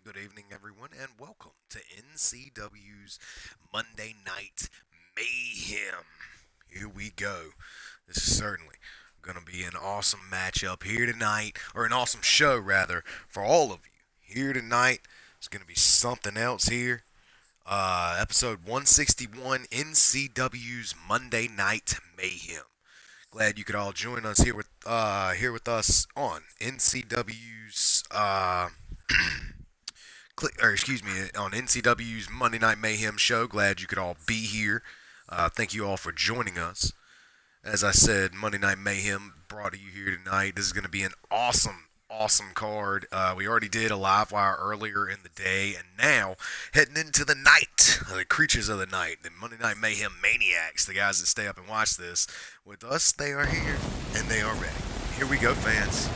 Good evening, everyone, and welcome to NCW's Monday Night Mayhem. Here we go. This is certainly going to be an awesome matchup here tonight, or an awesome show, rather, for all of you. Here tonight, it's going to be something else here. Episode 161 NCW's Monday Night Mayhem. Glad you could all join us here with us on NCW's on NCW's Monday Night Mayhem show. Glad you could all be here. Thank you all for joining us. As I said, Monday Night Mayhem brought to you here tonight. This is going to be an awesome card. We already did a live wire earlier in the day, and now heading into the night, the creatures of the night, the Monday Night Mayhem maniacs, the guys that stay up and watch this with us. They are here and they are ready. Here we go, fans.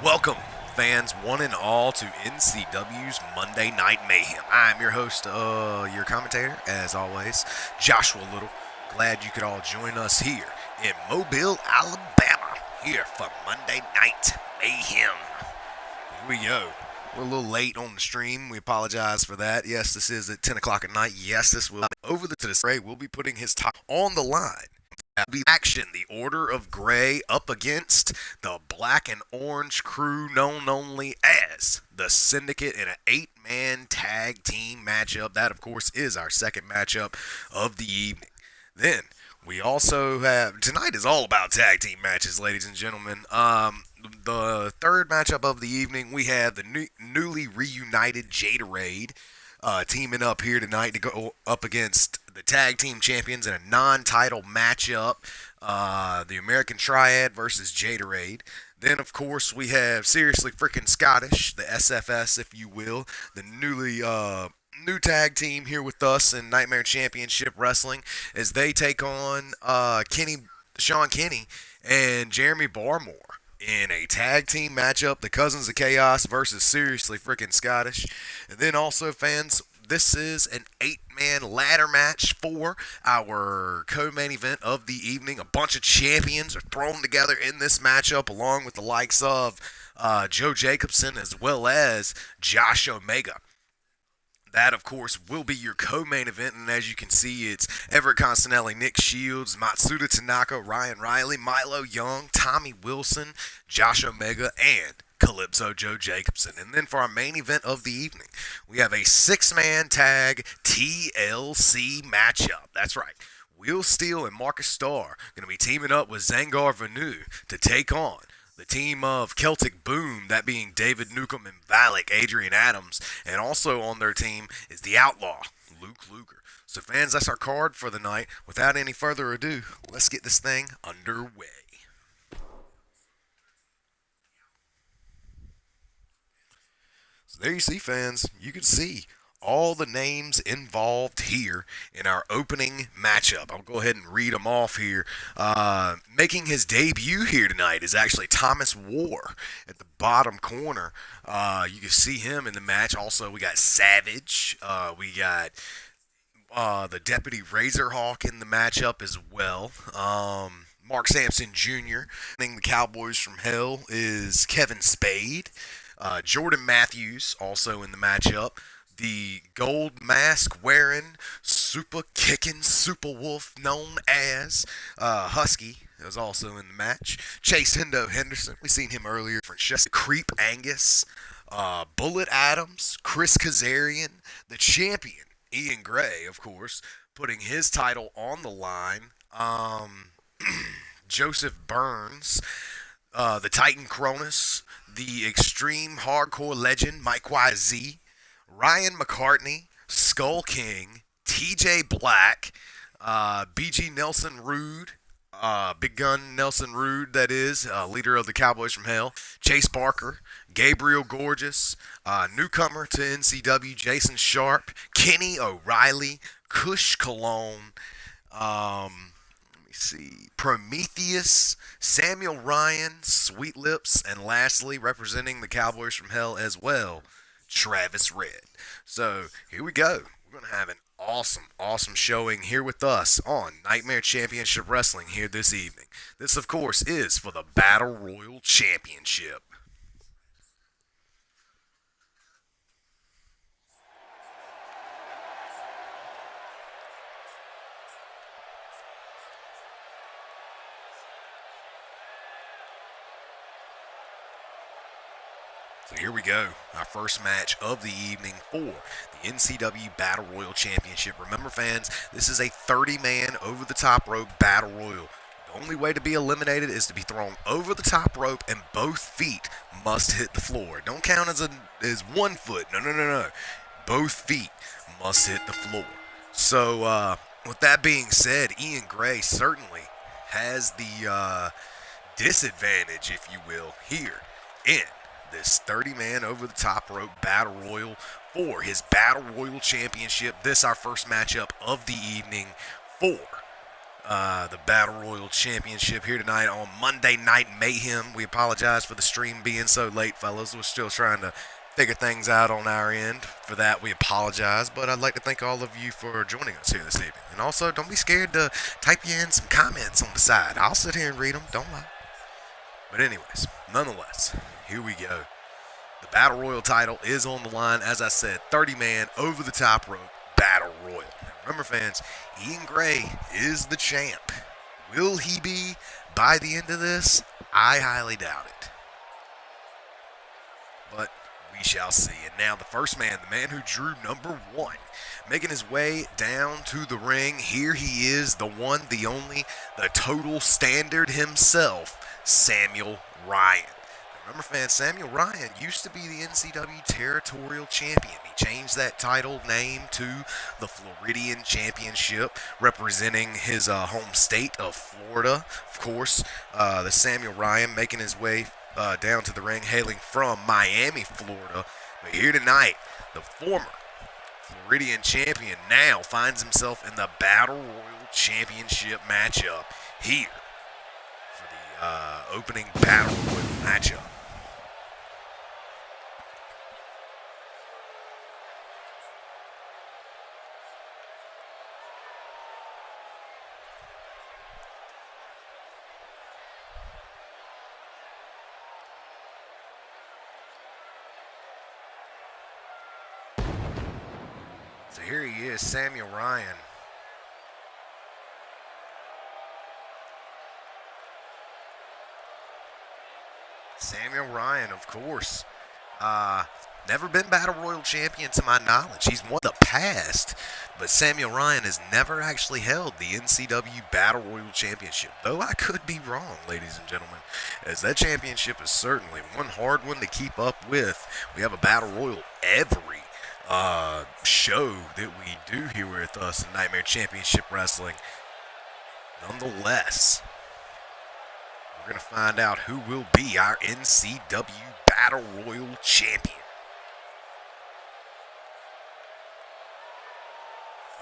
Welcome, fans, one and all, to NCW's Monday Night Mayhem. I'm your host, your commentator, as always, Joshua Little. Glad you could all join us here in Mobile, Alabama, here for Monday Night Mayhem. Here we go. We're a little late on the stream. We apologize for that. Yes, this is at 10 o'clock at night. Yes, this will be over to the spray. We'll be putting his top on the line. Be action, the Order of Gray up against the Black and Orange crew known only as the Syndicate in an 8-man tag team matchup. That, of course, is our second matchup of the evening. Then we also have, tonight is all about tag team matches, ladies and gentlemen. The third matchup of the evening, we have the newly reunited Jaderade teaming up here tonight to go up against the tag team champions in a non-title matchup, the American Triad versus Jaderade. Then, of course, we have Seriously Freaking Scottish, the SFS, if you will, the new tag team here with us in Nightmare Championship Wrestling, as they take on Sean Kenny and Jeremy Barmore in a tag team matchup, the Cousins of Chaos versus Seriously Freaking Scottish. And then also, fans, this is an 8-man ladder match for our co-main event of the evening. A bunch of champions are thrown together in this matchup, along with the likes of Joe Jacobson as well as Josh Omega. That, of course, will be your co-main event, and as you can see, it's Everett Constanelli, Nick Shields, Matsuda Tanaka, Ryan Riley, Milo Young, Tommy Wilson, Josh Omega, and Calypso Joe Jacobson. And then for our main event of the evening, we have a 6-man tag TLC matchup. That's right. Will Steele and Marcus Starr going to be teaming up with Zangar Vanu to take on the team of Celtic Boom, that being David Newcomb and Valak, Adrian Adams. And also on their team is the Outlaw, Luke Luger. So, fans, that's our card for the night. Without any further ado, let's get this thing underway. So there you see, fans. You can see all the names involved here in our opening matchup. I'll go ahead and read them off here. Making his debut here tonight is actually Thomas War at the bottom corner. You can see him in the match. Also, we got Savage. We got the Deputy Razorhawk in the matchup as well. Mark Sampson Jr. The Cowboys from Hell is Kevin Spade. Jordan Matthews also in the matchup. The gold mask wearing, super kicking super wolf known as Husky is also in the match. Chase Hendo Henderson, we seen him earlier for just Creep Angus, Bullet Adams, Chris Kazarian, the champion Ian Gray, of course, putting his title on the line. Joseph Burns, the Titan Cronus, the Extreme Hardcore Legend Mike YZ, Ryan McCartney, Skull King, TJ Black, BG Nelson Rude, Big Gun Nelson Rude, that is, leader of the Cowboys from Hell, Chase Barker, Gabriel Gorgeous, newcomer to NCW, Jason Sharp, Kenny O'Reilly, Kush Cologne, Prometheus, Samuel Ryan, Sweet Lips, and lastly, representing the Cowboys from Hell as well, Travis Red. So here we go. We're going to have an awesome showing here with us on Nightmare Championship Wrestling here this evening. This, of course, is for the Battle Royal Championship. So here we go, our first match of the evening for the NCW Battle Royal Championship. Remember, fans, this is a 30-man over-the-top rope Battle Royal. The only way to be eliminated is to be thrown over the top rope, and both feet must hit the floor. Don't count as 1 foot. No. Both feet must hit the floor. So, with that being said, Ian Gray certainly has the disadvantage, if you will, here in this 30-man over-the-top rope Battle Royal for his Battle Royal Championship. This our first matchup of the evening for the Battle Royal Championship here tonight on Monday Night Mayhem. We apologize for the stream being so late, fellas. We're still trying to figure things out on our end. For that, we apologize, but I'd like to thank all of you for joining us here this evening. And also, don't be scared to type in some comments on the side. I'll sit here and read them, don't lie. But anyways, nonetheless, here we go. The Battle Royal title is on the line. As I said, 30-man over-the-top rope Battle Royal. Now remember, fans, Ian Gray is the champ. Will he be by the end of this? I highly doubt it. But we shall see. And now the first man, the man who drew number 1, making his way down to the ring. Here he is, the one, the only, the total standard himself, Samuel Ryan. Remember, fans, Samuel Ryan used to be the NCW Territorial Champion. He changed that title name to the Floridian Championship, representing his home state of Florida. Of course, the Samuel Ryan making his way down to the ring, hailing from Miami, Florida. But here tonight, the former Floridian champion now finds himself in the Battle Royal Championship matchup here for the opening Battle Royal matchup. So here he is, Samuel Ryan. Samuel Ryan, of course. Never been Battle Royal champion to my knowledge. He's won the past, but Samuel Ryan has never actually held the NCW Battle Royal Championship. Though I could be wrong, ladies and gentlemen, as that championship is certainly one hard one to keep up with. We have a Battle Royal every show that we do here with us in Nightmare Championship Wrestling. Nonetheless, we're going to find out who will be our NCW Battle Royal champion.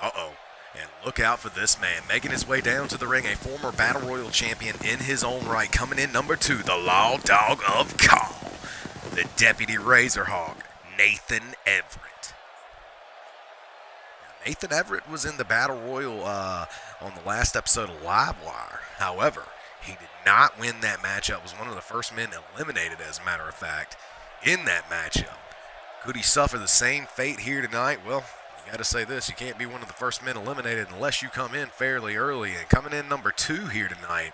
Uh-oh. And look out for this man, making his way down to the ring, a former Battle Royal champion in his own right. Coming in number 2, the Law Dog of Call, the Deputy Razorhawk, Nathan Everett. Now, Nathan Everett was in the Battle Royal on the last episode of Livewire. However, he did not win that matchup. Was one of the first men eliminated, as a matter of fact, in that matchup. Could he suffer the same fate here tonight? Well, you got to say this. You can't be one of the first men eliminated unless you come in fairly early. And coming in number 2 here tonight,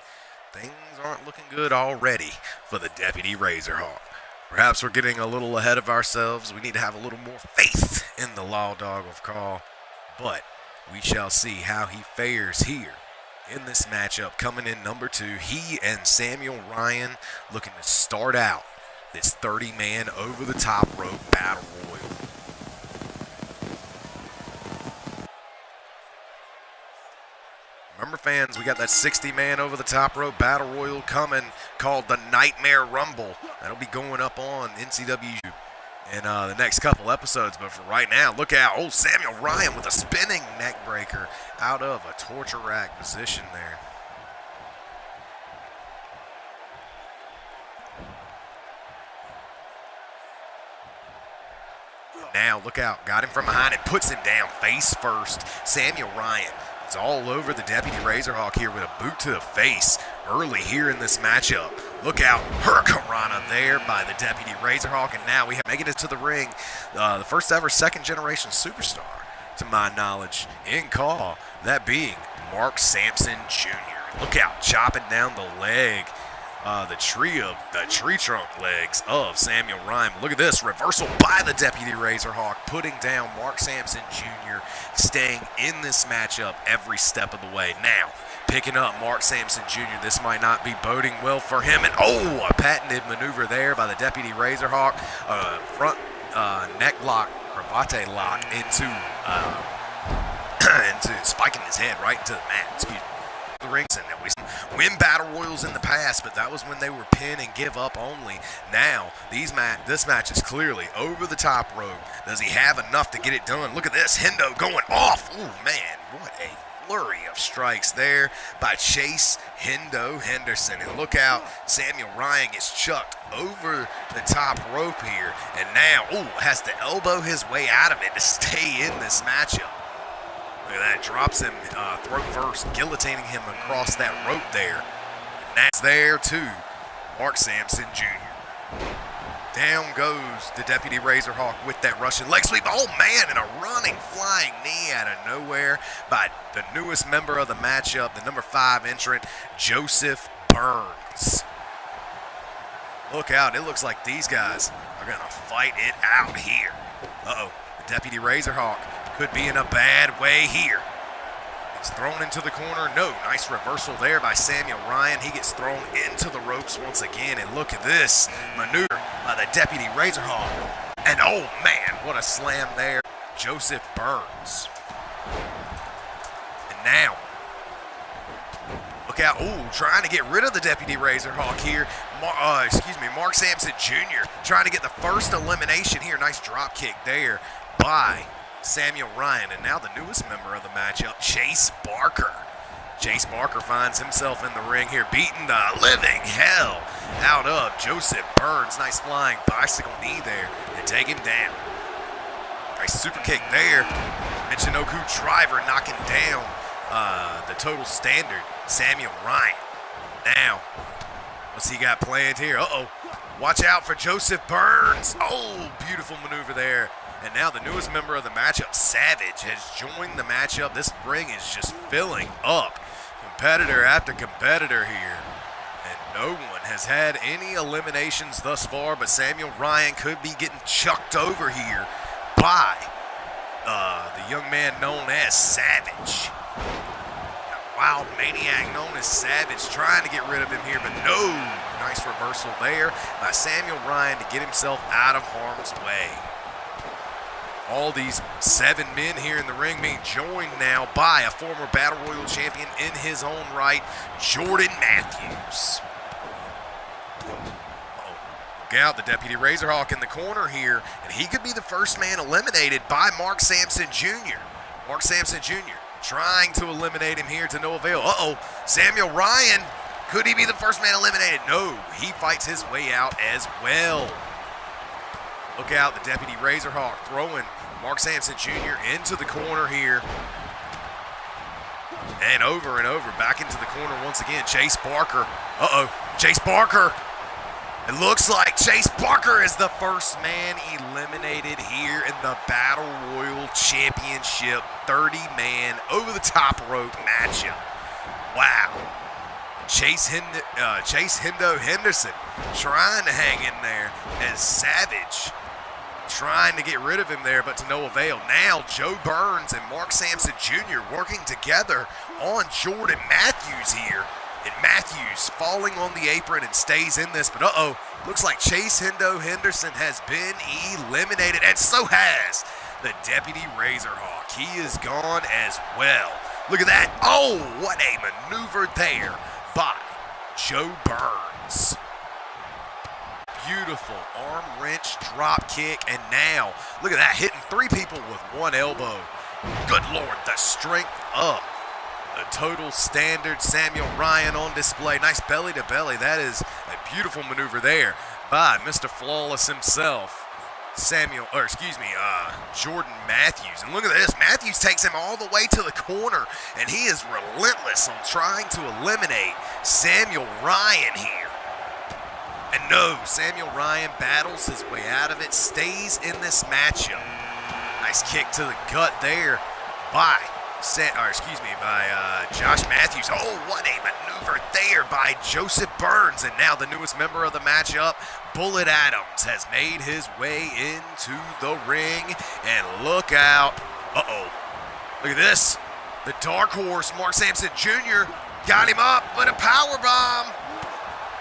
things aren't looking good already for the Deputy Razorhawk. Perhaps we're getting a little ahead of ourselves. We need to have a little more faith in the Law Dog of Call. But we shall see how he fares here in this matchup. Coming in number 2, he and Samuel Ryan looking to start out this 30-man over-the-top rope Battle Royal. Remember, fans, we got that 60-man over-the-top rope Battle Royal coming called the Nightmare Rumble. That'll be going up on NCW in the next couple episodes. But for right now, look out. Old Samuel Ryan with a spinning neck breaker out of a torture rack position there. Now, look out. Got him from behind and puts him down face first. Samuel Ryan is all over the Deputy Razorhawk here with a boot to the face early here in this matchup. Look out. Hurricanrana there by the Deputy Razorhawk. And now we have making it to the ring. The first ever second-generation superstar, to my knowledge, in call. That being Mark Sampson Jr. Look out. Chopping down the leg. The tree trunk legs of Samuel Ryan. Look at this reversal by the Deputy Razorhawk, putting down Mark Sampson Jr., staying in this matchup every step of the way. Now, picking up Mark Sampson Jr. This might not be boding well for him. And a patented maneuver there by the Deputy Razorhawk. Front neck lock, cravate lock into spiking his head right into the mat. Excuse me. The rings, and we win battle royals in the past, but that was when they were pin and give up only. Now this match is clearly over the top rope. Does he have enough to get it done? Look at this, Hendo going off. Oh man, what a flurry of strikes there by Chase Hendo Henderson. And look out, Samuel Ryan gets chucked over the top rope here, and now has to elbow his way out of it to stay in this matchup. Look at that, drops him throat first, guillotining him across that rope there. And that's there too, Mark Sampson Jr. Down goes the Deputy Razorhawk with that Russian leg sweep. Oh man, and a running, flying knee out of nowhere by the newest member of the matchup, the number 5 entrant, Joseph Burns. Look out, it looks like these guys are gonna fight it out here. The Deputy Razorhawk could be in a bad way here. He's thrown into the corner. No, nice reversal there by Samuel Ryan. He gets thrown into the ropes once again. And look at this maneuver by the Deputy Razorhawk. And oh man, what a slam there. Joseph Burns. And now, look out. Trying to get rid of the Deputy Razorhawk here. Mark Sampson Jr. trying to get the first elimination here. Nice drop kick there by Samuel Ryan. And now the newest member of the matchup, Chase Barker. Chase Barker finds himself in the ring here, beating the living hell out of Joseph Burns. Nice flying bicycle knee there to take him down. Nice super kick there. Michinoku driver knocking down the total standard, Samuel Ryan. Now, what's he got planned here? Watch out for Joseph Burns. Beautiful maneuver there. And now the newest member of the matchup, Savage, has joined the matchup. This ring is just filling up. Competitor after competitor here. And no one has had any eliminations thus far, but Samuel Ryan could be getting chucked over here by the young man known as Savage. A wild maniac known as Savage, trying to get rid of him here, but no. Nice reversal there by Samuel Ryan to get himself out of harm's way. All these 7 men here in the ring being joined now by a former Battle Royal champion in his own right, Jordan Matthews. Look out, the Deputy Razorhawk in the corner here, and he could be the first man eliminated by Mark Sampson Jr. Mark Sampson Jr. trying to eliminate him here to no avail. Samuel Ryan, could he be the first man eliminated? No, he fights his way out as well. Look out, the Deputy Razorhawk throwing Mark Sampson Jr. into the corner here. And over, back into the corner once again. Chase Barker. Chase Barker. It looks like Chase Barker is the first man eliminated here in the Battle Royal Championship 30-man over-the-top rope matchup. Wow. Chase Hendo Henderson trying to hang in there as Savage trying to get rid of him there, but to no avail. Now Joe Burns and Mark Sampson Jr. working together on Jordan Matthews here. And Matthews falling on the apron and stays in this, but looks like Chase Hendo Henderson has been eliminated, and so has the Deputy Razorhawk. He is gone as well. Look at that. What a maneuver there by Joe Burns. Beautiful arm wrench drop kick, and now look at that, hitting 3 people with 1 elbow. Good Lord, the strength of the total standard Samuel Ryan on display. Nice belly to belly. That is a beautiful maneuver there by Mr. Flawless himself, Jordan Matthews. And look at this. Matthews takes him all the way to the corner, and he is relentless on trying to eliminate Samuel Ryan here. And no, Samuel Ryan battles his way out of it, stays in this matchup. Nice kick to the gut there by Josh Matthews. Oh, what a maneuver there by Joseph Burns. And now the newest member of the matchup, Bullet Adams, has made his way into the ring. And look out. Uh-oh. Look at this. The dark horse, Mark Sampson Jr., got him up with a power bomb.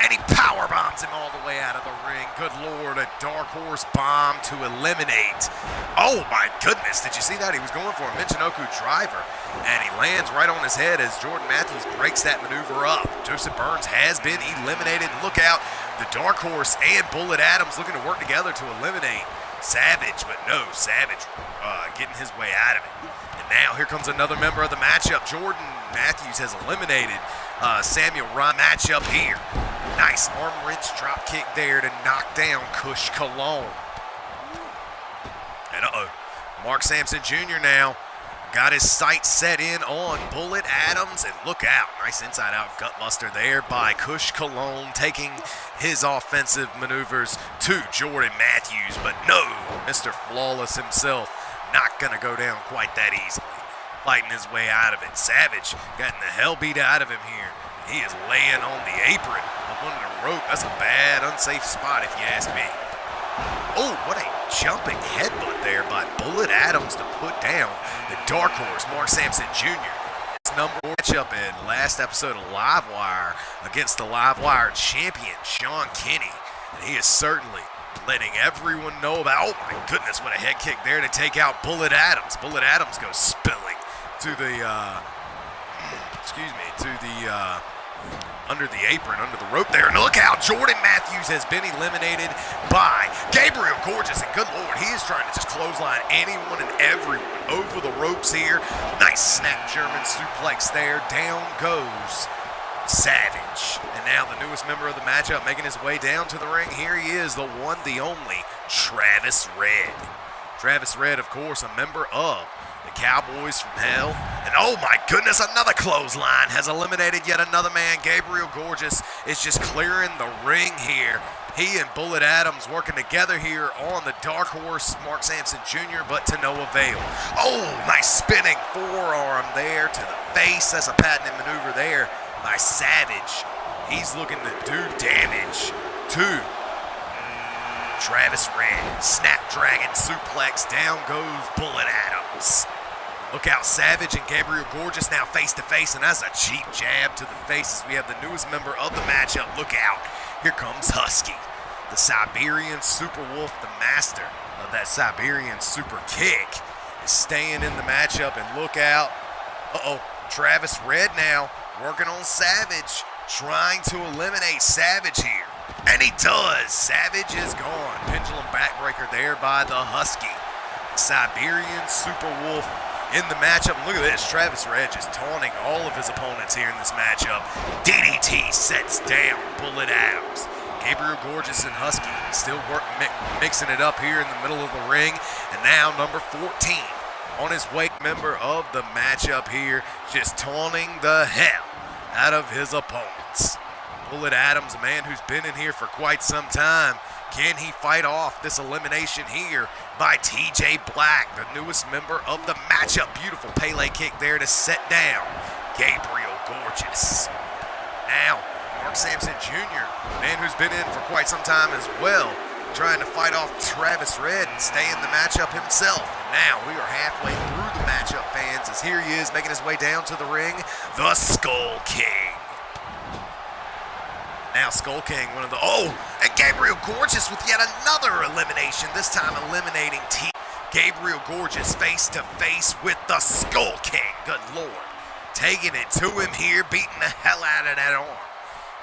And he power bombs him all the way out of the ring. Good Lord, a dark horse bomb to eliminate. Oh my goodness, did you see that? He was going for a Michinoku driver, and he lands right on his head as Jordan Matthews breaks that maneuver up. Joseph Burns has been eliminated. Look out, the dark horse and Bullet Adams looking to work together to eliminate Savage, but no, Savage getting his way out of it. And now here comes another member of the matchup. Jordan Matthews has eliminated Samuel Ryan. Matchup here. Nice arm wrench drop kick there to knock down Kush Cologne. And Mark Sampson Jr. now got his sights set in on Bullet Adams. And look out, nice inside out gutbuster there by Kush Cologne, taking his offensive maneuvers to Jordan Matthews. But no, Mr. Flawless himself not gonna go down quite that easily. Fighting his way out of it. Savage getting the hell beat out of him here. He is laying on the apron up under the rope. That's a bad, unsafe spot if you ask me. Oh, what a jumping headbutt there by Bullet Adams to put down the dark horse, Mark Sampson Jr. Number matchup in last episode of Livewire against the Livewire champion, Sean Kinney. And he is certainly letting everyone know about, oh my goodness, what a head kick there to take out Bullet Adams. Bullet Adams goes spilling to the, under the apron, under the rope there. And look out, Jordan Matthews has been eliminated by Gabriel Gorgeous. And good Lord, he is trying to just clothesline anyone and everyone over the ropes here. Nice snap German suplex there. Down goes Savage. And now the newest member of the matchup making his way down to the ring. Here he is, the one, the only, Travis Red. Travis Red, of course, a member of the Cowboys from Hell. And oh my goodness, another clothesline has eliminated yet another man. Gabriel Gorgeous is just clearing the ring here. He and Bullet Adams working together here on the dark horse, Mark Sampson Jr., but to no avail. Oh, nice spinning forearm there to the face. That's a patented maneuver there by Savage. He's looking to do damage to Travis Red. Snapdragon suplex. Down goes Bullet Adams. Look out, Savage and Gabriel Gorgeous now face to face, and that's a cheap jab to the face as we have the newest member of the matchup. Look out. Here comes Husky, the Siberian Super Wolf, the master of that Siberian Super Kick, is staying in the matchup. And look out. Travis Red now working on Savage, trying to eliminate Savage here. And he does. Savage is gone. Pendulum backbreaker there by the Husky. Siberian Super Wolf in the matchup. Look at this. Travis Red just taunting all of his opponents here in this matchup. DDT sets down Bullet Adams. Gabriel Gorgeous and Husky still mixing it up here in the middle of the ring. And now number 14 on his way, member of the matchup here, just taunting the hell out of his opponents. Bullet Adams, a man who's been in here for quite some time. Can he fight off this elimination here by TJ Black, the newest member of the matchup? Beautiful Pele kick there to set down Gabriel Gorgeous. Now, Mark Sampson Jr., man who's been in for quite some time as well, trying to fight off Travis Red and stay in the matchup himself. And now we are halfway through the matchup, fans, as here he is making his way down to the ring, the Skull King. Now Skull King, one of the, and Gabriel Gorgeous with yet another elimination, this time eliminating Gabriel Gorgeous face to face with the Skull King. Good Lord. Taking it to him here, beating the hell out of that arm.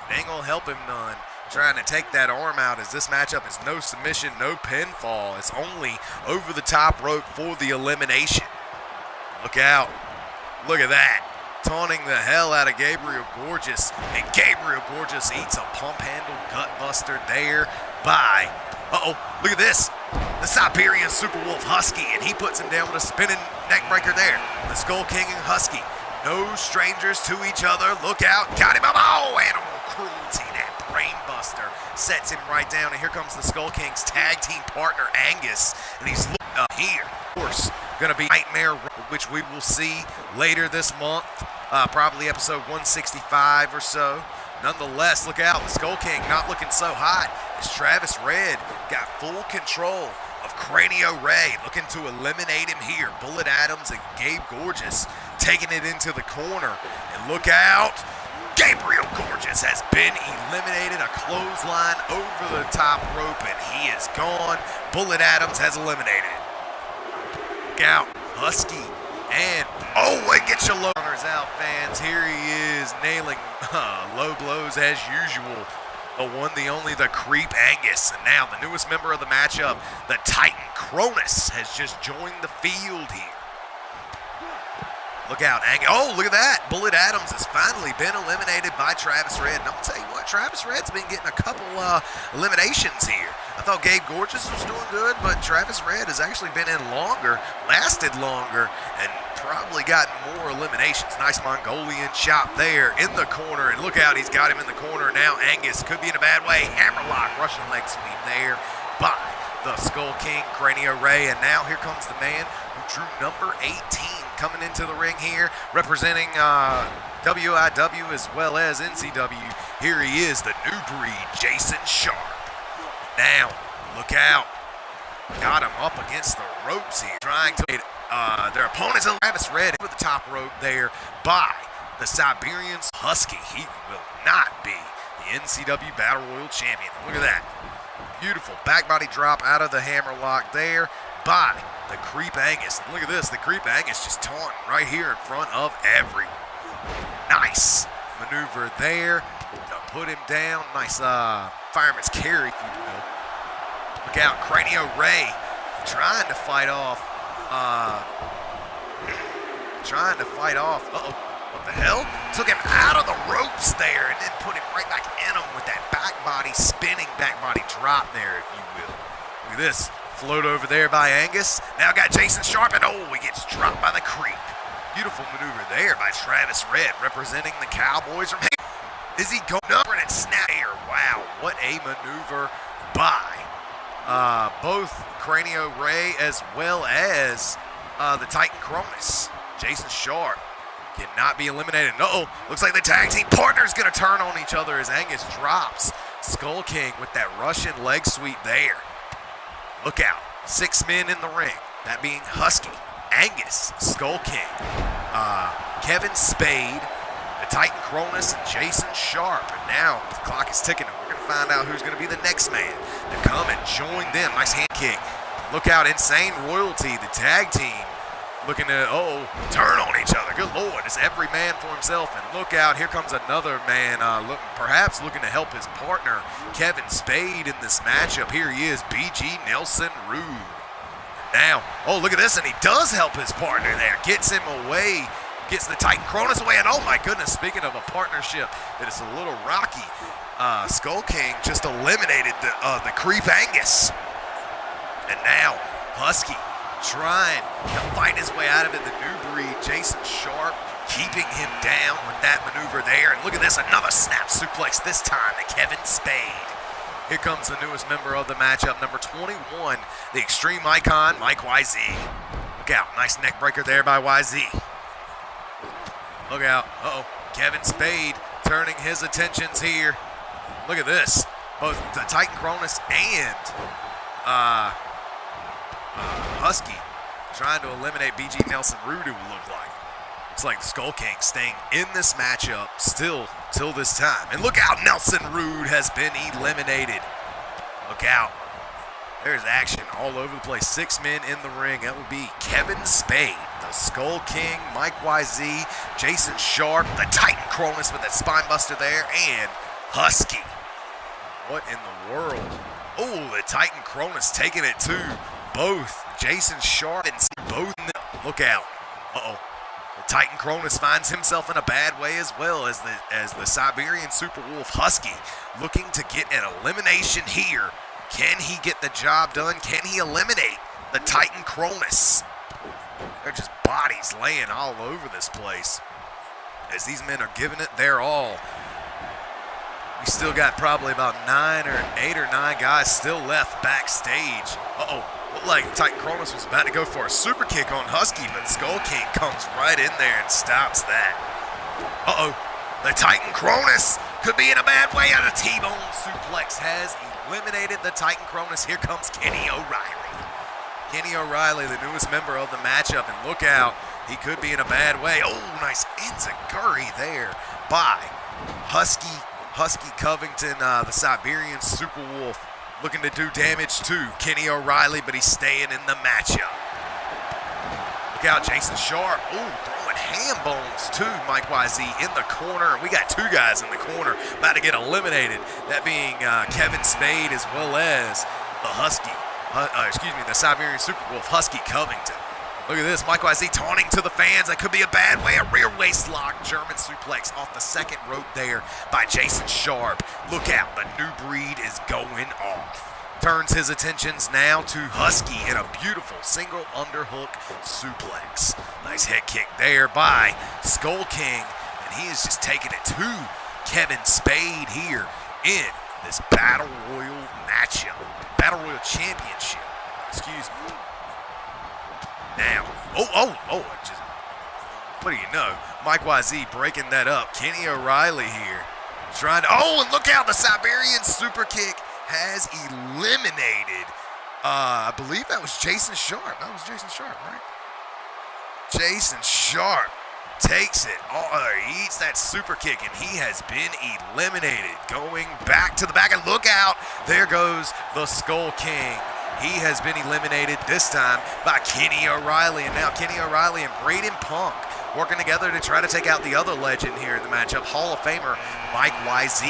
It ain't gonna help him none, trying to take that arm out, as this matchup is no submission, no pinfall. It's only over the top rope for the elimination. Look out. Look at that. Taunting the hell out of Gabriel Gorgeous, and Gabriel Gorgeous eats a pump handle gut buster there by Uh-oh, look at this. The Siberian Super Wolf Husky, and he puts him down with a spinning neck breaker there. The Skull King and Husky, no strangers to each other. Look out, got him up. Oh, animal cruelty, that brain buster sets him right down. And here comes the Skull King's tag team partner, Angus, and he's looking up here. Of course, going to be Nightmare, which we will see later this month, probably episode 165 or so. Nonetheless, look out, the Skull King not looking so hot as Travis Red got full control of Cranio Ray, looking to eliminate him here. Bullet Adams and Gabe Gorgeous taking it into the corner. And look out, Gabriel Gorgeous has been eliminated. A clothesline over the top rope, and he is gone. Bullet Adams has eliminated. Look out, Husky. And, oh, and get your low runners out, fans. Here he is, nailing low blows as usual. The one, the only, the Creep Angus. And now the newest member of the matchup, the Titan Cronus, has just joined the field here. Look out, Angus. Oh, look at that. Bullet Adams has finally been eliminated by Travis Red. And I'm going to tell you what, Travis Red's been getting a couple eliminations here. I thought Gabe Gorgeous was doing good, but Travis Red has actually been in longer, lasted longer, and probably gotten more eliminations. Nice Mongolian chop there in the corner. And look out, he's got him in the corner. Now Angus could be in a bad way. Hammerlock, Russian leg sweep there by the Skull King, Cranio Ray. And now here comes the man who drew number 18 coming into the ring here, representing WIW as well as NCW. Here he is, the new breed, Jason Sharp. Now, look out. Got him up against the ropes here, trying to their opponents. Travis Red with the top rope there by the Siberian Husky. He will not be the NCW Battle Royal Champion. Look at that. Beautiful back body drop out of the hammerlock there by the Creep Angus. And look at this, the Creep Angus just taunting right here in front of everyone. Nice maneuver there to put him down. Nice fireman's carry, if you will. Look out, Cranio Ray trying to fight off. Uh-oh, what the hell? Took him out of the ropes there and then put him right back in him with that back body, spinning back body drop there, if you will. Look at this. Float over there by Angus. Now got Jason Sharp, and oh, he gets dropped by the Creep. Beautiful maneuver there by Travis Red, representing the Cowboys from here. Is he going up and snap air? Wow, what a maneuver by both Cranio Ray as well as the Titan Cronus. Jason Sharp cannot be eliminated. Uh-oh, looks like the tag team partner's going to turn on each other as Angus drops Skull King with that Russian leg sweep there. Look out, 6 men in the ring, that being Husky, Angus, Skull King, Kevin Spade, the Titan Cronus, and Jason Sharp. And now the clock is ticking, and we're going to find out who's going to be the next man to come and join them. Nice hand kick. Look out, Insane Royalty, the tag team, looking to, turn on each other. Good Lord, it's every man for himself. And look out, here comes another man, perhaps looking to help his partner, Kevin Spade, in this matchup. Here he is, BG Nelson Rude. Now, look at this, and he does help his partner there. Gets him away, gets the Titan Cronus away, and oh my goodness, speaking of a partnership that is a little rocky, Skull King just eliminated the Creep Angus. And now, Husky trying to fight his way out of it. The new breed, Jason Sharp, keeping him down with that maneuver there. And look at this, another snap suplex, this time to Kevin Spade. Here comes the newest member of the matchup, number 21, the Extreme Icon, Mike YZ. Look out, nice neck breaker there by YZ. Look out, Kevin Spade turning his attentions here. Look at this, both the Titan Cronus and Husky trying to eliminate BG Nelson Rude, it would look like. Looks like the Skull King staying in this matchup still till this time. And look out, Nelson Rude has been eliminated. Look out. There's action all over the place. 6 men in the ring. That would be Kevin Spade, the Skull King, Mike YZ, Jason Sharp, the Titan Cronus with that spine buster there, and Husky. What in the world? Oh, the Titan Cronus taking it to both Jason Sharp and both. Look out. The Titan Cronus finds himself in a bad way as well as the Siberian Super Wolf Husky looking to get an elimination here Can he get the job done? Can he eliminate the Titan Cronus? They're just bodies laying all over this place as these men are giving it their all. We still got probably about 8 or 9 guys still left backstage. Looked like Titan Cronus was about to go for a super kick on Husky, but Skull King comes right in there and stops that. The Titan Cronus could be in a bad way. A T-bone suplex has eliminated the Titan Cronus. Here comes Kenny O'Reilly. Kenny O'Reilly, the newest member of the matchup, and look out, he could be in a bad way. Oh, nice enziguri there by Husky Covington, the Siberian Super Wolf, looking to do damage to Kenny O'Reilly, but he's staying in the matchup. Look out, Jason Sharp. Ooh, throwing ham bones to Mike YZ in the corner. We got 2 guys in the corner about to get eliminated, that being Kevin Spade as well as the Siberian Super Wolf, Husky Covington. Look at this, Mike YZ taunting to the fans. That could be a bad way. A rear waist lock, German suplex off the second rope there by Jason Sharp. Look out, the new breed is going off. Turns his attentions now to Husky in a beautiful single underhook suplex. Nice head kick there by Skull King, and he is just taking it to Kevin Spade here in this Battle Royal matchup. Battle Royal Championship. Excuse me. Now, what do you know? Mike YZ breaking that up. Kenny O'Reilly here trying to, and look out, the Siberian super kick has eliminated, I believe that was Jason Sharp. That was Jason Sharp, right? Jason Sharp takes it, he eats that super kick, and he has been eliminated. Going back to the back, and look out, there goes the Skull King. He has been eliminated this time by Kenny O'Reilly, and now Kenny O'Reilly and Braden Punk working together to try to take out the other legend here in the matchup, Hall of Famer Mike YZ.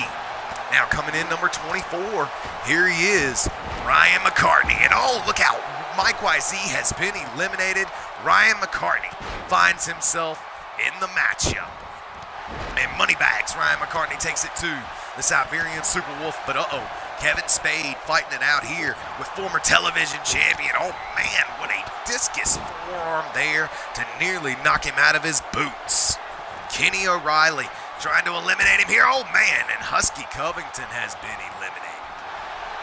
Now coming in number 24, here he is, Ryan McCartney, and look out, Mike YZ has been eliminated. Ryan McCartney finds himself in the matchup. And Moneybags, Ryan McCartney takes it to the Siberian Super Wolf, but Kevin Spade fighting it out here with former television champion. Oh man, what a discus forearm there to nearly knock him out of his boots. Kenny O'Reilly trying to eliminate him here. Oh man, and Husky Covington has been eliminated.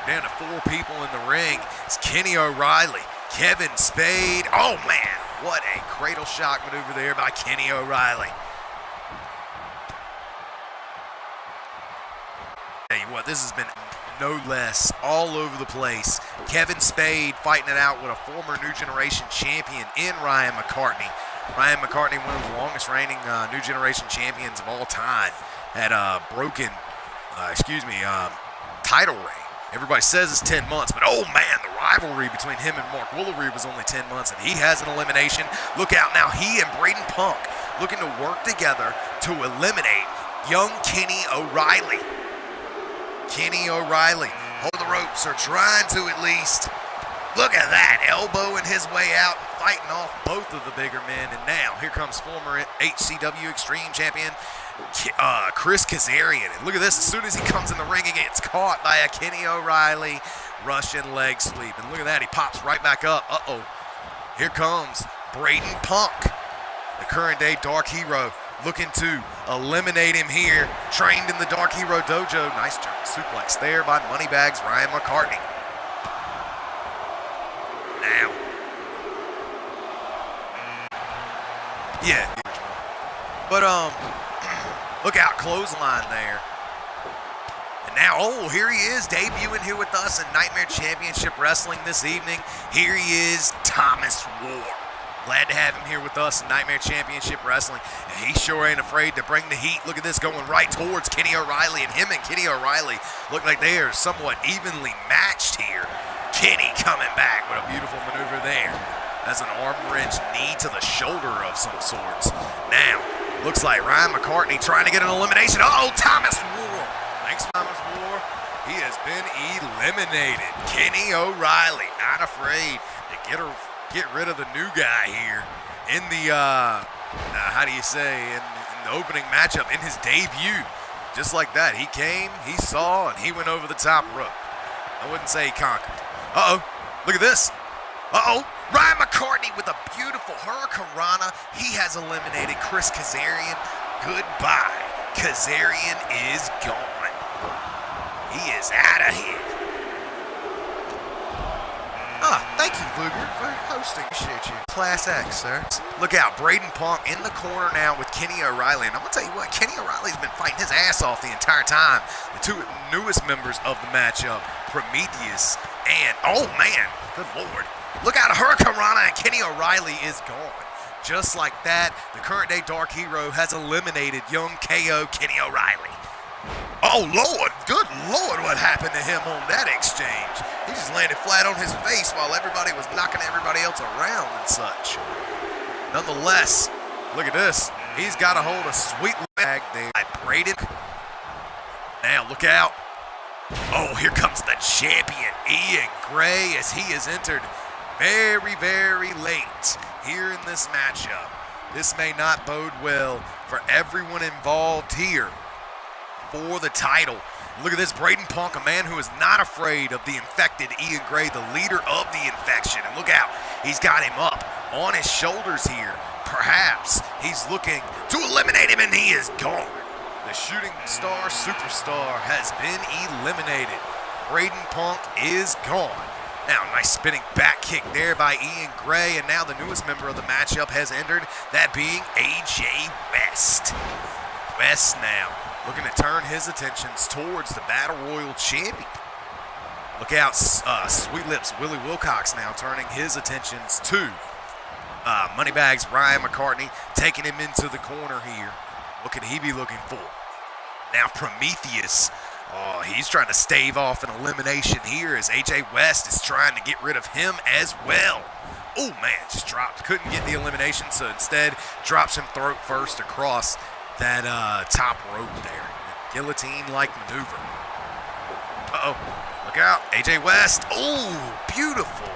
Down to 4 people in the ring. It's Kenny O'Reilly, Kevin Spade. Oh man, what a cradle shock maneuver there by Kenny O'Reilly. Tell you what, this has been no less all over the place. Kevin Spade fighting it out with a former New Generation champion in Ryan McCartney. Ryan McCartney, one of the longest reigning New Generation champions of all time, had a broken, title reign. Everybody says it's 10 months, but oh man, the rivalry between him and Mark Woolery was only 10 months, and he has an elimination. Look out now, he and Braden Punk looking to work together to eliminate young Kenny O'Reilly. Kenny O'Reilly, hold the ropes, or trying to at least. Look at that, elbowing his way out and fighting off both of the bigger men. And now, here comes former HCW Extreme Champion, Chris Kazarian. And look at this, as soon as he comes in the ring, he gets caught by a Kenny O'Reilly Russian leg sweep. And look at that, he pops right back up. Here comes Braden Punk, the current day Dark Hero, looking to eliminate him here. Trained in the Dark Hero Dojo. Nice German suplex there by Moneybags Ryan McCartney. Now. Yeah. But, look out, clothesline there. And now, here he is, debuting here with us in Nightmare Championship Wrestling this evening. Here he is, Thomas Ward. Glad to have him here with us in Nightmare Championship Wrestling. And he sure ain't afraid to bring the heat. Look at this, going right towards Kenny O'Reilly. And him and Kenny O'Reilly look like they are somewhat evenly matched here. Kenny coming back with a beautiful maneuver there. As an arm wrench knee to the shoulder of some sorts. Now, looks like Ryan McCartney trying to get an elimination. Thomas Ward. Thanks, Thomas Ward. He has been eliminated. Kenny O'Reilly, not afraid to get rid of the new guy here in the, in the opening matchup, in his debut. Just like that, he came, he saw, and he went over the top rope. I wouldn't say he conquered. Uh-oh. Look at this. Uh-oh. Ryan McCartney with a beautiful Hurricanrana. He has eliminated Chris Kazarian. Goodbye. Kazarian is gone. He is out of here. Thank you, Luger, for hosting. Appreciate you. Class X, sir. Look out, Braden Punk in the corner now with Kenny O'Reilly. And I'm going to tell you what, Kenny O'Reilly's been fighting his ass off the entire time. The two newest members of the matchup, Prometheus and, oh man, good lord. Look out, Hurricanrana and Kenny O'Reilly is gone. Just like that, the current day Dark Hero has eliminated young KO Kenny O'Reilly. Oh, Lord, good Lord, what happened to him on that exchange? He just landed flat on his face while everybody was knocking everybody else around and such. Nonetheless, look at this. He's got a hold of sweet leg there. Braden. Now, look out. Oh, here comes the champion, Ian Gray, as he is entered very, very late here in this matchup. This may not bode well for everyone involved here for the title. Look at this, Braden Punk, a man who is not afraid of the infected Ian Gray, the leader of the infection. And look out, he's got him up on his shoulders here. Perhaps he's looking to eliminate him, and he is gone. The shooting star superstar has been eliminated. Braden Punk is gone. Now, nice spinning back kick there by Ian Gray, and now the newest member of the matchup has entered, that being AJ West. West now looking to turn his attentions towards the Battle Royal champion. Look out, Sweet Lips Willie Wilcox now turning his attentions to Moneybags Ryan McCartney, taking him into the corner here. What could he be looking for? Now Prometheus, he's trying to stave off an elimination here as AJ West is trying to get rid of him as well. Oh man, just dropped, couldn't get the elimination, so instead drops him throat first across that top rope there. Guillotine-like maneuver. Uh-oh. Look out. AJ West. Oh, beautiful.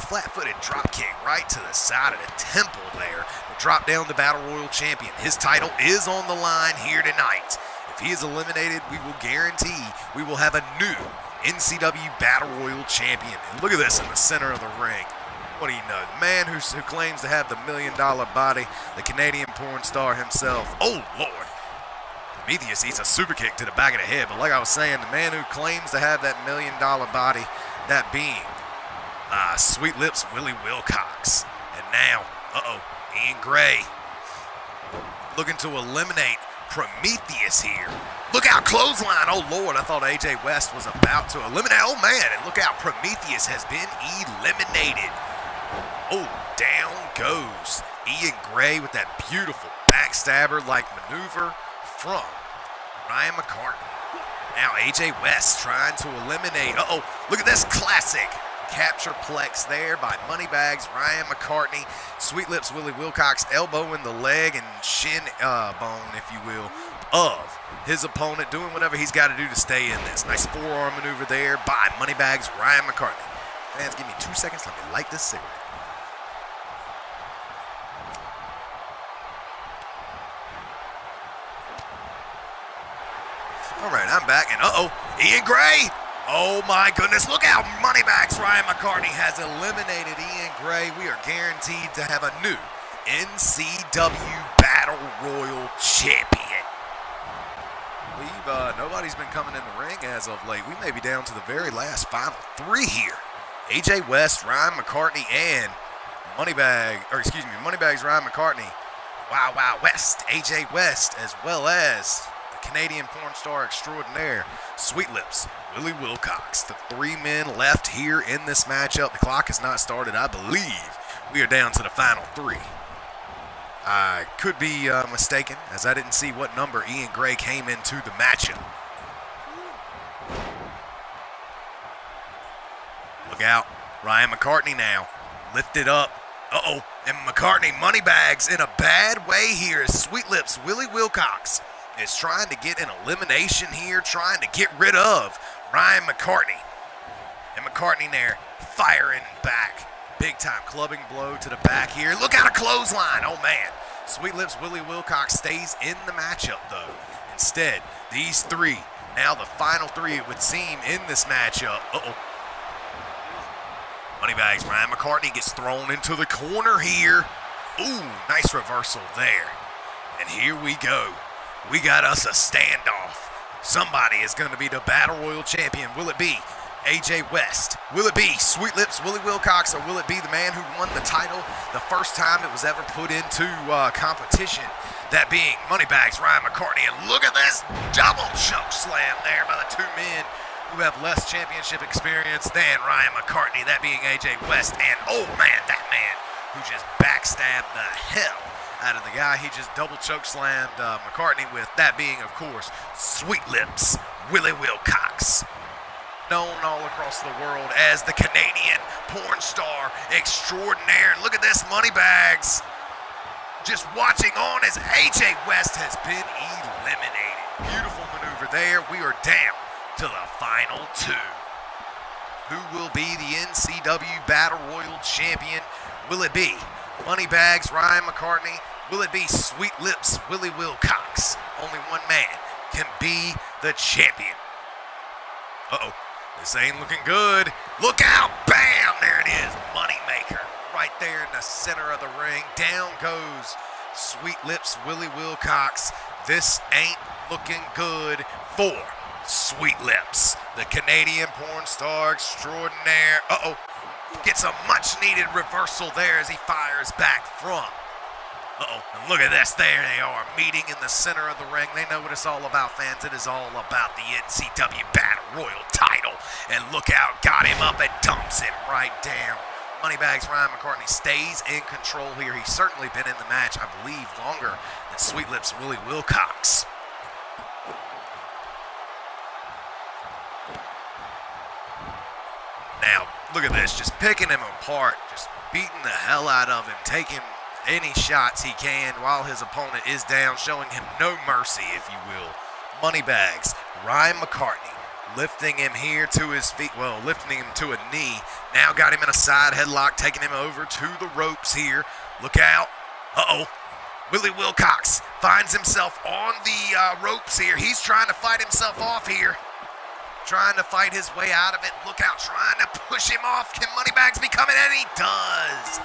Flat-footed drop kick right to the side of the temple there. To drop down the Battle Royal champion. His title is on the line here tonight. If he is eliminated, we will guarantee we will have a new NCW Battle Royal champion. And look at this in the center of the ring. What do you know? The man who claims to have the $1 million body, the Canadian porn star himself. Oh, Lord. Prometheus eats a super kick to the back of the head. But like I was saying, the man who claims to have that $1 million body, that being Sweet Lips Willie Wilcox. And now, Ian Gray looking to eliminate Prometheus here. Look out, clothesline. Oh, Lord, I thought AJ West was about to eliminate. Oh, man, and look out, Prometheus has been eliminated. Oh, down goes Ian Gray with that beautiful backstabber-like maneuver from Ryan McCartney. Now AJ West trying to eliminate. Look at this classic capture plex there by Moneybags Ryan McCartney. Sweet Lips Willie Wilcox elbowing the leg and shin bone, if you will, of his opponent, doing whatever he's got to do to stay in this. Nice forearm maneuver there by Moneybags Ryan McCartney. Fans, give me 2 seconds. Let me light this cigarette. All right, I'm back, and Ian Gray. Oh my goodness, look out, Moneybags Ryan McCartney has eliminated Ian Gray. We are guaranteed to have a new NCW Battle Royal champion. Nobody's been coming in the ring as of late. We may be down to the very last final three here. AJ West, Ryan McCartney, and Moneybags Ryan McCartney. Wow West, AJ West, as well as Canadian porn star extraordinaire, Sweet Lips Willie Wilcox. The three men left here in this matchup. The clock has not started. I believe we are down to the final three. I could be mistaken, as I didn't see what number Ian Gray came into the matchup. Look out, Ryan McCartney now lifted up. And McCartney Moneybags in a bad way here as Sweet Lips Willie Wilcox is trying to get an elimination here, trying to get rid of Ryan McCartney. And McCartney there firing back. Big time clubbing blow to the back here. Look out, a clothesline. Oh, man. Sweet Lips Willie Wilcox stays in the matchup, though. Instead, these three Now the final three, it would seem, in this matchup. Moneybags, Ryan McCartney gets thrown into the corner here. Ooh, nice reversal there. And here we go. We got us a standoff. Somebody is going to be the Battle Royal champion. Will it be AJ West? Will it be Sweet Lips Willie Wilcox? Or will it be the man who won the title the first time it was ever put into competition? That being Moneybags, Ryan McCartney. And look at this double choke slam there by the two men who have less championship experience than Ryan McCartney. That being AJ West. And oh man, that man who just backstabbed the hell out of the guy he just double choke slammed McCartney with. That being, of course, Sweet Lips Willie Wilcox, known all across the world as the Canadian porn star extraordinaire. And look at this, Moneybags just watching on as AJ West has been eliminated. Beautiful maneuver there. We are down to the final two. Who will be the NCW Battle Royal champion? Will it be Moneybags, Ryan McCartney? Will it be Sweet Lips Willie Wilcox? Only one man can be the champion. This ain't looking good. Look out! Bam! There it is. Moneymaker. Right there in the center of the ring. Down goes Sweet Lips Willie Wilcox. This ain't looking good for Sweet Lips, the Canadian porn star extraordinaire. Gets a much-needed reversal there as he fires back from. And look at this. There they are, meeting in the center of the ring. They know what it's all about, fans. It is all about the NCW Battle Royal title. And look out, got him up and dumps him right down. Moneybags, Ryan McCartney stays in control here. He's certainly been in the match, I believe, longer than Sweet Lips Willie Wilcox. Now, look at this, just picking him apart, just beating the hell out of him, taking any shots he can while his opponent is down, showing him no mercy, if you will. Moneybags, Ryan McCartney, lifting him here to his feet, lifting him to a knee. Now got him in a side headlock, taking him over to the ropes here. Look out. Willie Wilcox finds himself on the ropes here. He's trying to fight himself off here. Trying to fight his way out of it. Look out, trying to push him off. Can Moneybags be coming? And he does.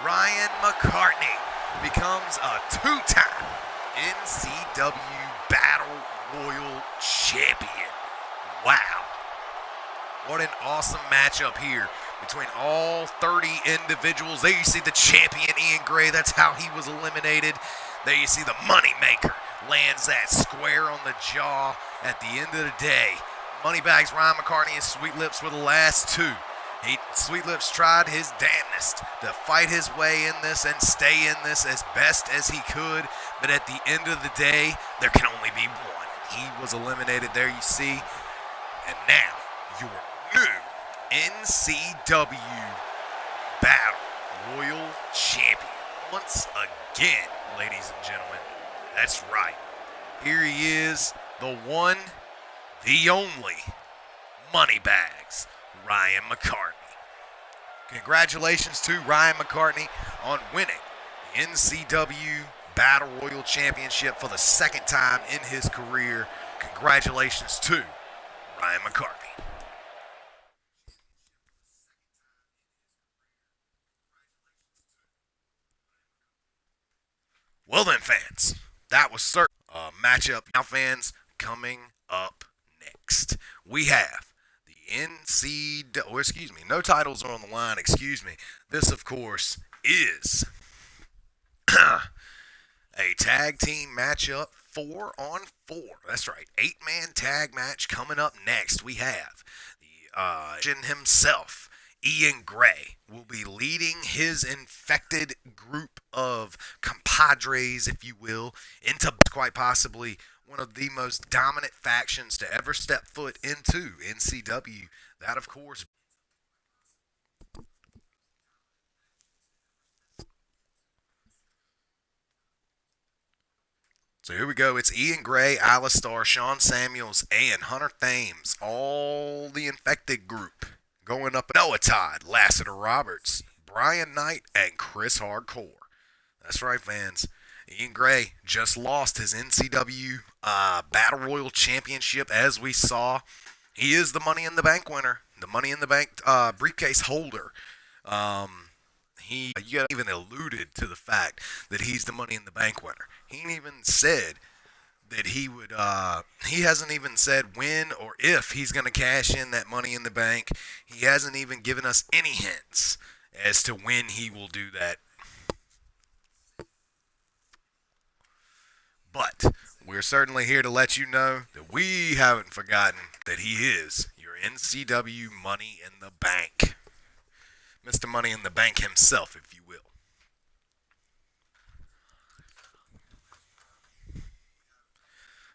Ryan McCartney becomes a two-time NCW Battle Royal champion. Wow. What an awesome matchup here between all 30 individuals. There you see the champion, Ian Gray. That's how he was eliminated. There you see the Moneymaker lands that square on the jaw at the end of the day. Moneybags, Ryan McCartney, and Sweet Lips were the last two. Sweet Lips tried his damnedest to fight his way in this and stay in this as best as he could, but at the end of the day, there can only be one. He was eliminated, there you see. And now, your new NCW Battle Royal champion. Once again, ladies and gentlemen, that's right. Here he is, the one, the only, Moneybags, Ryan McCartney. Congratulations to Ryan McCartney on winning the NCW Battle Royal Championship for the second time in his career. Congratulations to Ryan McCartney. Well then, fans, that was certain matchup. Now, fans, coming up next, we have no titles are on the line, This, of course, is a tag team matchup, 4-on-4. That's right, 8-man tag match coming up next. We have the himself, Ian Gray, will be leading his infected group of compadres, if you will, into quite possibly one of the most dominant factions to ever step foot into NCW. That, of course, so here we go. It's Ian Gray, Alistar, Sean Samuels, and Hunter Thames. All the infected group going up. Noah Todd, Lassiter Roberts, Brian Knight, and Chris Hardcore. That's right, fans. Ian Gray just lost his NCW Battle Royal Championship, as we saw. He is the Money in the Bank winner, the Money in the Bank briefcase holder. Um, he you even alluded to the fact that he's the Money in the Bank winner. He ain't even said that he would. He hasn't even said when or if he's going to cash in that Money in the Bank. He hasn't even given us any hints as to when he will do that. But we're certainly here to let you know that we haven't forgotten that he is your NCW Money in the Bank. Mr. Money in the Bank himself, if you will.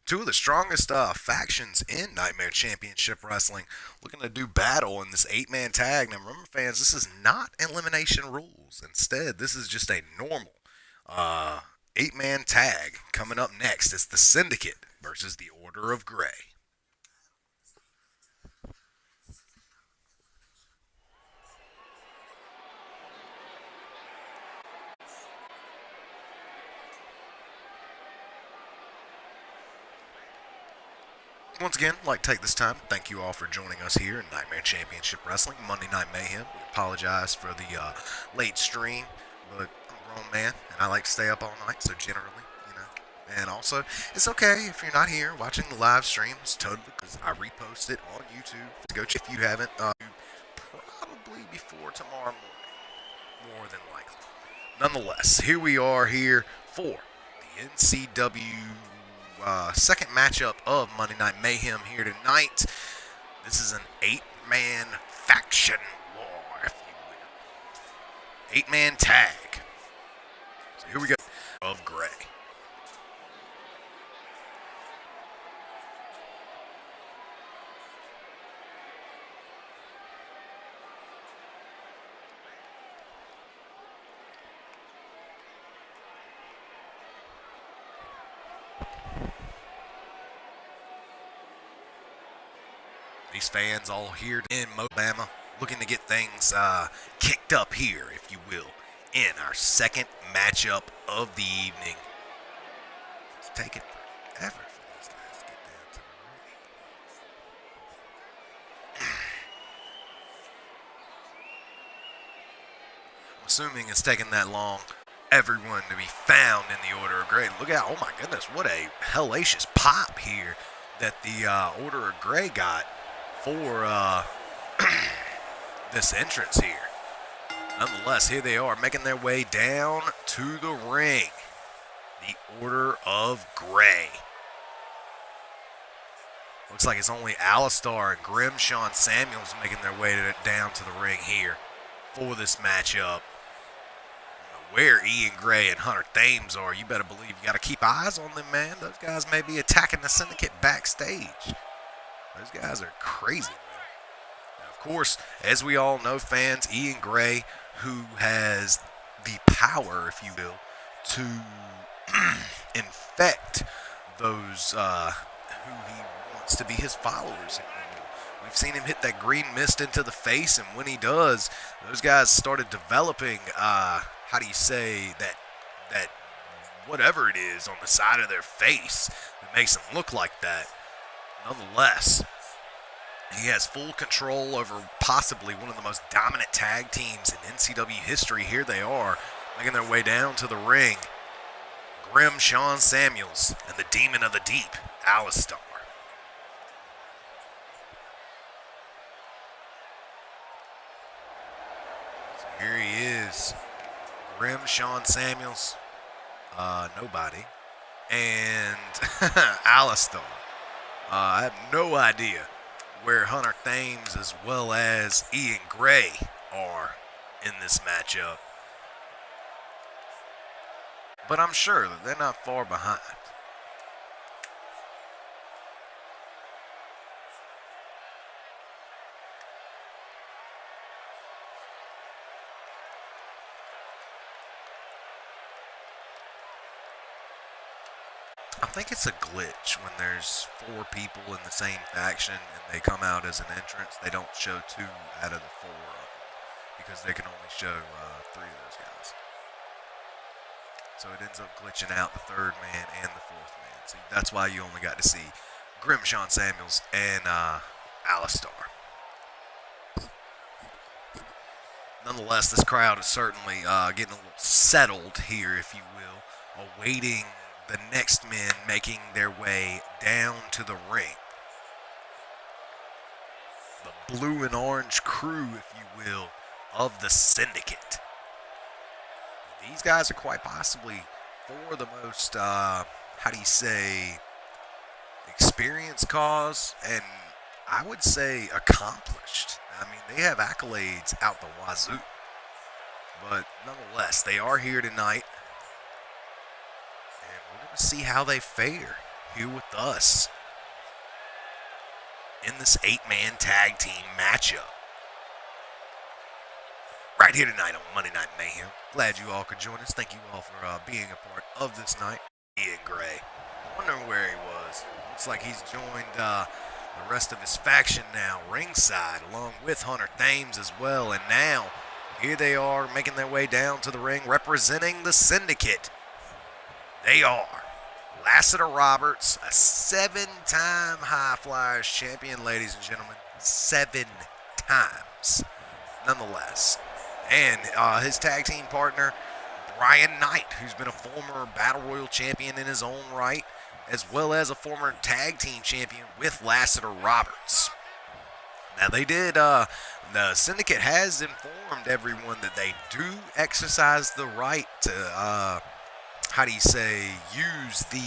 Two of the strongest factions in Nightmare Championship Wrestling looking to do battle in this 8-man tag. Now remember, fans, this is not elimination rules. Instead, this is just a normal 8-man tag. Coming up next, it's the Syndicate versus the Order of Grey. Once again, I'd like to take this time to thank you all for joining us here in Nightmare Championship Wrestling, Monday Night Mayhem. We apologize for the late stream, but I'm a grown man, and I like to stay up all night, so generally, you know. And also, it's okay if you're not here watching the live stream. It's totally because I repost it on YouTube. So go check if you haven't. Probably before tomorrow morning, more than likely. Nonetheless, here we are here for the NCW second matchup of Monday Night Mayhem here tonight. This is an 8-man faction war, if you will. 8-man tag. So here we go. Of Grey. These fans all here in Alabama looking to get things kicked up here, if you will, in our second matchup of the evening. It's taking forever for these guys to get down to the ring. I'm assuming it's taking that long. Everyone to be found in the Order of Grey. Look out, oh my goodness, what a hellacious pop here that the Order of Grey got for this entrance here. Nonetheless, here they are making their way down to the ring. The Order of Grey. Looks like it's only Alistar and Grim Sean Samuels making their way down to the ring here for this matchup. Where Ian Gray and Hunter Thames are, you better believe you got to keep eyes on them, man. Those guys may be attacking the Syndicate backstage. Those guys are crazy, man. Now, of course, as we all know, fans, Ian Gray, who has the power, if you will, to infect those who he wants to be his followers. We've seen him hit that green mist into the face, and when he does, those guys started developing, how do you say, that whatever it is on the side of their face that makes them look like that. Nonetheless, he has full control over possibly one of the most dominant tag teams in NCW history. Here they are, making their way down to the ring. Grim Sean Samuels and the Demon of the Deep, Alistar. So here he is, Grim Sean Samuels, nobody, and Alistar. I have no idea where Hunter Thames as well as Ian Gray are in this matchup. But I'm sure that they're not far behind. I think it's a glitch when there's 4 people in the same faction and they come out as an entrance. They don't show 2 out of the 4 of them because they can only show 3 of those guys. So it ends up glitching out the third man and the fourth man. So that's why you only got to see Grimshawn Samuels and Alistar. Nonetheless, this crowd is certainly getting a little settled here, if you will, awaiting the next men making their way down to the ring. The blue and orange crew, if you will, of the Syndicate. These guys are quite possibly for the most, experienced cause, and I would say accomplished. I mean, they have accolades out the wazoo. But nonetheless, they are here tonight. And we're going to see how they fare here with us in this 8-man tag team matchup. Right here tonight on Monday Night Mayhem. Glad you all could join us. Thank you all for being a part of this night. Ian Gray. Wondering where he was. Looks like he's joined the rest of his faction now ringside, along with Hunter Thames as well. And now, here they are making their way down to the ring, representing the Syndicate. They are Lassiter Roberts, a 7-time High Flyers champion, ladies and gentlemen. 7 times, nonetheless. And his tag team partner, Brian Knight, who's been a former Battle Royal champion in his own right, as well as a former tag team champion with Lassiter Roberts. Now they did, the Syndicate has informed everyone that they do exercise the right to, use the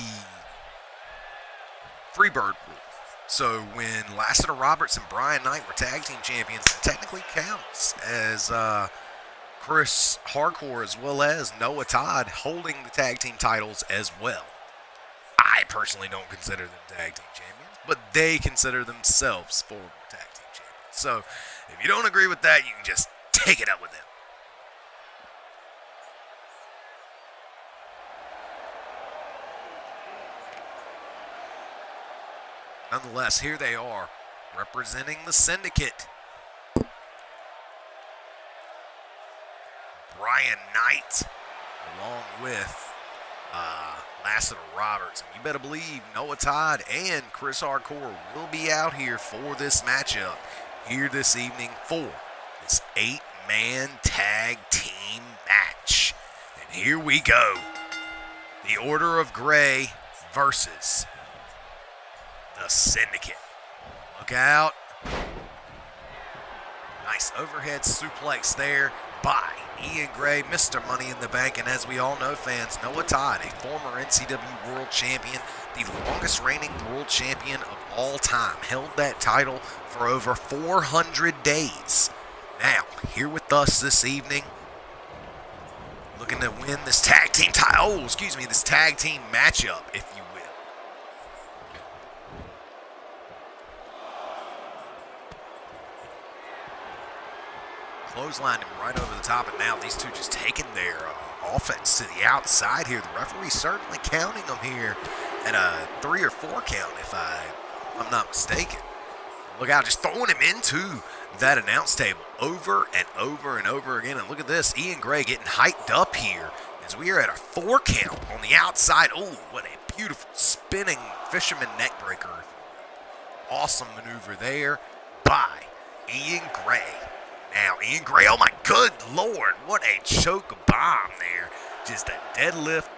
Freebird rule. So when Lassiter Roberts and Brian Knight were tag team champions, it technically counts as Chris Hardcore as well as Noah Todd holding the tag team titles as well. I personally don't consider them tag team champions, but they consider themselves former tag team champions. So if you don't agree with that, you can just take it up with them. Nonetheless, here they are, representing the Syndicate. Brian Knight, along with Lassiter Roberts. And you better believe Noah Todd and Chris Hardcore will be out here for this matchup here this evening for this 8-man tag team match. And here we go. The Order of Gray versus the Syndicate. Look out. Nice overhead suplex there by Ian Gray, Mr. Money in the Bank. And as we all know, fans, Noah Todd, a former NCW World Champion, the longest reigning world champion of all time, held that title for over 400 days. Now, here with us this evening, looking to win this tag team this tag team matchup, if you will. Clotheslined him right over the top, and now these two just taking their offense to the outside here. The referee's certainly counting them here at a 3 or 4 count, if I'm not mistaken. Look out, just throwing him into that announce table over and over and over again. And look at this, Ian Gray getting hyped up here as we are at a 4 count on the outside. Oh, what a beautiful spinning fisherman neckbreaker. Awesome maneuver there by Ian Gray. Now, Ian Gray, oh my good Lord, what a choke bomb there. Just a deadlift,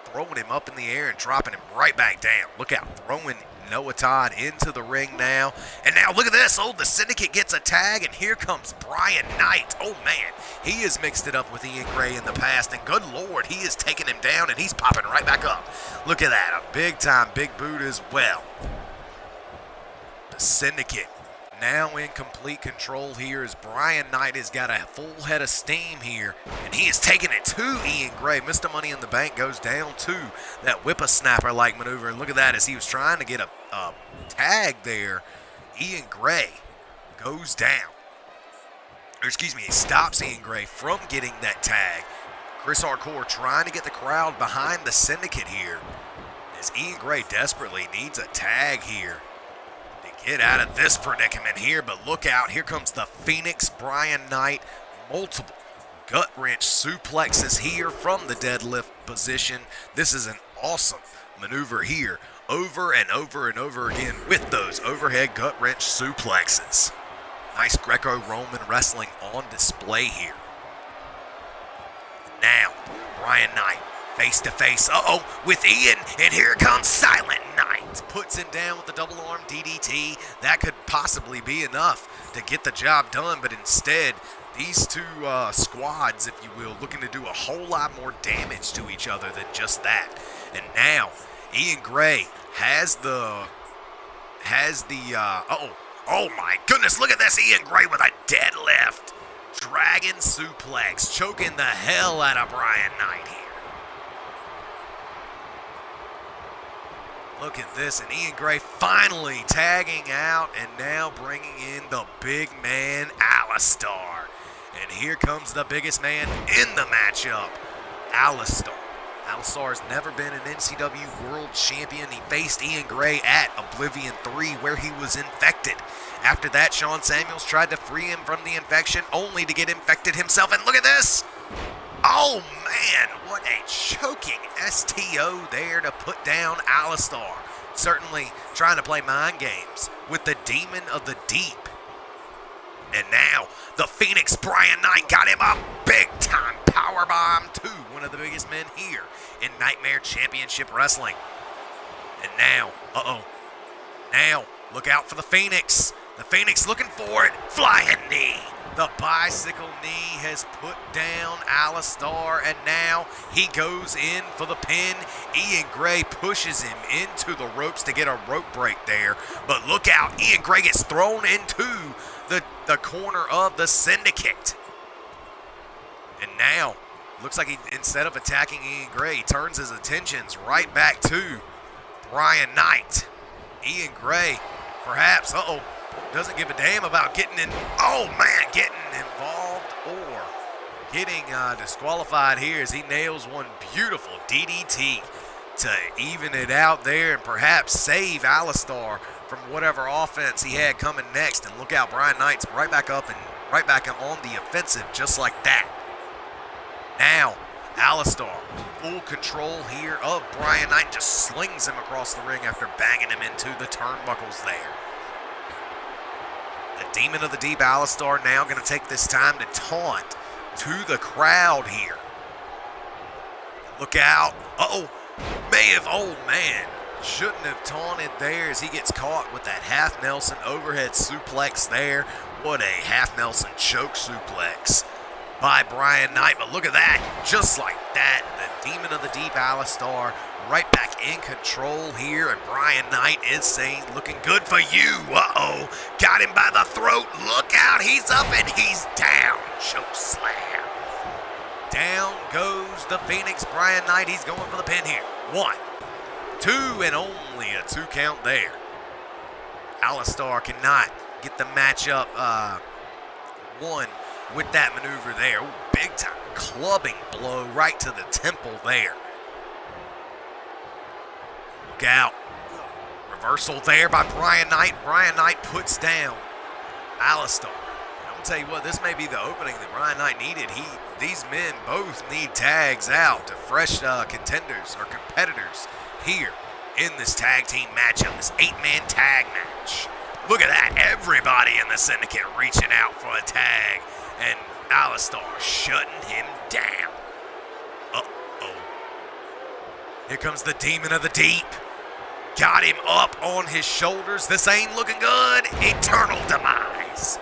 throwing him up in the air and dropping him right back down. Look out, throwing Noah Todd into the ring now. And now look at this. Oh, the Syndicate gets a tag, and here comes Brian Knight. Oh, man, he has mixed it up with Ian Gray in the past, and good Lord, he is taking him down, and he's popping right back up. Look at that, a big-time big boot as well. The Syndicate now in complete control here as Brian Knight has got a full head of steam here, and he is taking it to Ian Gray. Mr. Money in the Bank goes down to that whippersnapper-like maneuver, and look at that as he was trying to get a tag there. Ian Gray goes down. He stops Ian Gray from getting that tag. Chris Hardcore trying to get the crowd behind the Syndicate here as Ian Gray desperately needs a tag here. Get out of this predicament here, but look out. Here comes the Phoenix Brian Knight. Multiple gut-wrench suplexes here from the deadlift position. This is an awesome maneuver here, over and over and over again with those overhead gut-wrench suplexes. Nice Greco-Roman wrestling on display here. Now, Brian Knight face-to-face, with Ian, and here comes Silent Knight. Puts him down with the double-arm DDT. That could possibly be enough to get the job done, but instead, these two squads, if you will, looking to do a whole lot more damage to each other than just that. And now, Ian Gray has the, oh my goodness, look at this, Ian Gray with a deadlift. Dragon suplex, choking the hell out of Brian Knight here. Look at this, and Ian Gray finally tagging out and now bringing in the big man, Alistar. And here comes the biggest man in the matchup, Alistar. Alistar has never been an NCW World Champion. He faced Ian Gray at Oblivion 3 where he was infected. After that, Shawn Samuels tried to free him from the infection only to get infected himself. And look at this! Oh man, what a choking STO there to put down Alistar. Certainly trying to play mind games with the Demon of the Deep. And now, the Phoenix Brian Knight got him a big-time powerbomb to one of the biggest men here in Nightmare Championship Wrestling. And now, now, look out for the Phoenix. The Phoenix looking for it. Flying knee. The bicycle knee has put down Alistar, and now he goes in for the pin. Ian Gray pushes him into the ropes to get a rope break there. But look out, Ian Gray gets thrown into the corner of the Syndicate. And now, looks like he, instead of attacking Ian Gray, he turns his attentions right back to Brian Knight. Ian Gray, perhaps, doesn't give a damn about getting involved or getting disqualified here as he nails one beautiful DDT to even it out there and perhaps save Alistar from whatever offense he had coming next. And look out, Brian Knight's right back up and right back on the offensive just like that. Now, Alistar, full control here of Brian Knight, just slings him across the ring after banging him into the turnbuckles there. The Demon of the Deep, Alistar, now going to take this time to taunt to the crowd here. Look out. Shouldn't have taunted there as he gets caught with that half Nelson overhead suplex there. What a half Nelson choke suplex by Brian Knight. But look at that. Just like that, the Demon of the Deep, Alistar, right back in control here. And Brian Knight is saying, looking good for you. Got him by the throat. Look out. He's up and he's down. Choke slam. Down goes the Phoenix Brian Knight. He's going for the pin here. 1, 2, and only a 2 count there. Alistar cannot get the matchup won with that maneuver there. Ooh, big time clubbing blow right to the temple there. Look out. Reversal there by Brian Knight. Brian Knight puts down Alistar. I'm going to tell you what, this may be the opening that Brian Knight needed. These men both need tags out to fresh contenders or competitors here in this tag team matchup, this 8-man tag match. Look at that. Everybody in the Syndicate reaching out for a tag. And Alistar shutting him down. Here comes the Demon of the Deep. Got him up on his shoulders. This ain't looking good. Eternal Demise.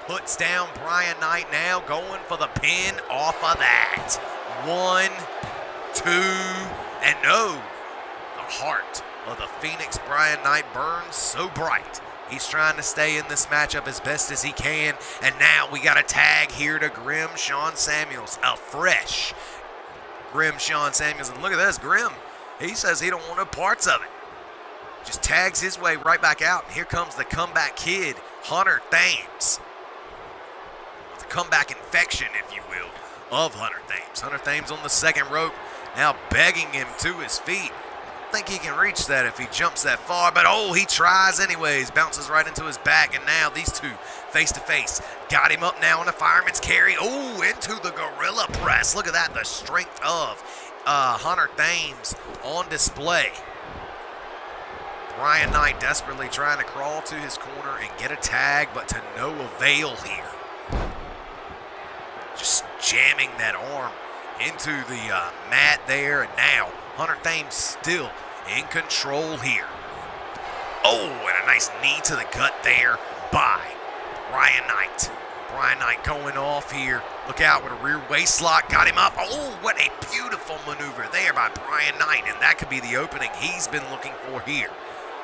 Puts down Brian Knight now, going for the pin off of that. 1, 2, and no. The heart of the Phoenix Brian Knight burns so bright. He's trying to stay in this matchup as best as he can. And now we got a tag here to Grim Shawn Samuels. A fresh Grim Shawn Samuels. And look at this, Grim. He says he don't want no parts of it. Just tags his way right back out. And here comes the comeback kid, Hunter Thames. The comeback infection, if you will, of Hunter Thames. Hunter Thames on the second rope, now begging him to his feet. think he can reach that if he jumps that far, but oh, he tries anyways. Bounces right into his back, and now these two face to face. Got him up now in a fireman's carry. Oh, into the gorilla press. Look at that, the strength of Hunter Thames on display. Brian Knight desperately trying to crawl to his corner and get a tag, but to no avail here. Just jamming that arm into the mat there, and now Hunter Thames still in control here. Oh, and a nice knee to the gut there by Brian Knight. Brian Knight going off here. Look out with a rear waist lock. Got him up. Oh, what a beautiful maneuver there by Brian Knight, and that could be the opening he's been looking for here.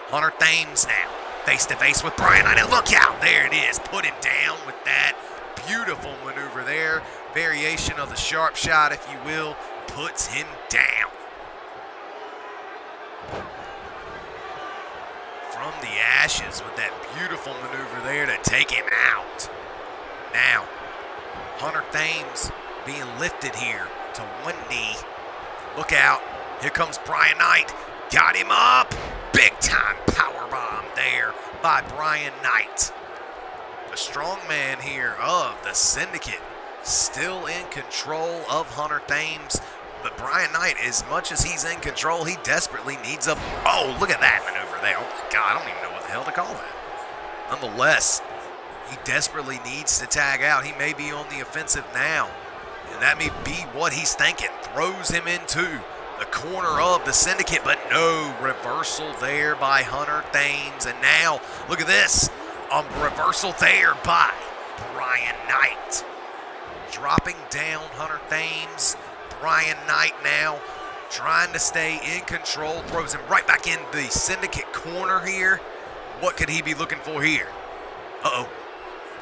Hunter Thames now face to face with Brian Knight, and look out, there it is. Put him down with that beautiful maneuver there. Variation of the sharp shot, if you will, puts him down. From the ashes with that beautiful maneuver there to take him out. Now, Hunter Thames being lifted here to one knee. Look out, here comes Brian Knight. Got him up. Big time powerbomb there by Brian Knight. The strong man here of the Syndicate still in control of Hunter Thames. But Brian Knight, as much as he's in control, he desperately needs a... Oh, look at that maneuver there. Oh, my God, I don't even know what the hell to call that. Nonetheless, he desperately needs to tag out. He may be on the offensive now. And that may be what he's thinking. Throws him into the corner of the Syndicate, but no reversal there by Hunter Thames. And now, look at this. A reversal there by Brian Knight. Dropping down Hunter Thames. Brian Knight now trying to stay in control. Throws him right back in the Syndicate corner here. What could he be looking for here? Uh-oh.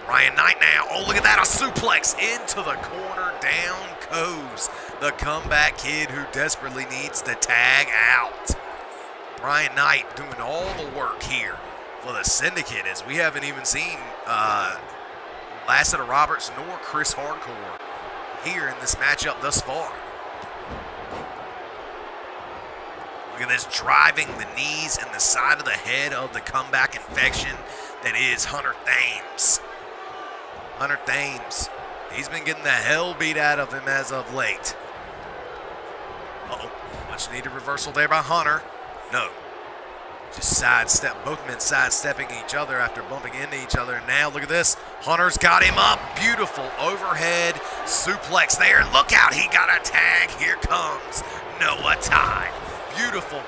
Brian Knight now. Oh, look at that. A suplex into the corner. Down goes the comeback kid who desperately needs to tag out. Brian Knight doing all the work here for the Syndicate, as we haven't even seen Lassiter Roberts nor Chris Hardcore here in this matchup thus far. Look at this, driving the knees in the side of the head of the comeback infection that is Hunter Thames. Hunter Thames, he's been getting the hell beat out of him as of late. Uh-oh, much needed reversal there by Hunter. No, just sidestep, both men sidestepping each other after bumping into each other. And now look at this, Hunter's got him up. Beautiful overhead suplex there. Look out, he got a tag. Here comes Noah Tide. Beautiful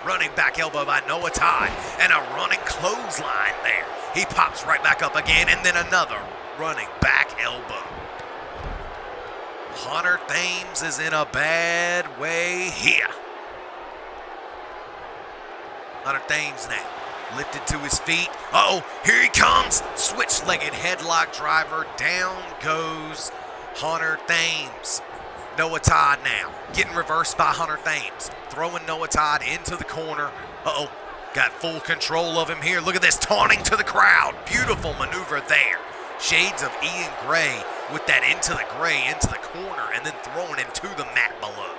running back elbow by Noah Tide, and a running clothesline there. He pops right back up again, and then another running back elbow. Hunter Thames is in a bad way here. Hunter Thames now lifted to his feet. Uh-oh, here he comes. Switch-legged headlock driver. Down goes Hunter Thames. Noah Todd now getting reversed by Hunter Thames. Throwing Noah Todd into the corner. Uh-oh, got full control of him here. Look at this, taunting to the crowd. Beautiful maneuver there. Shades of Ian Gray with that into the gray, into the corner, and then throwing him to the mat below.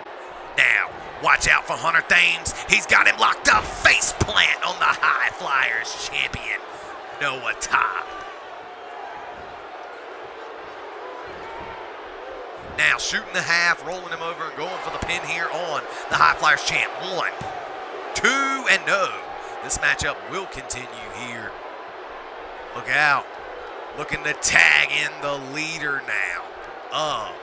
Now, watch out for Hunter Thames. He's got him locked up. Face plant on the High Flyers champion, Noah Todd. Now shooting the half, rolling him over and going for the pin here on the High Flyers champ. 1, 2, and no. This matchup will continue here. Look out. Looking to tag in the leader now of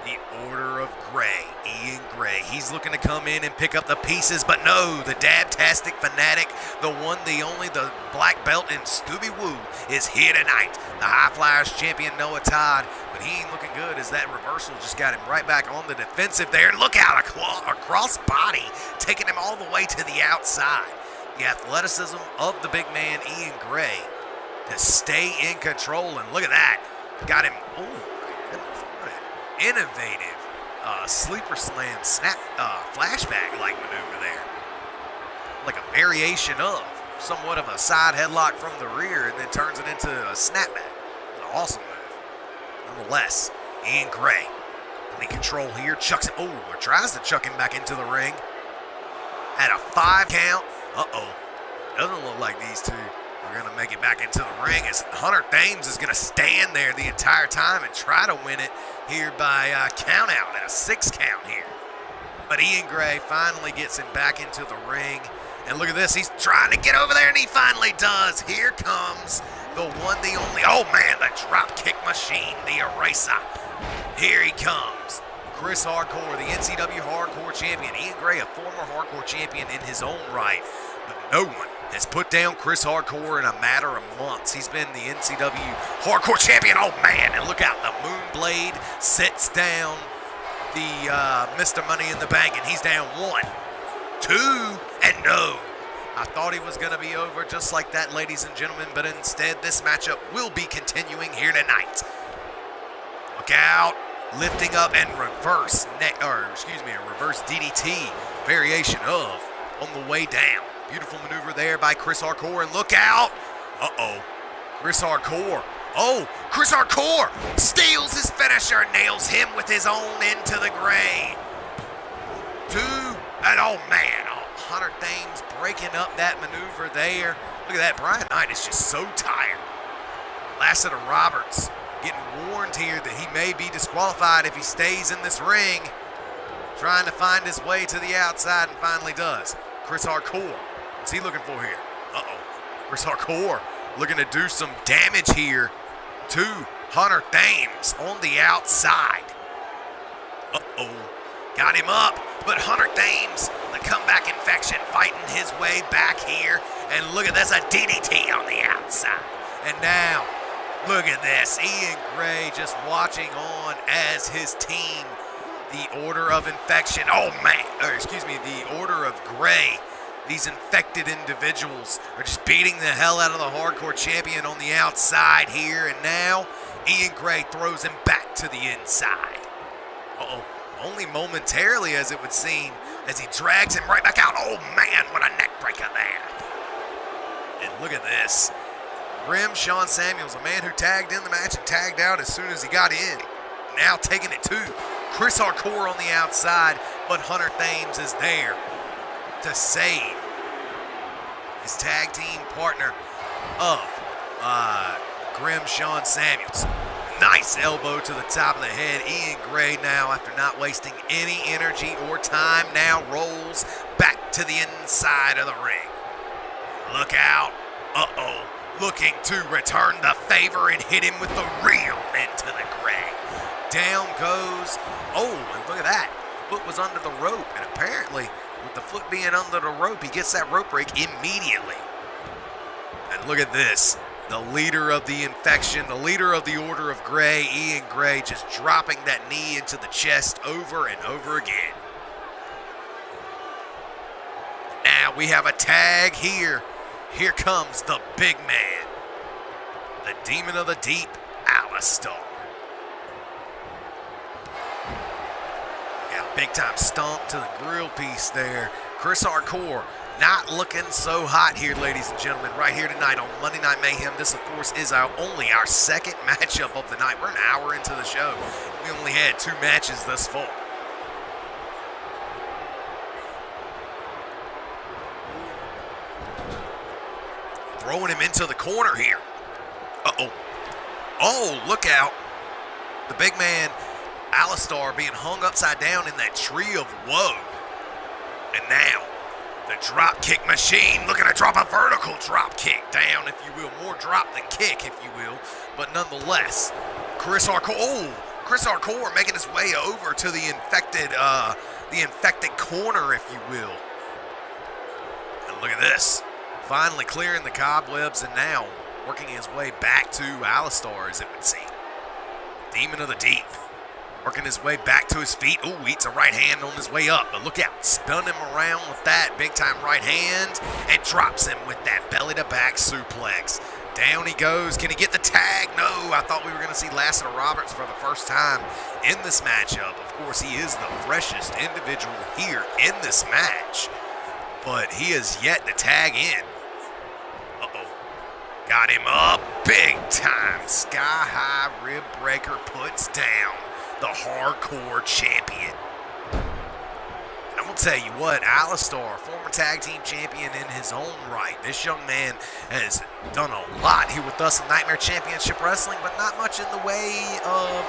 the Order of Gray, Ian Gray. He's looking to come in and pick up the pieces, but no, the Dabtastic Fanatic, the one, the only, the black belt in Scooby-Woo is here tonight. The High Flyers champion, Noah Todd, but he ain't looking good as that reversal just got him right back on the defensive there. And look out, a cross body, taking him all the way to the outside. The athleticism of the big man, Ian Gray, to stay in control, and look at that. Got him, oh my goodness, what an innovative sleeper slam snap flashback-like maneuver there. Like a variation of, somewhat of a side headlock from the rear, and then turns it into a snapback. An awesome move. Nonetheless, Ian Gray, complete control here, chucks him, or tries to chuck him back into the ring. at a 5 count. Uh-oh. Doesn't look like these two are going to make it back into the ring, as Hunter Thames is going to stand there the entire time and try to win it here by count out at a 6 count here. But Ian Gray finally gets him back into the ring. And look at this, he's trying to get over there, and he finally does. Here comes the one, the only, oh man, the drop kick machine, the eraser. Here he comes. Chris Hardcore, the NCW Hardcore Champion. Ian Gray, a former Hardcore Champion in his own right. But no one has put down Chris Hardcore in a matter of months. He's been the NCW Hardcore Champion. Oh man, and look out, the Moonblade sits down the Mr. Money in the Bank, and he's down 1, 2, and no. I thought he was going to be over just like that, ladies and gentlemen, but instead this matchup will be continuing here tonight. Look out, lifting up and reverse a reverse DDT variation of on the way down. Beautiful maneuver there by Chris Hardcore, and look out. Uh-oh, Chris Hardcore. Oh, Chris Hardcore steals his finisher, nails him with his own into the Gray. 2, and oh man, Hunter Thames breaking up that maneuver there. Look at that, Brian Knight is just so tired. Lassiter Roberts getting warned here that he may be disqualified if he stays in this ring. Trying to find his way to the outside and finally does. Chris Hardcore, what's he looking for here? Uh-oh, Chris Hardcore looking to do some damage here to Hunter Thames on the outside. Uh-oh, got him up, but Hunter Thames, the comeback infection, fighting his way back here. And look at this, a DDT on the outside. And now, look at this, Ian Gray just watching on as his team, the Order of Infection, the Order of Gray, these infected individuals are just beating the hell out of the Hardcore Champion on the outside here. And now, Ian Gray throws him back to the inside. Uh-oh, only momentarily as it would seem, as he drags him right back out. Oh man, what a neck breaker there. And look at this. Grim Sean Samuels, a man who tagged in the match and tagged out as soon as he got in. Now taking it to Chris Hardcore on the outside, but Hunter Thames is there to save his tag team partner of Grim Sean Samuels. Nice elbow to the top of the head. Ian Gray now, after not wasting any energy or time, now rolls back to the inside of the ring. Look out. Uh-oh. Looking to return the favor and hit him with the reel into the Gray. Down goes. Oh, and look at that. Foot was under the rope, and apparently with the foot being under the rope, he gets that rope break immediately. And look at this. The leader of the infection, the leader of the Order of Gray, Ian Gray, just dropping that knee into the chest over and over again. Now we have a tag here. Here comes the big man, the Demon of the Deep, Alistar. Yeah, big time stomp to the grill piece there. Chris Hardcore not looking so hot here, ladies and gentlemen, right here tonight on Monday Night Mayhem. This, of course, is only our second matchup of the night. We're an hour into the show. We only had 2 matches thus far. Throwing him into the corner here. Uh-oh. Oh, look out. The big man, Alistar, being hung upside down in that tree of woe. And now, the drop kick machine looking to drop a vertical drop kick down, if you will. More drop than kick, if you will. But nonetheless, Chris Hardcore making his way over to the infected corner, if you will. And look at this. Finally clearing the cobwebs and now working his way back to Alistar, as it would seem. Demon of the Deep. Working his way back to his feet. Ooh, eats a right hand on his way up. But look out. Spun him around with that big time right hand and drops him with that belly to back suplex. Down he goes. Can he get the tag? No. I thought we were going to see Lassiter Roberts for the first time in this matchup. Of course, he is the freshest individual here in this match. But he is yet to tag in. Uh-oh. Got him up big time. Sky high rib breaker puts down the Hardcore Champion. And I'm going to tell you what, Alistar, former tag team champion in his own right. This young man has done a lot here with us in Nightmare Championship Wrestling, but not much in the way of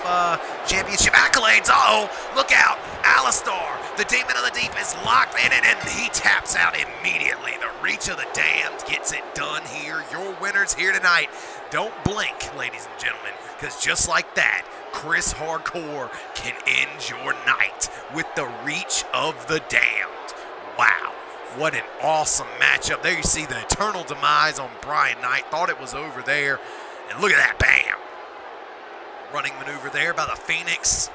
championship accolades. Uh-oh, look out. Alistar, the Demon of the Deep, is locked in it, and he taps out immediately. The Reach of the Damned gets it done here. Your winners here tonight. Don't blink, ladies and gentlemen, because just like that, Chris Hardcore can end your night with the Reach of the Damned. Wow, what an awesome matchup. There you see the eternal demise on Brian Knight. Thought it was over there, and look at that, bam. Running maneuver there by the Phoenix.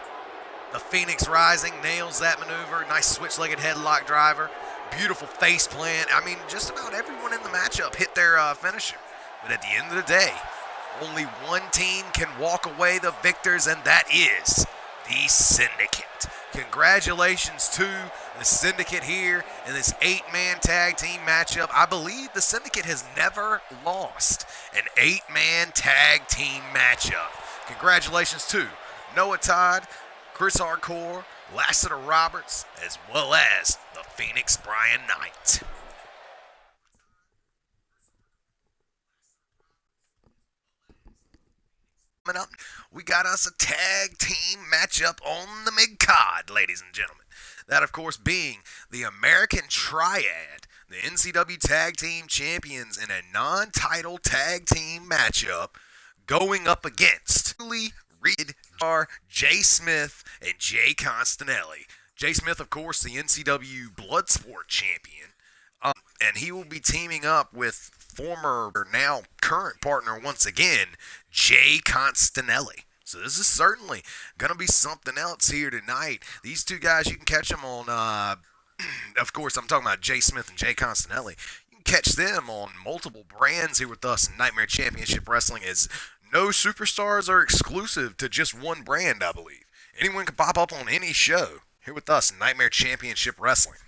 The Phoenix Rising nails that maneuver. Nice switch-legged headlock driver. Beautiful face plant. I mean, just about everyone in the matchup hit their finisher. But at the end of the day, only one team can walk away the victors, and that is the Syndicate. Congratulations to the Syndicate here in this 8-man tag team matchup. I believe the Syndicate has never lost an 8-man tag team matchup. Congratulations to Noah Todd, Chris Hardcore, Lassiter Roberts, as well as the Phoenix Brian Knight. Up, we got us a tag team matchup on the mid-card, ladies and gentlemen. That, of course, being the American Triad, the NCW Tag Team Champions in a non-title tag team matchup, going up against Reed, Jay Smith, and Jay Constanelli. Jay Smith, of course, the NCW Bloodsport Champion, and he will be teaming up with former or now current partner once again, Jay Constanelli. So this is certainly going to be something else here tonight. These two guys, you can catch them on, of course, I'm talking about Jay Smith and Jay Constanelli. You can catch them on multiple brands here with us in Nightmare Championship Wrestling, as no superstars are exclusive to just one brand, I believe. Anyone can pop up on any show here with us in Nightmare Championship Wrestling.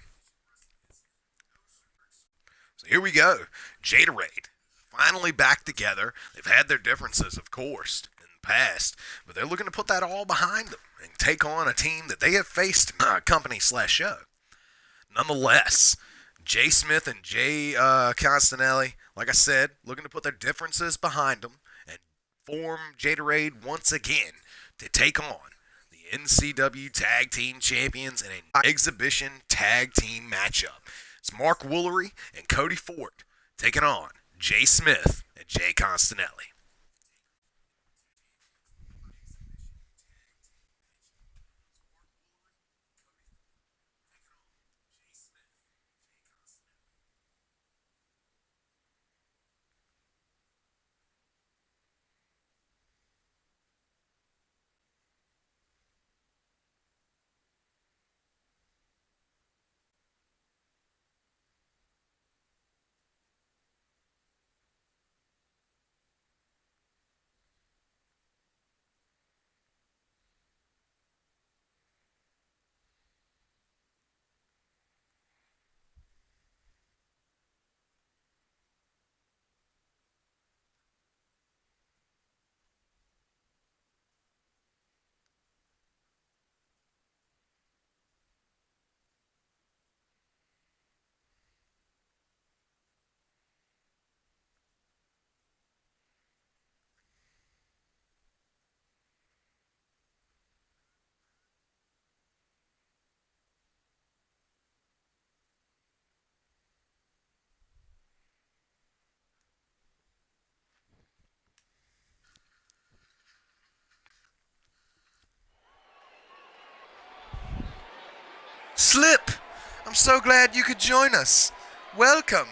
So here we go. Jaderade, finally back together. They've had their differences, of course, in the past, but they're looking to put that all behind them and take on a team that they have faced company/show. Nonetheless, Jay Smith and Jay Constanelli, like I said, looking to put their differences behind them and form Jaderade once again to take on the NCW Tag Team Champions in an exhibition tag team matchup. It's Mark Woolery and Cody Ford taking on Jay Smith and Jay Constanelli. Slip! I'm so glad you could join us. Welcome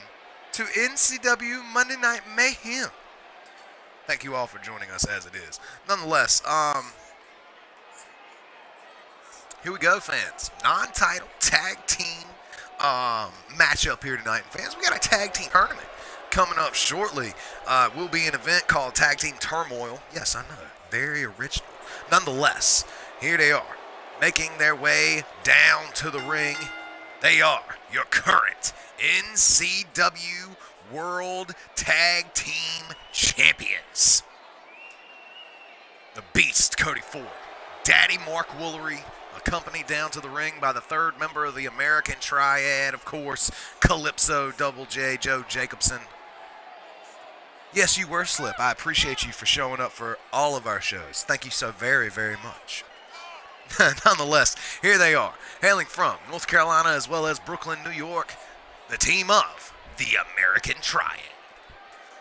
to NCW Monday Night Mayhem. Thank you all for joining us as it is. Nonetheless, here we go, fans. Non-title tag team matchup here tonight. And fans, we got a tag team tournament coming up shortly. Will be an event called Tag Team Turmoil. Yes, I know. Very original. Nonetheless, here they are, making their way down to the ring. They are your current NCW World Tag Team Champions. The Beast, Cody Ford. Daddy Mark Woolery, accompanied down to the ring by the third member of the American Triad, of course, Calypso Double J, Joe Jacobson. Yes, you were Slip. I appreciate you for showing up for all of our shows. Thank you so very, very much. Nonetheless, here they are, hailing from North Carolina as well as Brooklyn, New York, the team of the American Triad.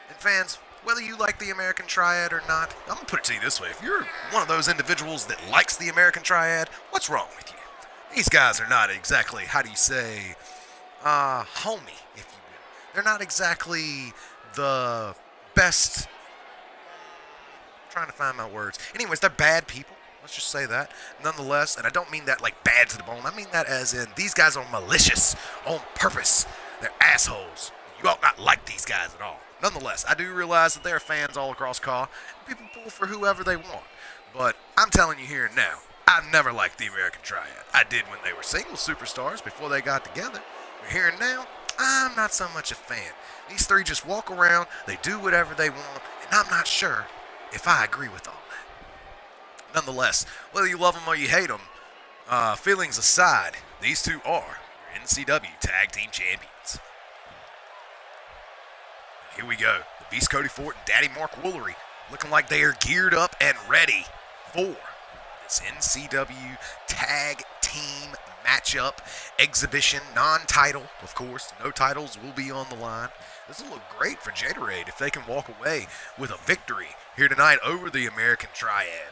And fans, whether you like the American Triad or not, I'm going to put it to you this way. If you're one of those individuals that likes the American Triad, what's wrong with you? These guys are not exactly, how do you say, homey, if you will. They're not exactly the best, I'm trying to find my words. Anyways, they're bad people. Let's just say that. Nonetheless, and I don't mean that like bad to the bone. I mean that as in these guys are malicious on purpose. They're assholes. You ought not like these guys at all. Nonetheless, I do realize that there are fans all across CAW. People pull for whoever they want. But I'm telling you here and now, I've never liked the American Triad. I did when they were single superstars before they got together. But here and now, I'm not so much a fan. These three just walk around, they do whatever they want, and I'm not sure if I agree with all that. Nonetheless, whether you love them or you hate them, feelings aside, these two are your NCW Tag Team Champions. Here we go. The Beast Cody Fort and Daddy Mark Woolery looking like they are geared up and ready for this NCW Tag Team matchup, exhibition, non-title, of course. No titles will be on the line. This will look great for Jaderade if they can walk away with a victory here tonight over the American Triad.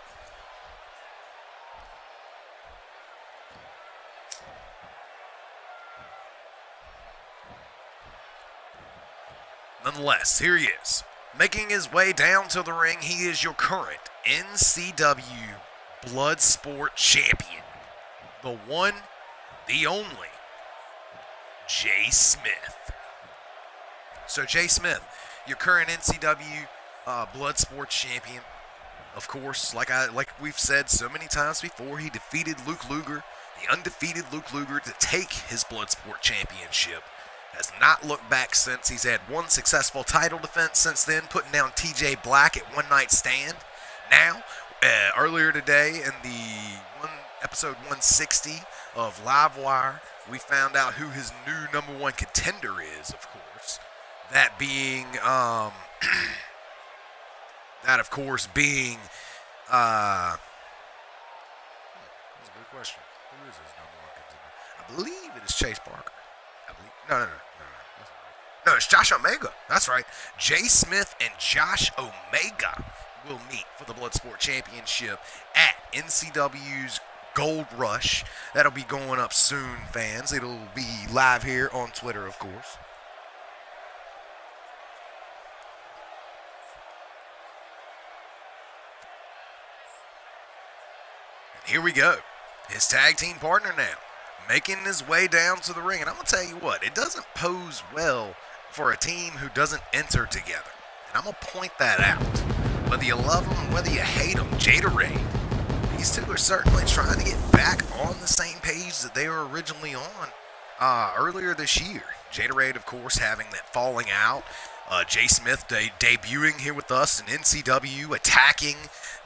Nonetheless, here he is. Making his way down to the ring, he is your current NCW Bloodsport Champion. The one, the only, Jay Smith. So Jay Smith, your current NCW Bloodsport Champion. Of course, like we've said so many times before, he defeated Luke Luger, the undefeated Luke Luger, to take his Bloodsport Championship. Has not looked back since. He's had one successful title defense since then, putting down TJ Black at One Night Stand. Now, earlier today in the episode 160 of Livewire, we found out who his new number one contender is, of course. That being, that of course being, that's a good question. Who is his number one contender? I believe it is Chase Parker. No. No, it's Josh Omega. That's right. Jay Smith and Josh Omega will meet for the Bloodsport Championship at NCW's Gold Rush. That'll be going up soon, fans. It'll be live here on Twitter, of course. And here we go. His tag team partner now, making his way down to the ring. And I'm going to tell you what, it doesn't pose well for a team who doesn't enter together. And I'm going to point that out. Whether you love them, whether you hate them, Jaderade, these two are certainly trying to get back on the same page that they were originally on earlier this year. Jaderade, of course, having that falling out. Jay Smith debuting here with us in NCW, attacking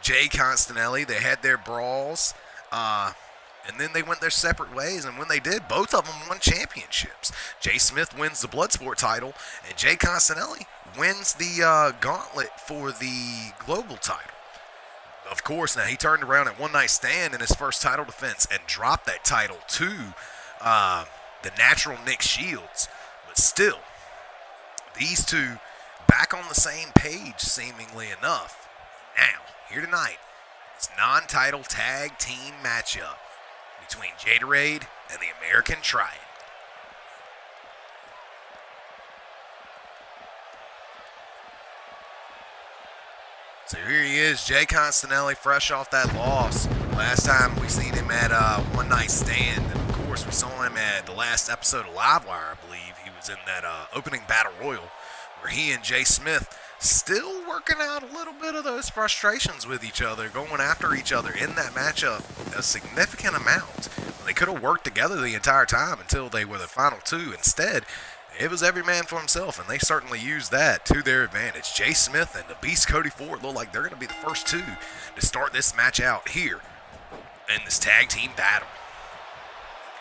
Jay Constanelli. They had their brawls. And then they went their separate ways, and when they did, both of them won championships. Jay Smith wins the Bloodsport title, and Jay Constanelli wins the gauntlet for the global title. Of course, now he turned around at One Night Stand in his first title defense and dropped that title to the natural Nick Shields. But still, these two back on the same page, seemingly enough. Now, here tonight, it's non-title tag team matchup between Jaderade and the American Triad. So here he is, Jay Constanelli, fresh off that loss. Last time we seen him at One Night Stand. And of course, we saw him at the last episode of Livewire, I believe. He was in that opening battle royal where he and Jay Smith still working out a little bit of those frustrations with each other, going after each other in that matchup a significant amount. They could have worked together the entire time until they were the final two. Instead, it was every man for himself, and they certainly used that to their advantage. Jay Smith and the Beast Cody Ford look like they're going to be the first two to start this match out here in this tag team battle.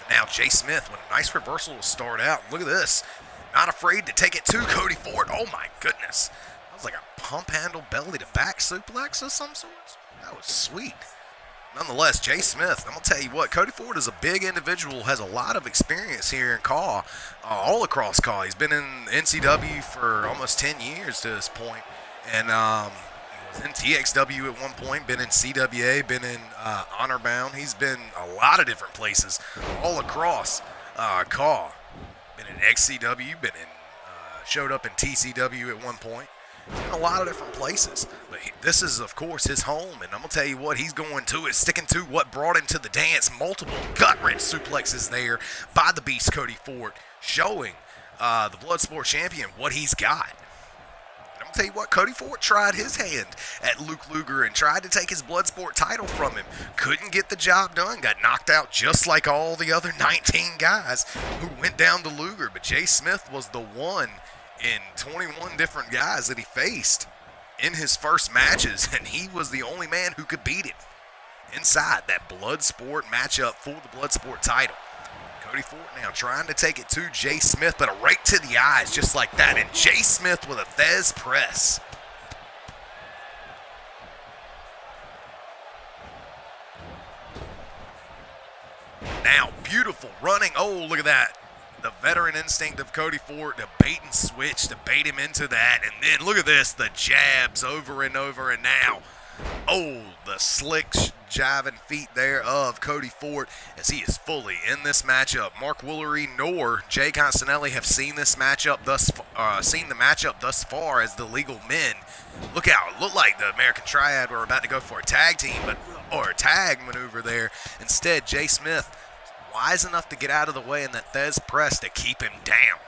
And now Jay Smith with a nice reversal to start out. Look at this. Not afraid to take it to Cody Ford. Oh my goodness. That was like a pump handle belly to back suplex of some sorts. That was sweet. Nonetheless, Jay Smith, I'm going to tell you what, Cody Ford is a big individual, has a lot of experience here in CAW, all across CAW. He's been in NCW for almost 10 years to this point, and was in TXW at one point, been in CWA, been in Honor Bound. He's been a lot of different places all across CAW. Been in XCW, showed up in TCW at one point. He's been a lot of different places, but this is, of course, his home, and I'm going to tell you what, he's going to is sticking to what brought him to the dance. Multiple gut-wrench suplexes there by the Beast Cody Ford, showing the Bloodsport champion what he's got. And I'm going to tell you what, Cody Ford tried his hand at Luke Luger and tried to take his Bloodsport title from him. Couldn't get the job done, got knocked out just like all the other 19 guys who went down to Luger, but Jay Smith was the one in 21 different guys that he faced in his first matches, and he was the only man who could beat him inside that Bloodsport matchup for the Bloodsport title. Cody Ford now trying to take it to Jay Smith, but a right to the eyes just like that, and Jay Smith with a Thez press. Now, beautiful running. Oh, look at that. The veteran instinct of Cody Ford to bait and switch, to bait him into that. And then look at this, the jabs over and over. And now, oh, the slick jiving feet there of Cody Ford as he is fully in this matchup. Mark Woolery nor Jay Constanelli have seen this matchup seen the matchup thus far as the legal men. Look out, it looked like the American Triad were about to go for a tag team, or a tag maneuver there. Instead, Jay Smith wise enough to get out of the way in that Thez press to keep him down.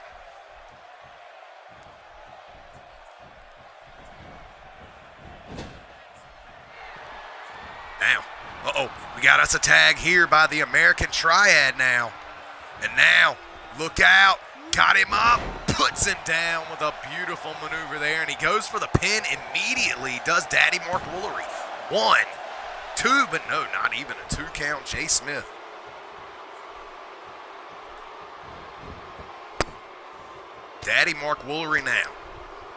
Now, we got us a tag here by the American Triad now. And now, look out, got him up, puts him down with a beautiful maneuver there, and he goes for the pin immediately, does Daddy Mark Woolery. 1, 2, but no, not even a 2 count, Jay Smith. Daddy Mark Woolery now,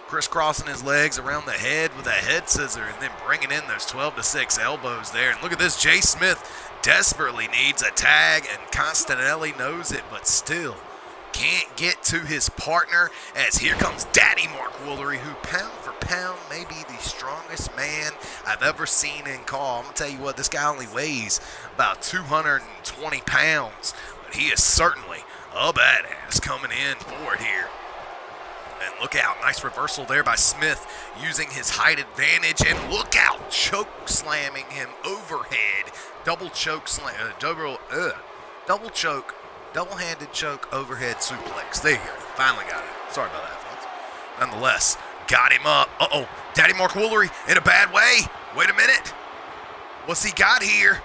crisscrossing his legs around the head with a head scissor and then bringing in those 12-6 elbows there. And look at this, Jay Smith desperately needs a tag, and Constanelli knows it, but still can't get to his partner as here comes Daddy Mark Woolery, who pound for pound may be the strongest man I've ever seen in CAW. I'm going to tell you what, this guy only weighs about 220 pounds, but he is certainly a badass coming in for it here. And look out, nice reversal there by Smith using his height advantage. And look out, choke slamming him overhead. Double choke slam, double-handed choke overhead suplex. There you go, finally got it. Sorry about that, folks. Nonetheless, got him up. Daddy Mark Woolery in a bad way. Wait a minute. What's he got here?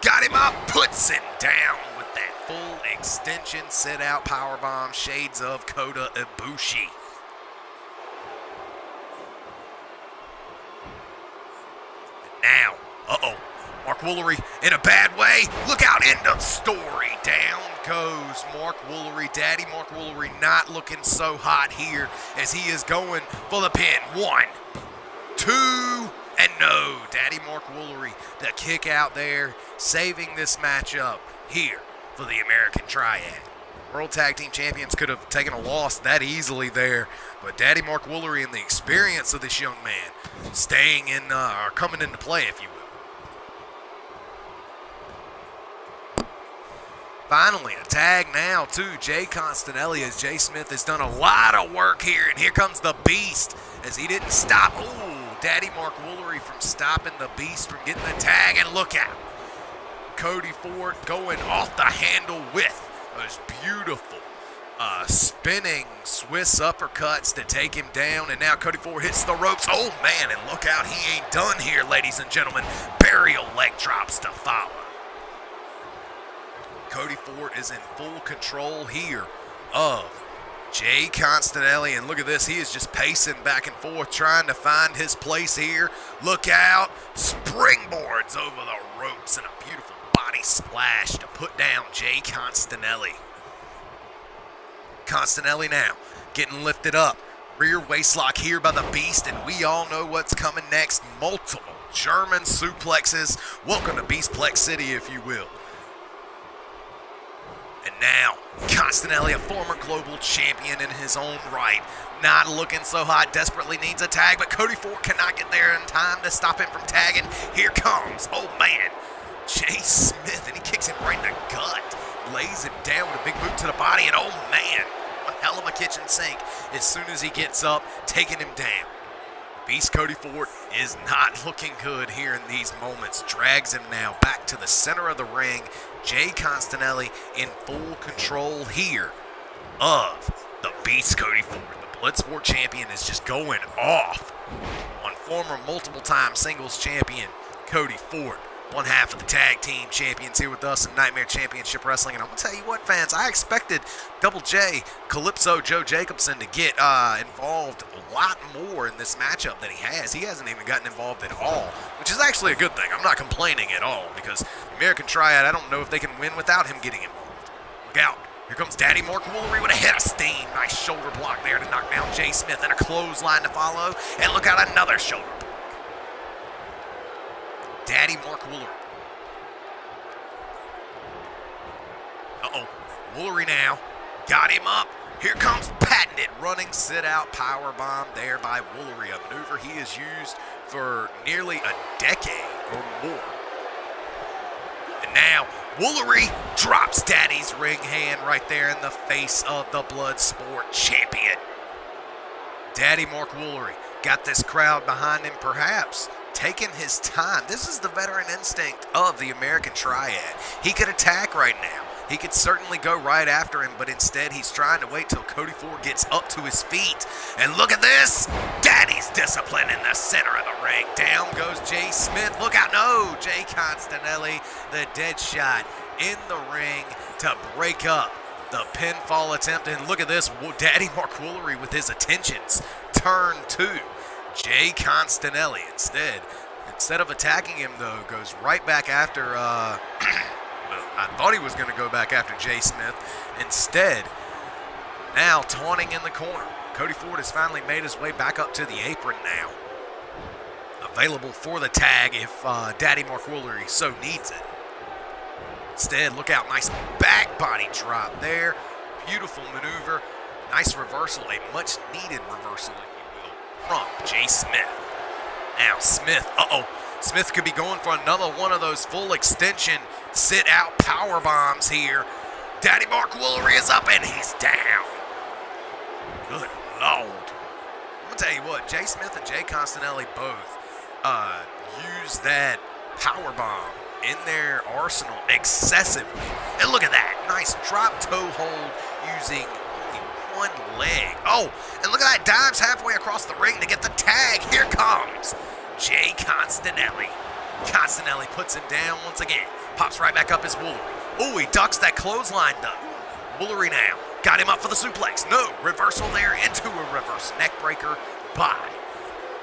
Got him up, puts him down with that full extension sit-out powerbomb, shades of Kota Ibushi. Now, Mark Woolery in a bad way. Look out, end of story. Down goes Mark Woolery. Daddy Mark Woolery not looking so hot here as he is going for the pin. 1, 2, and no. Daddy Mark Woolery, the kick out there, saving this matchup here for the American Triad. World Tag Team Champions could have taken a loss that easily there, but Daddy Mark Woolery and the experience of this young man staying in, or coming into play, if you will. Finally, a tag now to Jay Constanelli as Jay Smith has done a lot of work here, and here comes the Beast as he didn't stop. Daddy Mark Woolery from stopping the Beast from getting the tag, and look out. Cody Ford going off the handle with those beautiful spinning Swiss uppercuts to take him down, and now Cody Ford hits the ropes. Oh man, and look out, he ain't done here, ladies and gentlemen. Burial leg drops to follow. Cody Ford is in full control here of Jay Constanelli, and look at this, he is just pacing back and forth trying to find his place here. Look out, springboards over the ropes and a beautiful body splash to put down Jay Constanelli. Constanelli now getting lifted up. Rear waistlock here by the Beast, and we all know what's coming next. Multiple German suplexes. Welcome to Beastplex City, if you will. And now, Constanelli, a former global champion in his own right, not looking so hot, desperately needs a tag, but Cody Ford cannot get there in time to stop him from tagging. Here comes, oh man, Jay Smith, and he kicks him right in the gut. Lays him down with a big boot to the body, and oh man, one hell of a kitchen sink as soon as he gets up, taking him down. Beast Cody Ford is not looking good here in these moments. Drags him now back to the center of the ring. Jay Constanelli in full control here of the Beast Cody Ford. The Bloodsport champion is just going off on former multiple-time singles champion Cody Ford. One half of the tag team champions here with us in Nightmare Championship Wrestling. And I'm going to tell you what, fans, I expected Double J, Calypso Joe Jacobson to get involved a lot more in this matchup than he has. He hasn't even gotten involved at all, which is actually a good thing. I'm not complaining at all because the American Triad, I don't know if they can win without him getting involved. Look out. Here comes Daddy Mark Woolery with a head of steam. Nice shoulder block there to knock down Jay Smith and a clothesline to follow. And look out, another shoulder block. Daddy Mark Woolery. Uh-oh. Woolery now. Got him up. Here comes patented running sit-out powerbomb there by Woolery. A maneuver he has used for nearly a decade or more. And now, Woolery drops Daddy's ring hand right there in the face of the Bloodsport champion. Daddy Mark Woolery got this crowd behind him, perhaps taking his time. This is the veteran instinct of the American Triad. He could attack right now. He could certainly go right after him, but instead he's trying to wait till Cody Ford gets up to his feet. And look at this. Daddy's discipline in the center of the ring. Down goes Jay Smith. Look out. No, Jay Constanelli, the dead shot in the ring to break up the pinfall attempt. And look at this. Daddy Mark Woolery with his attentions turn to Jay Constanelli instead of attacking him, though, goes right back after, I thought he was going to go back after Jay Smith. Instead, now taunting in the corner. Cody Ford has finally made his way back up to the apron now. Available for the tag if Daddy Mark Woolery so needs it. Instead, look out, nice back body drop there. Beautiful maneuver. Nice reversal, a much needed reversal, from Jay Smith. Now Smith, Smith could be going for another one of those full extension sit-out power bombs here. Daddy Mark Woolery is up and he's down. Good Lord. I'm going to tell you what, Jay Smith and Jay Constanelli both use that power bomb in their arsenal excessively. And look at that, nice drop toe hold using one leg. Oh, and look at that, dives halfway across the ring to get the tag. Here comes Jay Constanelli. Constanelli puts him down once again. Pops right back up as Woolery. Oh, he ducks that clothesline though. Woolery now got him up for the suplex. No, reversal there into a reverse neckbreaker by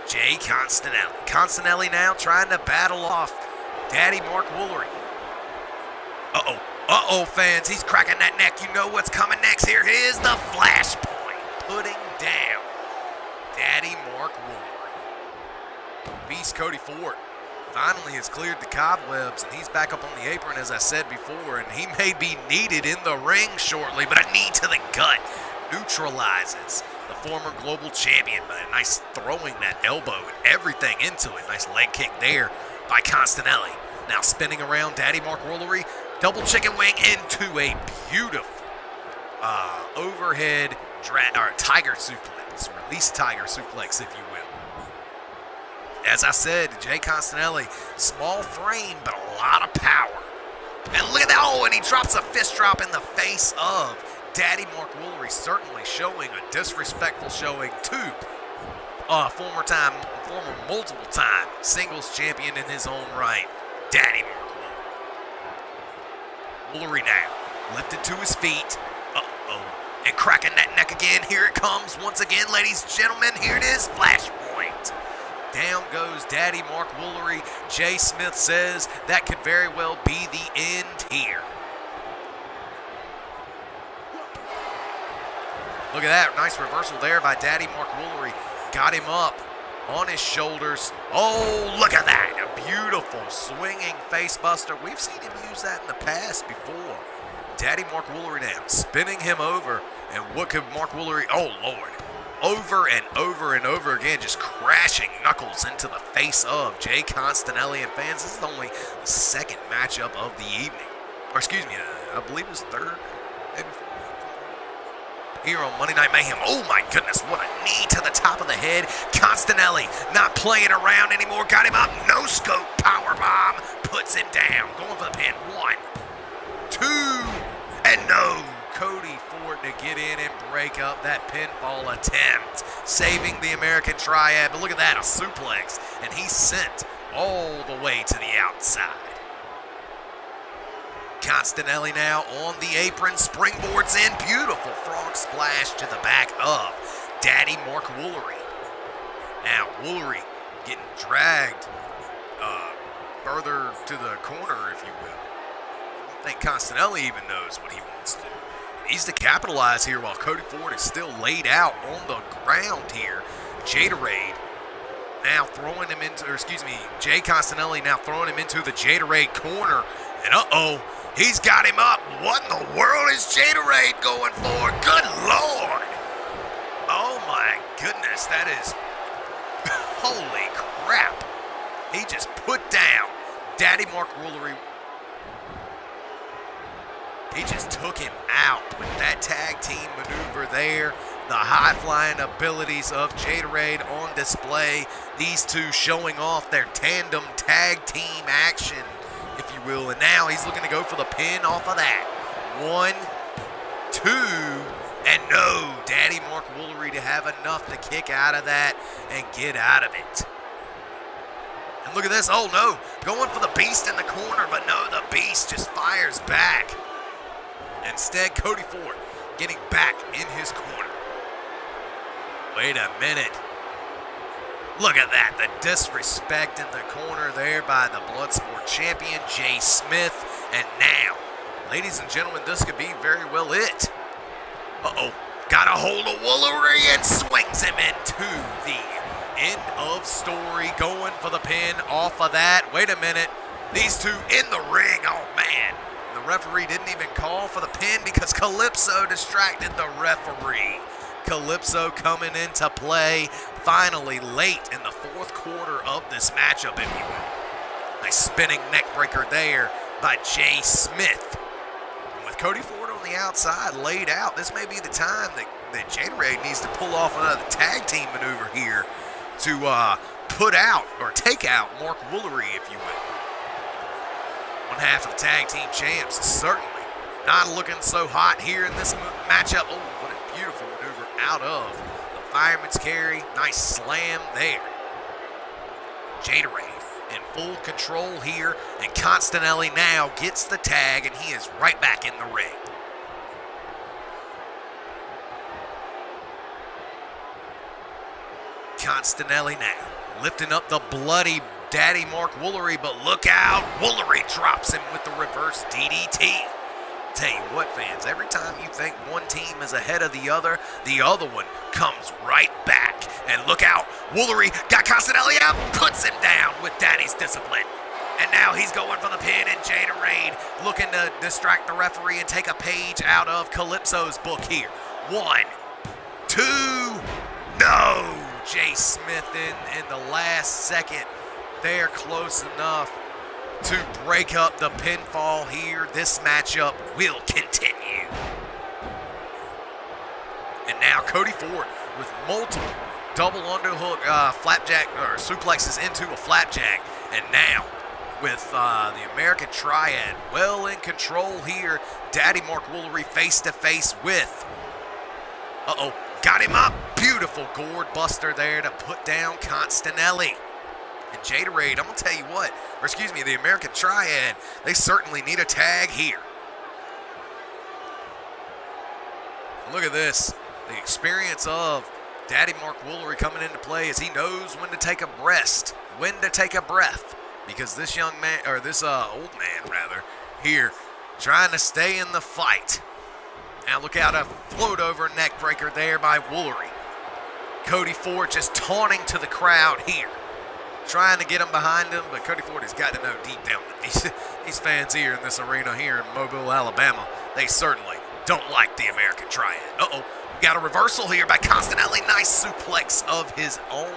Jay Constanelli. Constanelli now trying to battle off Daddy Mark Woolery. Uh-oh, fans, he's cracking that neck. You know what's coming next. Here is the flashpoint, putting down Daddy Mark Woolery. Beast Cody Ford finally has cleared the cobwebs, and he's back up on the apron, as I said before, and he may be needed in the ring shortly, but a knee to the gut neutralizes the former global champion by a nice throwing that elbow and everything into it. Nice leg kick there by Constanelli. Now spinning around Daddy Mark Woolery. Double chicken wing into a beautiful overhead tiger suplex, release tiger suplex, if you will. As I said, Jay Constanelli, small frame, but a lot of power. And look at that, and he drops a fist drop in the face of Daddy Mark Woolery, certainly showing a disrespectful showing to former multiple-time singles champion in his own right, Daddy Mark Woolery now, lifted to his feet, and cracking that neck again. Here it comes once again, ladies and gentlemen. Here it is, flashpoint. Down goes Daddy Mark Woolery. Jay Smith says that could very well be the end here. Look at that. Nice reversal there by Daddy Mark Woolery. Got him up on his shoulders. Oh, look at that. A beautiful swinging face buster. We've seen him use that in the past before. Daddy Mark Woolery now spinning him over. And what could Mark Woolery, oh Lord, over and over and over again, just crashing knuckles into the face of Jay Constanelli. And fans, this is only the second matchup of the evening. Or excuse me, I believe it was third, maybe fourth. Here on Monday Night Mayhem. Oh my goodness, what a knee to the top of the head. Constanelli not playing around anymore. Got him up, no scope, power bomb, puts him down. Going for the pin. 1, 2, and no. Cody Ford to get in and break up that pinfall attempt, saving the American Triad. But look at that, a suplex, and he's sent all the way to the outside. Constanelli now on the apron, springboards in, beautiful frog splash to the back of Daddy Mark Woolery. Now Woolery getting dragged further to the corner, if you will. I don't think Constanelli even knows what he wants to do. He needs to capitalize here while Cody Ford is still laid out on the ground here. Jaderade now throwing him into, or excuse me, Jay Constanelli now throwing him into the Jaderade corner. And uh-oh, he's got him up. What in the world is Jaderade going for? Good Lord. Oh my goodness, that is, holy crap. He just put down Daddy Mark Woolery. He just took him out with that tag team maneuver there. The high-flying abilities of Jaderade on display. These two showing off their tandem tag team action, if you will. And now he's looking to go for the pin off of that. 1, 2, and no. Daddy Mark Woolery to have enough to kick out of that and get out of it. And look at this. Oh, no. Going for the Beast in the corner, but no, the Beast just fires back. Instead, Cody Ford getting back in his corner. Wait a minute. Look at that. The disrespect in the corner there by the Bloodsport champion, Jay Smith. And now, ladies and gentlemen, this could be very well it. Uh-oh. Got a hold of Woolery and swings him into the end of story. Going for the pin off of that. Wait a minute. These two in the ring. Oh, man. The referee didn't even call for the pin because Calypso distracted the referee. Calypso coming into play finally late in the fourth quarter of this matchup, if you will. Nice spinning neck breaker there by Jay Smith. And with Cody Ford on the outside laid out, this may be the time that Jaderade needs to pull off another tag team maneuver here to put out or take out Mark Woolery, if you will. One half of the tag team champs is certainly not looking so hot here in this matchup. Oh, what a beautiful maneuver out of the fireman's carry. Nice slam there. Jaderade in full control here, and Constanelli now gets the tag, and he is right back in the ring. Constanelli now lifting up the bloody Daddy Mark Woolery, but look out, Woolery drops him with the reverse DDT. Tell you what, fans, every time you think one team is ahead of the other one comes right back. And look out, Woolery got Constanelli up, puts him down with Daddy's discipline. And now he's going for the pin, and Jaderade looking to distract the referee and take a page out of Calypso's book here. 1, 2, no! Jay Smith in the last second. They're close enough to break up the pinfall here. This matchup will continue. And now Cody Ford with multiple double underhook flapjack or suplexes into a flapjack. And now with the American Triad well in control here. Daddy Mark Woolery face to face with, got him up. Beautiful gourd buster there to put down Constanelli. And Jaderade, I'm going to tell you what, or excuse me, the American Triad, they certainly need a tag here. Look at this. The experience of Daddy Mark Woolery coming into play as he knows when to take a breath. Because this young man, or this old man rather, here, trying to stay in the fight. Now look out, a float over neck breaker there by Woolery. Cody Ford just taunting to the crowd here. Trying to get him behind him, but Cody Ford has got to know deep down that these fans here in this arena here in Mobile, Alabama, they certainly don't like the American Triad. Uh-oh, got a reversal here by Constanelli. Nice suplex of his own.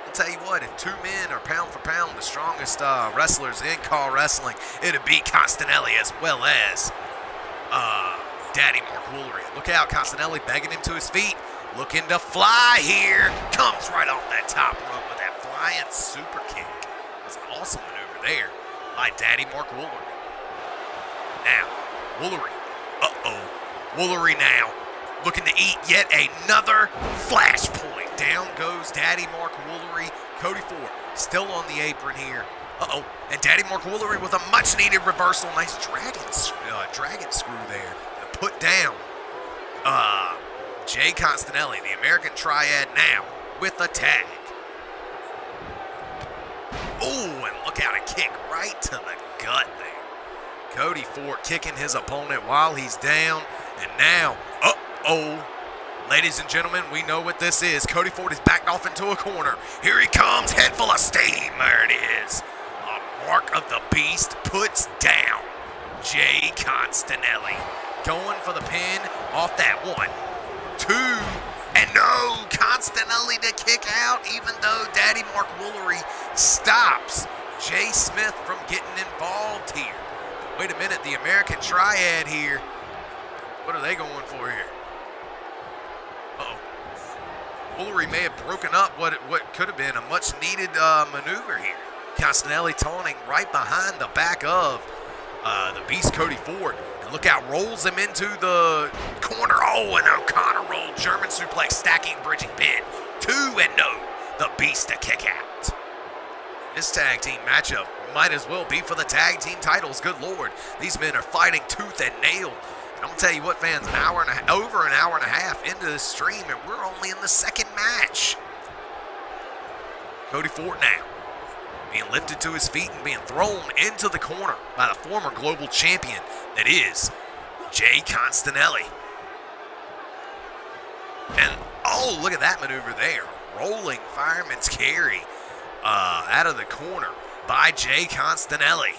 I'll tell you what, if two men are pound for pound the strongest wrestlers in car wrestling, it'd be Constanelli as well as Daddy Mark Woolery. Look out, Constanelli begging him to his feet. Looking to fly here. Comes right off that top rope with that flying super kick. That's an awesome maneuver there by Daddy Mark Woolery. Now, Woolery. Woolery now looking to eat yet another flashpoint. Down goes Daddy Mark Woolery. Cody Ford still on the apron here. And Daddy Mark Woolery with a much-needed reversal. Nice dragon screw there. And put down Jay Constanelli, the American Triad now with a tag. Oh, and look out, a kick right to the gut there. Cody Ford kicking his opponent while he's down. And now, ladies and gentlemen, we know what this is. Cody Ford is backed off into a corner. Here he comes, head full of steam. There it is. A mark of the beast puts down Jay Constanelli. Going for the pin off that 1, 2, and no, Constanelli to kick out, even though Daddy Mark Woolery stops Jay Smith from getting involved here. Wait a minute, the American Triad here. What are they going for here? Woolery may have broken up what could have been a much-needed maneuver here. Constanelli taunting right behind the back of the Beast Cody Ford. And look out, rolls him into the corner. Oh, and O'Connor roll, German suplex, stacking, bridging pin. 2 and no, the Beast to kick out. This tag team matchup might as well be for the tag team titles. Good Lord, these men are fighting tooth and nail. And I'm gonna tell you what, fans, over an hour and a half into this stream, and we're only in the second match. Cody Ford now being lifted to his feet and being thrown into the corner by the former global champion that is Jay Constanelli. And oh, look at that maneuver there. Rolling fireman's carry out of the corner by Jay Constanelli.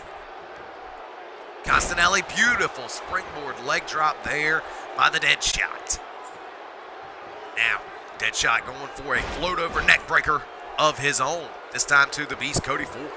Constanelli, beautiful springboard leg drop there by the Deadshot. Now, Deadshot going for a float over neck breaker of his own, this time to the Beast Cody Ford.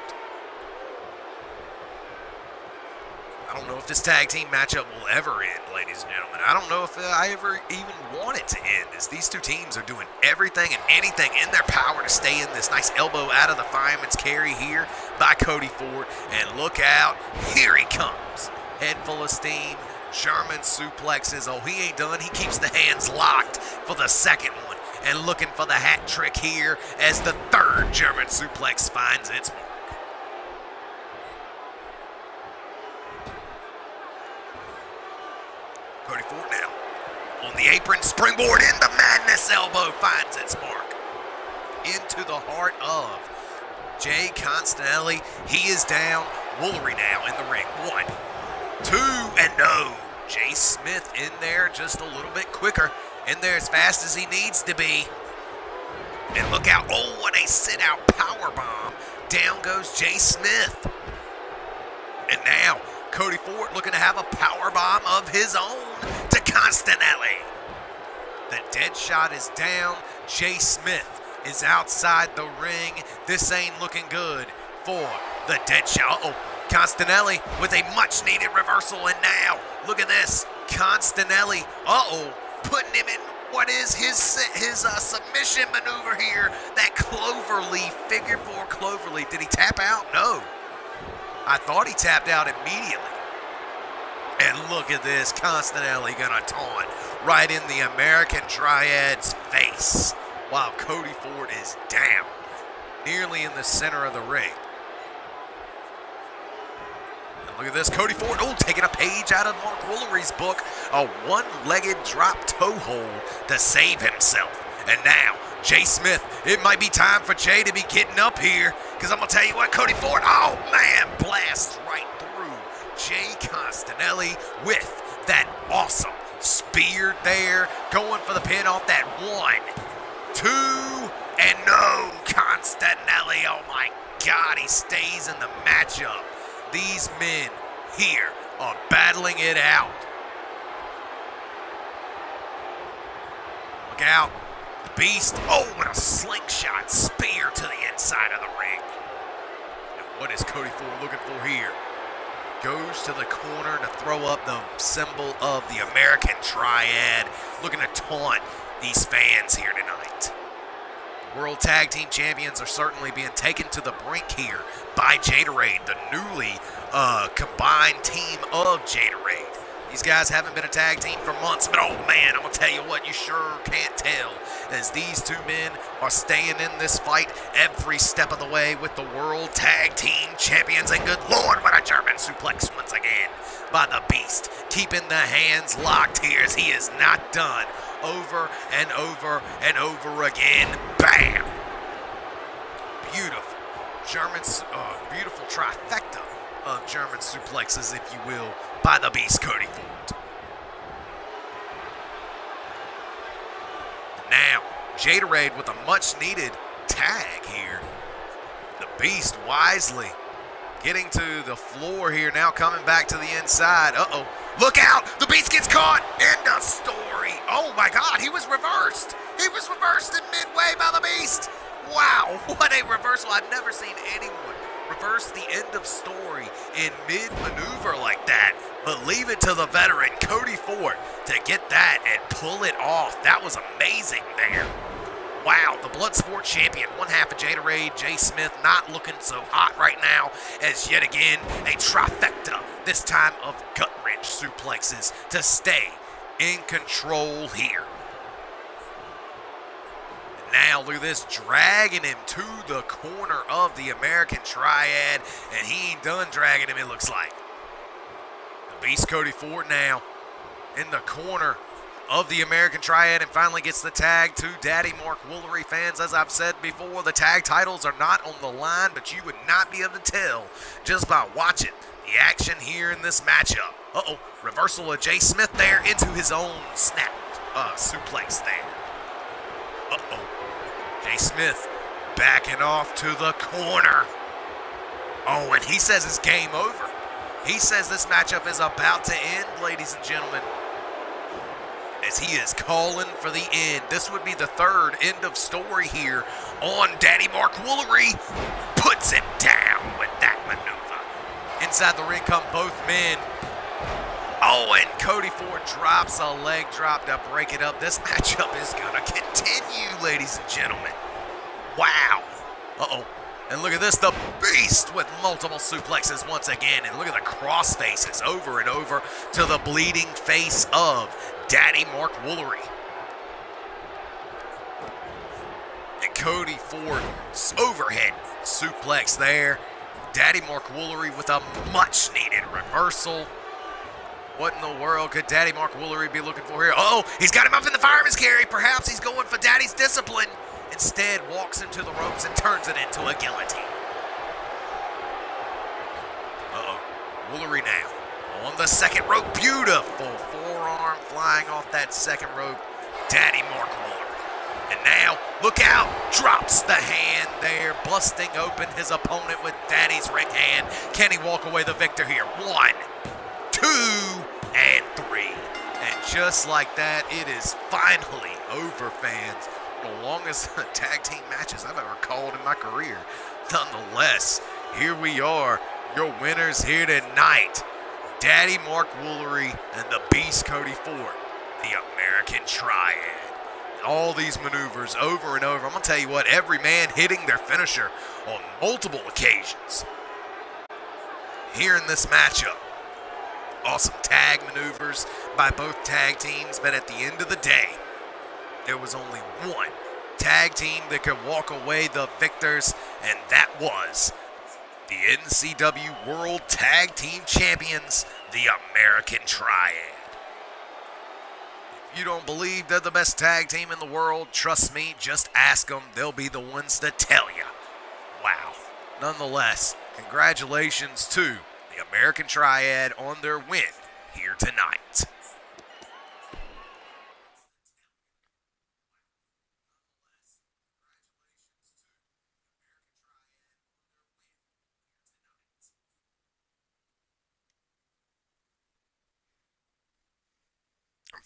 I don't know if this tag team matchup will ever end, ladies and gentlemen. I don't know if I ever even want it to end, as these two teams are doing everything and anything in their power to stay in this. Nice elbow out of the fireman's carry here by Cody Ford. And look out, here he comes. Head full of steam, German suplexes. Oh, he ain't done. He keeps the hands locked for the second one. And looking for the hat trick here as the third German suplex finds its mark. Cody Ford now on the apron, springboard into madness, elbow finds its mark. Into the heart of Jay Constanelli. He is down. Woolery now in the ring. 1, 2, and no. Jay Smith in there just a little bit quicker. In there as fast as he needs to be. And look out. Oh, what a sit-out powerbomb. Down goes Jay Smith. And now Cody Ford looking to have a powerbomb of his own to Constanelli. The Deadshot is down. Jay Smith is outside the ring. This ain't looking good for the Deadshot. Oh, Constanelli with a much-needed reversal. And now, look at this. Constanelli, putting him in what is his submission maneuver here. That cloverleaf, figure 4 cloverleaf. Did he tap out? No. I thought he tapped out immediately. And look at this, Constanelli gonna taunt right in the American Triad's face while Cody Ford is down, nearly in the center of the ring. And look at this, Cody Ford, taking a page out of Mark Woolery's book, a one-legged drop toe hold to save himself. And now, Jay Smith, it might be time for Jay to be getting up here, because I'm going to tell you what, Cody Ford, oh man, blasts right through Jay Constanelli with that awesome spear there, going for the pin off that 1, 2, and no, Constanelli, oh my God, he stays in the matchup. These men here are battling it out. Look out. The Beast. Oh, what a slingshot spear to the inside of the ring. And what is Cody Ford looking for here? Goes to the corner to throw up the symbol of the American Triad, looking to taunt these fans here tonight. World Tag Team Champions are certainly being taken to the brink here by Jaderade, the newly combined team of Jaderade. These guys haven't been a tag team for months, but oh man, I'm going to tell you what, you sure can't tell, as these two men are staying in this fight every step of the way with the World Tag Team Champions. And good Lord, what a German suplex once again by the Beast, keeping the hands locked here as he is not done. Over and over and over again. Bam! Beautiful beautiful trifecta of German suplexes, if you will, by the Beast, Cody Ford. Now, Jaderade with a much-needed tag here. The Beast wisely getting to the floor here, now coming back to the inside. Uh-oh. Look out! The Beast gets caught! End of story. Oh my God, he was reversed. He was reversed in midway by the Beast. Wow, what a reversal. I've never seen anyone reverse the end of story in mid-maneuver like that. But leave it to the veteran, Cody Ford, to get that and pull it off. That was amazing there. Wow, the Bloodsport champion, one half of Jaderade, Jay Smith, not looking so hot right now, as yet again a trifecta, this time of gut-wrench suplexes to stay in control here. And now look at this, dragging him to the corner of the American Triad, and he ain't done dragging him, it looks like. The Beast Cody Ford now in the corner of the American Triad, and finally gets the tag to Daddy Mark Woolery. Fans, as I've said before, the tag titles are not on the line, but you would not be able to tell just by watching the action here in this matchup. Uh-oh, reversal of Jay Smith there into his own snap suplex there. Uh-oh, Jay Smith backing off to the corner. Oh, and he says it's game over. He says this matchup is about to end, ladies and gentlemen, as he is calling for the end. This would be the third end of story here on Daddy Mark Woolery. Puts it down with that maneuver. Inside the ring come both men. Oh, and Cody Ford drops a leg drop to break it up. This matchup is going to continue, ladies and gentlemen. Wow. Uh-oh. And look at this, the Beast with multiple suplexes once again. And look at the cross faces over and over to the bleeding face of Daddy Mark Woolery. And Cody Ford overhead suplex there. Daddy Mark Woolery with a much needed reversal. What in the world could Daddy Mark Woolery be looking for here? Oh, he's got him up in the fireman's carry. Perhaps he's going for Daddy's discipline. Instead, walks him to the ropes and turns it into a guillotine. Uh-oh. Woolery now on the second rope. Beautiful forearm flying off that second rope. Daddy Mark Woolery. And now, look out. Drops the hand there, busting open his opponent with Daddy's ring hand. Can he walk away the victor here? 1, 2, and 3. And just like that, it is finally over, fans. The longest tag team matches I've ever called in my career. Nonetheless, here we are, your winners here tonight. Daddy Mark Woolery and the Beast Cody Ford, the American Triad. All these maneuvers over and over. I'm going to tell you what, every man hitting their finisher on multiple occasions. Here in this matchup, awesome tag maneuvers by both tag teams, but at the end of the day, there was only one tag team that could walk away the victors, and that was the NCW World Tag Team Champions, the American Triad. If you don't believe they're the best tag team in the world, trust me, just ask them. They'll be the ones to tell you. Wow. Nonetheless, congratulations to the American Triad on their win here tonight.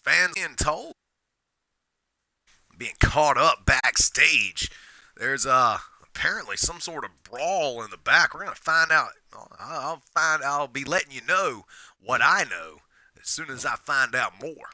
Fans being caught up backstage. There's apparently some sort of brawl in the back. We're gonna find out. I'll be letting you know what I know as soon as I find out more.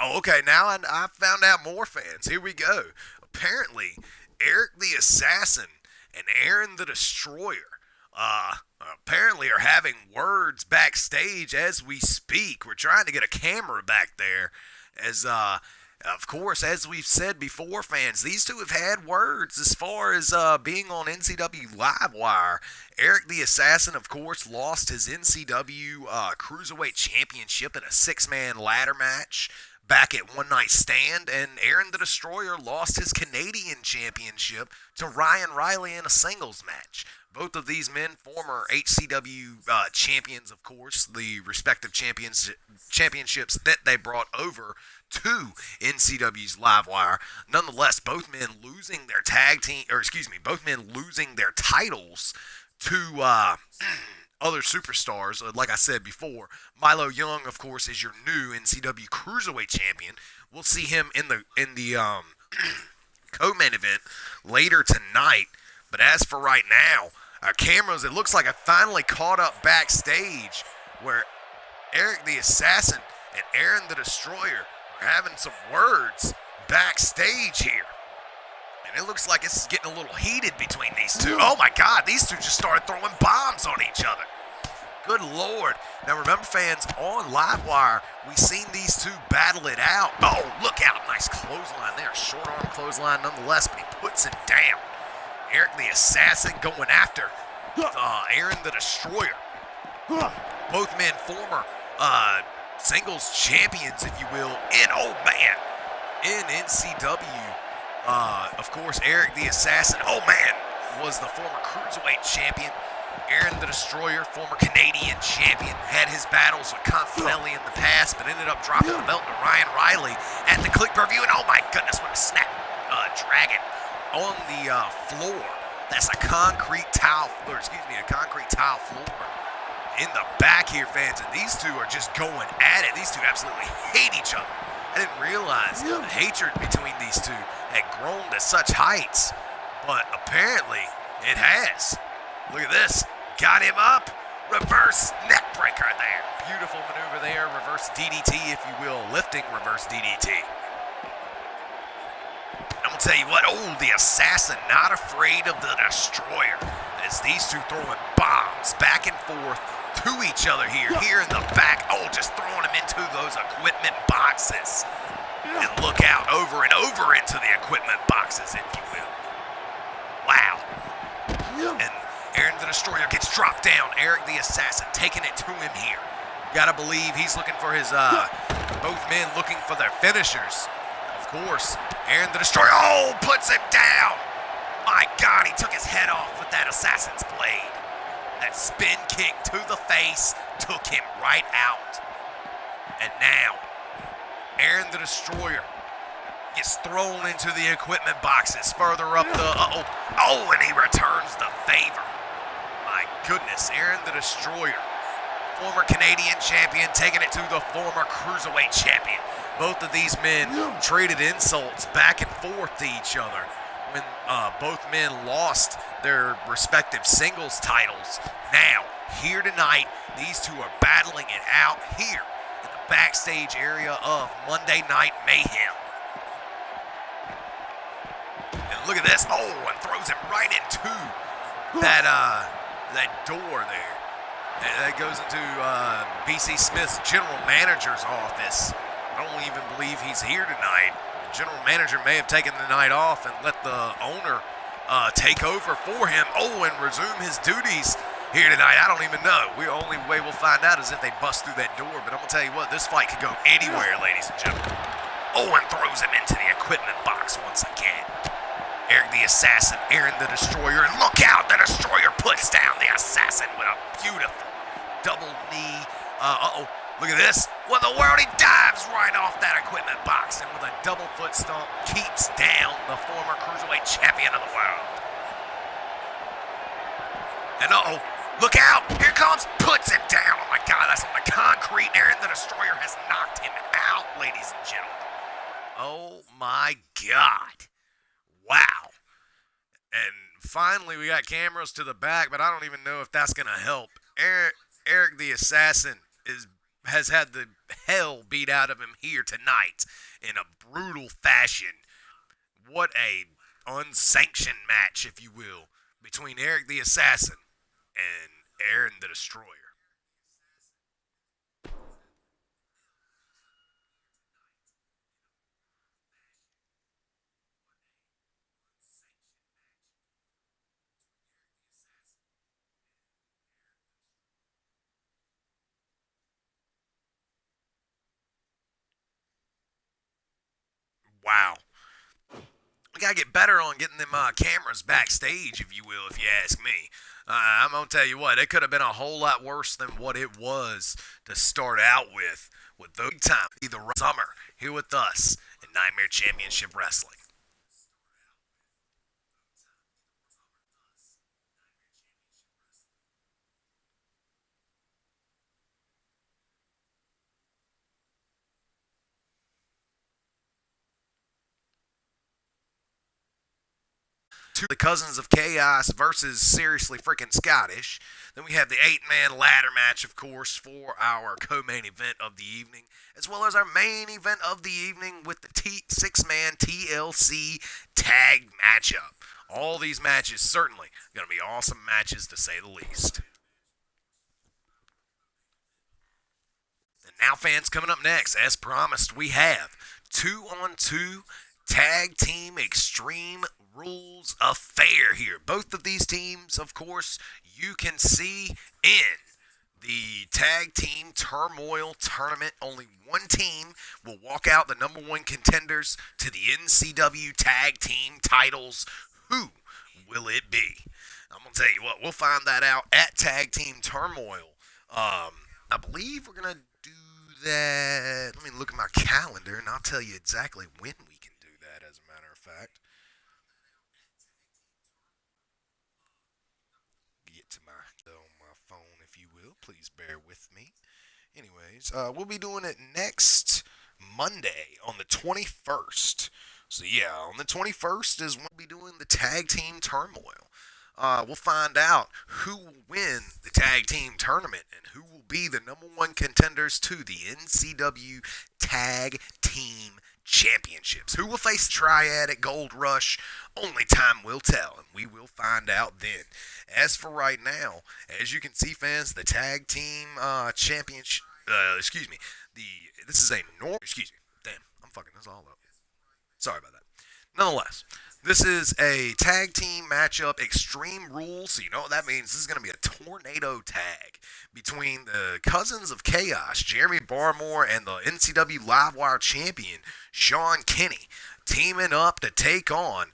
Oh, okay. Now I found out more, fans. Here we go. Apparently, Eric the Assassin and Aaron the Destroyer apparently are having words backstage as we speak. We're trying to get a camera back there as of course, as we've said before, fans, these two have had words as far as being on NCW Livewire. Eric the Assassin, of course, lost his NCW Cruiserweight Championship in a six-man ladder match back at One Night Stand, and Aaron the Destroyer lost his Canadian Championship to Ryan Riley in a singles match. Both of these men, former HCW champions, of course, the respective championships that they brought over to NCW's Livewire. Nonetheless, both men losing their both men losing their titles to other superstars. Like I said before, Milo Young, of course, is your new NCW Cruiserweight champion. We'll see him in the co-main event later tonight. But as for right now, our cameras, it looks like I finally caught up backstage where Eric the Assassin and Aaron the Destroyer are having some words backstage here. And it looks like it's getting a little heated between these two. Oh my God, these two just started throwing bombs on each other. Good Lord. Now remember, fans, on Livewire, we've seen these two battle it out. Oh, look out. Nice clothesline there. Short arm clothesline nonetheless, but he puts him down. Eric the Assassin going after Aaron the Destroyer. Both men former singles champions, if you will, in NCW. Of course, Eric the Assassin, was the former Cruiserweight champion. Aaron the Destroyer, former Canadian champion, had his battles with Confinelli in the past, but ended up dropping the belt to Ryan Riley at the Click Per View. And oh my goodness, what a snap dragon on the floor. That's a concrete tile floor in the back here, fans. And these two are just going at it. These two absolutely hate each other. I didn't realize the hatred between these two had grown to such heights, but apparently it has. Look at this. Got him up. Reverse neck breaker there. Beautiful maneuver there. Reverse DDT, if you will. Lifting reverse DDT. I'm going to tell you what. Oh, the Assassin not afraid of the Destroyer. As these two throwing bombs back and forth to each other here. Here in the back. Oh, just throwing them into those equipment boxes. And look out over and over into the equipment boxes, if you will. Wow. And Aaron the Destroyer gets dropped down. Eric the Assassin taking it to him here. Gotta believe he's looking for his, both men looking for their finishers. Of course, Aaron the Destroyer, puts him down. My God, he took his head off with that Assassin's Blade. That spin kick to the face took him right out. And now, Aaron the Destroyer gets thrown into the equipment boxes further up the, and he returns the favor. My goodness, Aaron the Destroyer, former Canadian champion, taking it to the former Cruiserweight champion. Both of these men traded insults back and forth to each other when both men lost their respective singles titles. Now, here tonight, these two are battling it out here in the backstage area of Monday Night Mayhem. And look at this. Oh, and throws him right into that door there. And that goes into BC Smith's general manager's office. I don't even believe he's here tonight. The general manager may have taken the night off and let the owner take over for him. Oh, and resume his duties here tonight. I don't even know. The only way we'll find out is if they bust through that door. But I'm going to tell you what, this fight could go anywhere, ladies and gentlemen. Oh, and throws him into the equipment box once again. Eric the Assassin, Aaron the Destroyer, and look out, the Destroyer puts down the Assassin with a beautiful double knee. Look at this. What in the world? He dives right off that equipment box, and with a double foot stomp, keeps down the former Cruiserweight Champion of the world. And look out, here comes, puts him down. Oh my God, that's on the concrete. Aaron the Destroyer has knocked him out, ladies and gentlemen. Oh my God. Wow. And finally, we got cameras to the back, but I don't even know if that's going to help. Eric the Assassin has had the hell beat out of him here tonight in a brutal fashion. What a unsanctioned match, if you will, between Eric the Assassin and Aaron the Destroyer. Wow. We got to get better on getting them cameras backstage, if you will, if you ask me. I'm going to tell you what, it could have been a whole lot worse than what it was to start out with the big time, the summer, here with us in Nightmare Championship Wrestling. The Cousins of Chaos versus Seriously Freaking Scottish. Then we have the 8-man ladder match, of course, for our co-main event of the evening, as well as our main event of the evening with the 6-man TLC tag matchup. All these matches certainly going to be awesome matches, to say the least. And now, fans, coming up next, as promised, we have 2-on-2 Tag Team Extreme Rules affair here. Both of these teams, of course, you can see in the Tag Team Turmoil Tournament. Only one team will walk out the number one contenders to the NCW Tag Team titles. Who will it be? I'm going to tell you what, we'll find that out at Tag Team Turmoil. I believe we're going to do that. Let me look at my calendar, and I'll tell you exactly when we can do that, as a matter of fact. Get to my phone, if you will. Please bear with me. Anyways, we'll be doing it next Monday on the 21st. So yeah, on the 21st is when we'll be doing the Tag Team Turmoil. We'll find out who will win the Tag Team Tournament and who will be the number one contenders to the NCW Tag Team Championships. Who will face Triad at Gold Rush? Only time will tell, and we will find out then. As for right now, as you can see, fans, the Tag Team Championship, this is a normal, damn, I'm fucking this all up. Sorry about that. Nonetheless, this is a tag team matchup, Extreme Rules. So you know what that means. This is going to be a tornado tag between the Cousins of Chaos, Jeremy Barmore, and the NCW Livewire champion, Sean Kinney, teaming up to take on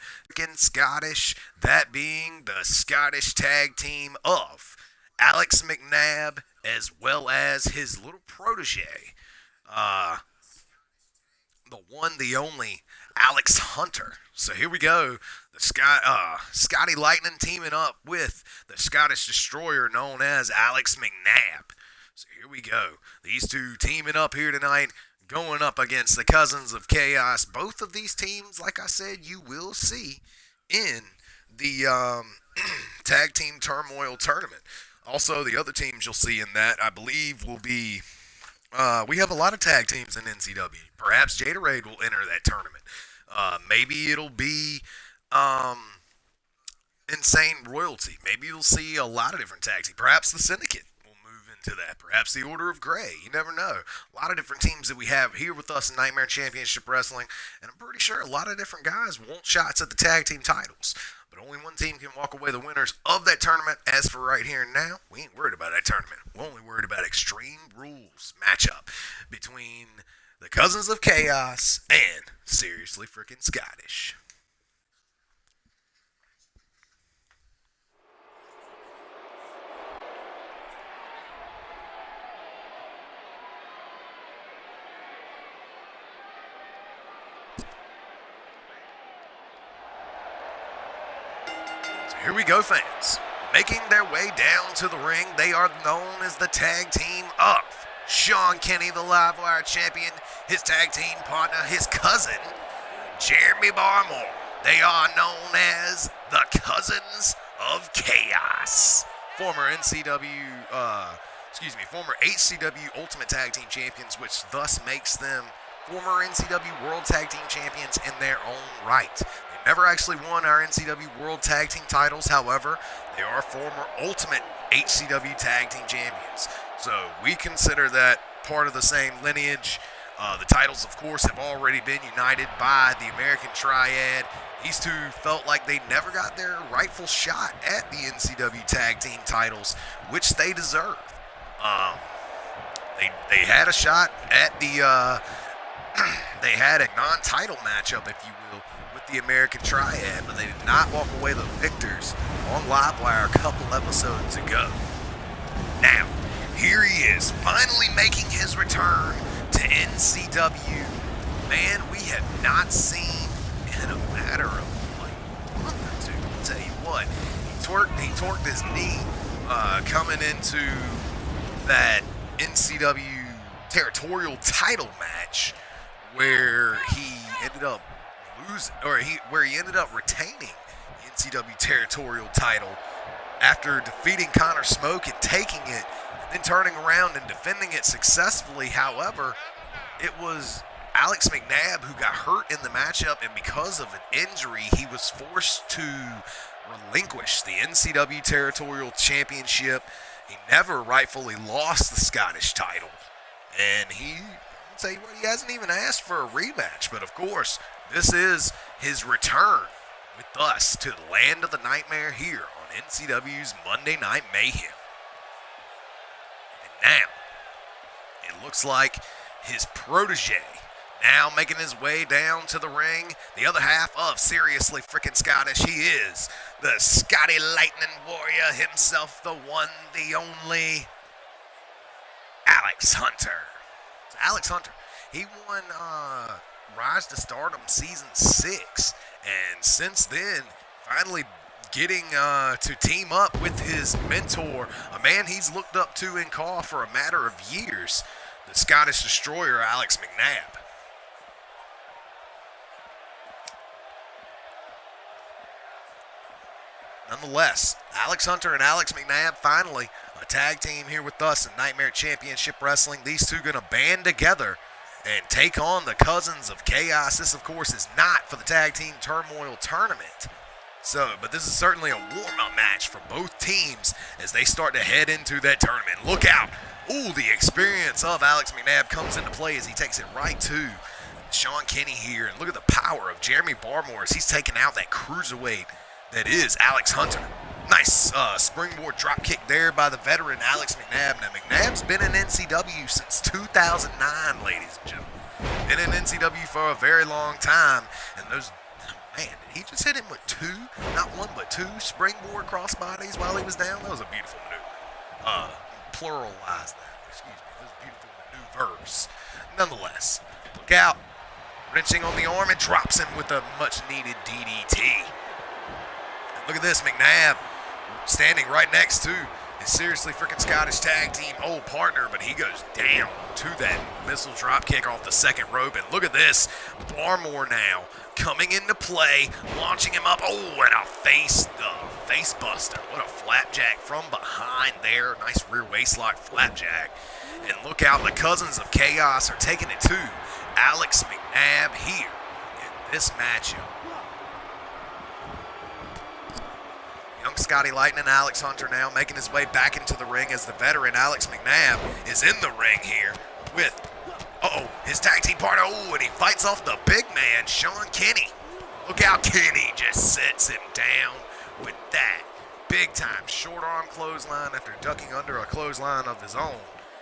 Scottish, that being the Scottish tag team of Alex McNabb, as well as his little protege, the one, the only, Alex Hunter. So here we go. The Scotty Lightning teaming up with the Scottish Destroyer known as Alex McNabb. So here we go. These two teaming up here tonight, going up against the Cousins of Chaos. Both of these teams, like I said, you will see in the Tag Team Turmoil Tournament. Also, the other teams you'll see in that, I believe, will be We have a lot of tag teams in NCW. Perhaps Jaderade will enter that tournament. Maybe it'll be um, Insane Royalty. Maybe you'll see a lot of different tag teams. Perhaps the Syndicate will move into that. Perhaps the Order of Grey. You never know. A lot of different teams that we have here with us in Nightmare Championship Wrestling, and I'm pretty sure a lot of different guys want shots at the tag team titles. But only one team can walk away the winners of that tournament. As for right here and now, we ain't worried about that tournament. We're only worried about Extreme Rules matchup between the Cousins of Chaos and Seriously Freaking Scottish. So here we go, fans. Making their way down to the ring, they are known as the tag team of Sean Kenny, the Live Wire champion, his tag team partner, his cousin, Jeremy Barmore. They are known as the Cousins of Chaos. Former former HCW Ultimate Tag Team Champions, which thus makes them former NCW World Tag Team Champions in their own right. They never actually won our NCW World Tag Team titles, however, they are former Ultimate HCW Tag Team Champions. So we consider that part of the same lineage. The titles, of course, have already been united by the American Triad. These two felt like they never got their rightful shot at the NCW Tag Team titles, which they deserve. They had a shot at the they had a non-title matchup, if you will, with the American Triad, but they did not walk away the victors on Livewire a couple episodes ago. Now, here he is, finally making his return to NCW. Man, we have not seen in a matter of like a month or two. I'll tell you what, he torqued his knee coming into that NCW territorial title match where he ended up where he ended up retaining the NCW territorial title after defeating Connor Smoke and taking it, and then turning around and defending it successfully. However, it was Alex McNabb who got hurt in the matchup, and because of an injury, he was forced to relinquish the NCW Territorial Championship. He never rightfully lost the Scottish title, and I'll tell you what, he hasn't even asked for a rematch. But of course, this is his return with us to the land of the nightmare here on NCW's Monday Night Mayhem. And now, it looks like his protege now making his way down to the ring. The other half of Seriously Freaking Scottish. He is the Scotty Lightning Warrior himself, the one, the only, Alex Hunter. So Alex Hunter, he won Rise to Stardom Season 6, and since then, finally getting to team up with his mentor, a man he's looked up to in Caw for a matter of years, the Scottish Destroyer, Alex McNabb. Nonetheless, Alex Hunter and Alex McNabb finally a tag team here with us in Nightmare Championship Wrestling. These two going to band together and take on the Cousins of Chaos. This, of course, is not for the Tag Team Turmoil Tournament. But this is certainly a warm-up match for both teams as they start to head into that tournament. Look out. Ooh, the experience of Alex McNabb comes into play as he takes it right to Sean Kenny here. And look at the power of Jeremy Barmore as he's taking out that cruiserweight that is Alex Hunter. Nice springboard drop kick there by the veteran Alex McNabb. Now, McNabb's been in NCW since 2009, ladies and gentlemen. Been in NCW for a very long time. And those, man, did he just hit him with not one, but two springboard crossbodies while he was down? That was a beautiful maneuver. Pluralize that, excuse me. That was beautiful maneuvers. Nonetheless, look out. Wrenching on the arm and drops him with a much-needed DDT. Look at this, McNabb standing right next to his Seriously Freaking Scottish Tag Team old partner, but he goes down to that missile drop kick off the second rope. And look at this, Barmore now coming into play, launching him up. Oh, and a face buster. What a flapjack from behind there. Nice rear waistlock flapjack. And look out, the Cousins of Chaos are taking it to Alex McNabb here in this matchup. Young Scotty Lightning, Alex Hunter now making his way back into the ring as the veteran Alex McNabb is in the ring here with, his tag team partner. And he fights off the big man, Sean Kenny. Look out, Kenny just sets him down with that big-time short arm clothesline after ducking under a clothesline of his own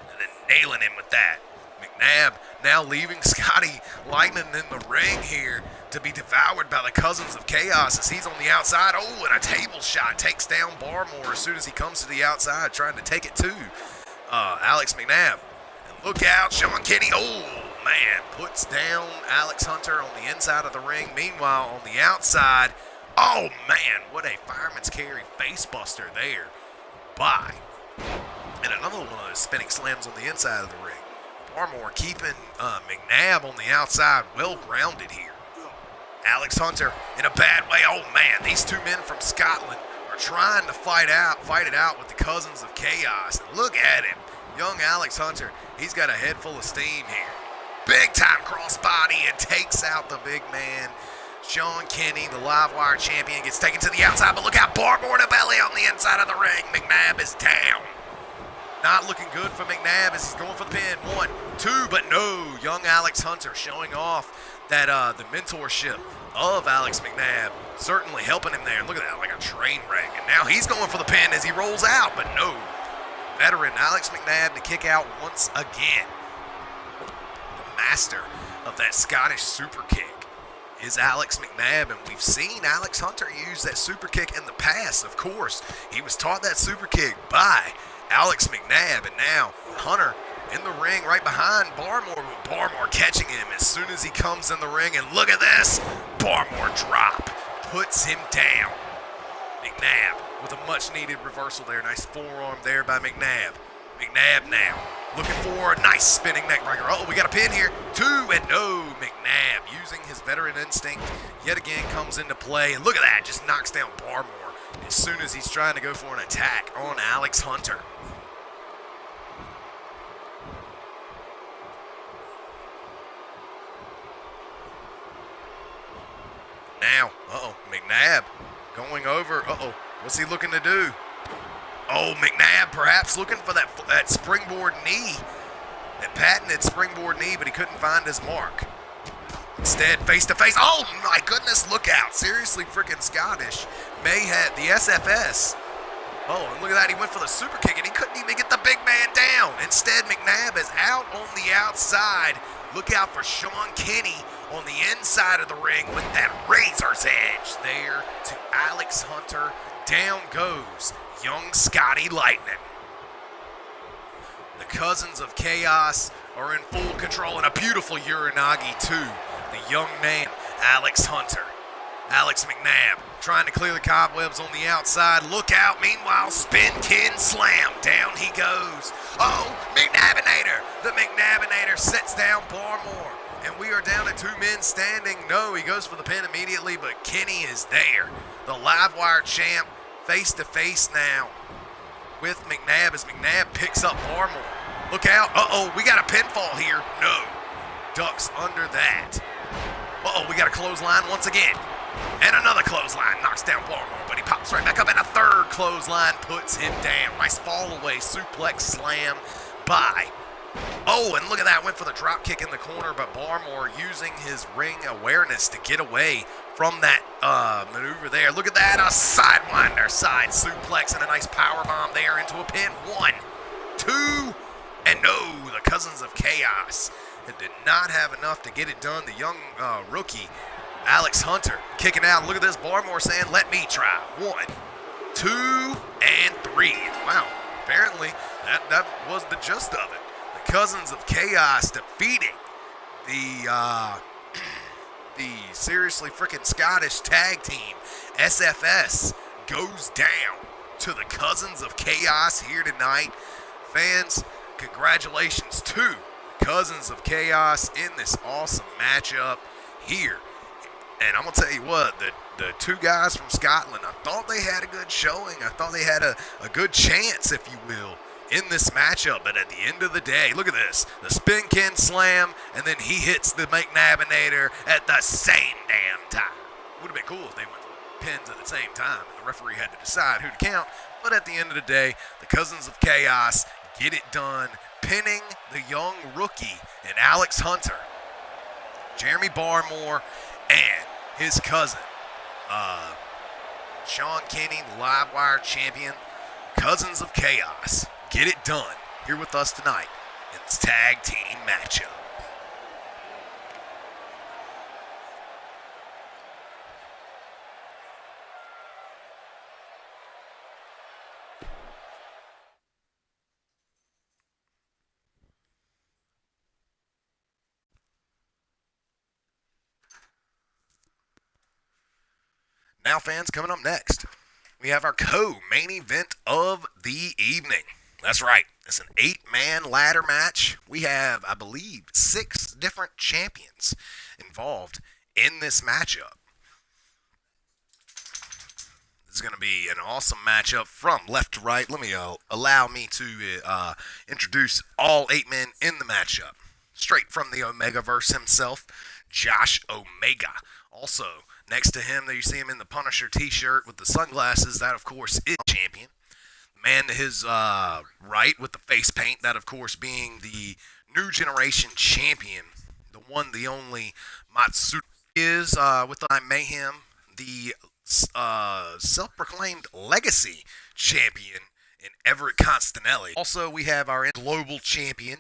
and then nailing him with that. McNabb now leaving Scotty Lightning in the ring here to be devoured by the Cousins of Chaos as he's on the outside. And a table shot takes down Barmore as soon as he comes to the outside trying to take it to Alex McNabb. And look out, Sean Kenny, puts down Alex Hunter on the inside of the ring. Meanwhile, on the outside, what a fireman's carry face buster there by. And another one of those spinning slams on the inside of the ring. Barmore keeping McNabb on the outside well grounded here. Alex Hunter in a bad way. These two men from Scotland are trying to fight it out with the Cousins of Chaos. And look at him. Young Alex Hunter, he's got a head full of steam here. Big time crossbody and takes out the big man. Sean Kenny, the live wire champion, gets taken to the outside, but look out, Barmore to belly on the inside of the ring. McNabb is down. Not looking good for McNabb as he's going for the pin. 1, 2, but no. Young Alex Hunter showing off that the mentorship of Alex McNabb, certainly helping him there. Look at that, like a train wreck. And now he's going for the pin as he rolls out, but no. Veteran Alex McNabb to kick out once again. The master of that Scottish super kick is Alex McNabb, and we've seen Alex Hunter use that super kick in the past. Of course, he was taught that super kick by Alex McNabb, and now Hunter in the ring right behind Barmore, with Barmore catching him as soon as he comes in the ring, and look at this, Barmore drop, puts him down. McNabb with a much-needed reversal there, nice forearm there by McNabb. McNabb now looking for a nice spinning neckbreaker. We got a pin here, 2, and no. McNabb using his veteran instinct yet again comes into play, and look at that, just knocks down Barmore as soon as he's trying to go for an attack on Alex Hunter. Now, McNabb going over. What's he looking to do? McNabb perhaps looking for that springboard knee, that patented springboard knee, but he couldn't find his mark. Instead, face-to-face. Oh, my goodness, look out. Seriously freaking Scottish. Mayhem, the SFS. And look at that. He went for the super kick, and he couldn't even get the big man down. Instead, McNabb is out on the outside. Look out for Sean Kenny on the inside of the ring with that razor's edge there to Alex Hunter. Down goes young Scotty Lightning. The Cousins of Chaos are in full control, and a beautiful Uranagi too. The young man, Alex Hunter. Alex McNabb trying to clear the cobwebs on the outside. Look out, meanwhile, spin kin slam. Down he goes. McNabbinator. The Mcnabbinator sets down Barmore. And we are down to 2 men standing. No, he goes for the pin immediately, but Kenny is there. The live wire champ face to face now with McNabb as McNabb picks up Barmore. Look out. We got a pinfall here. No. Ducks under that. We got a clothesline once again. And another clothesline knocks down Barmore, but he pops right back up, and a third clothesline puts him down. Nice fall away suplex slam by. And look at that, went for the drop kick in the corner, but Barmore using his ring awareness to get away from that maneuver there. Look at that, a sidewinder, side suplex, and a nice power bomb there into a pin. 1, 2, and no, the Cousins of Chaos did not have enough to get it done. The young rookie, Alex Hunter, kicking out. Look at this, Barmore saying, let me try. 1, 2, and 3. Wow, apparently that was the gist of it. The Cousins of Chaos defeating the seriously freaking Scottish tag team. SFS goes down to the Cousins of Chaos here tonight. Fans, congratulations to Cousins of Chaos in this awesome matchup here. And I'm going to tell you what, the 2 guys from Scotland, I thought they had a good showing. I thought they had a good chance, if you will, in this matchup. But at the end of the day, look at this. The spin can slam, and then he hits the McNabinator at the same damn time. Would have been cool if they went for pins at the same time, and the referee had to decide who to count. But at the end of the day, the Cousins of Chaos get it done, pinning the young rookie and Alex Hunter, Jeremy Barmore, and his cousin, Sean Kenny, the Livewire champion. Cousins of Chaos get it done here with us tonight in this tag team matchup. Now, fans, coming up next, we have our co-main event of the evening. That's right. It's an 8-man ladder match. We have, I believe, 6 different champions involved in this matchup. This is going to be an awesome matchup from left to right. Let me allow me to introduce all 8 men in the matchup. Straight from the Omegaverse himself, Josh Omega. Also, next to him, there you see him in the Punisher t-shirt with the sunglasses. That, of course, is champion. The man to his right with the face paint. That, of course, being the new generation champion. The one, the only Matsuda is with the Mayhem, the self-proclaimed legacy champion in Everett Constanelli. Also, we have our global champion,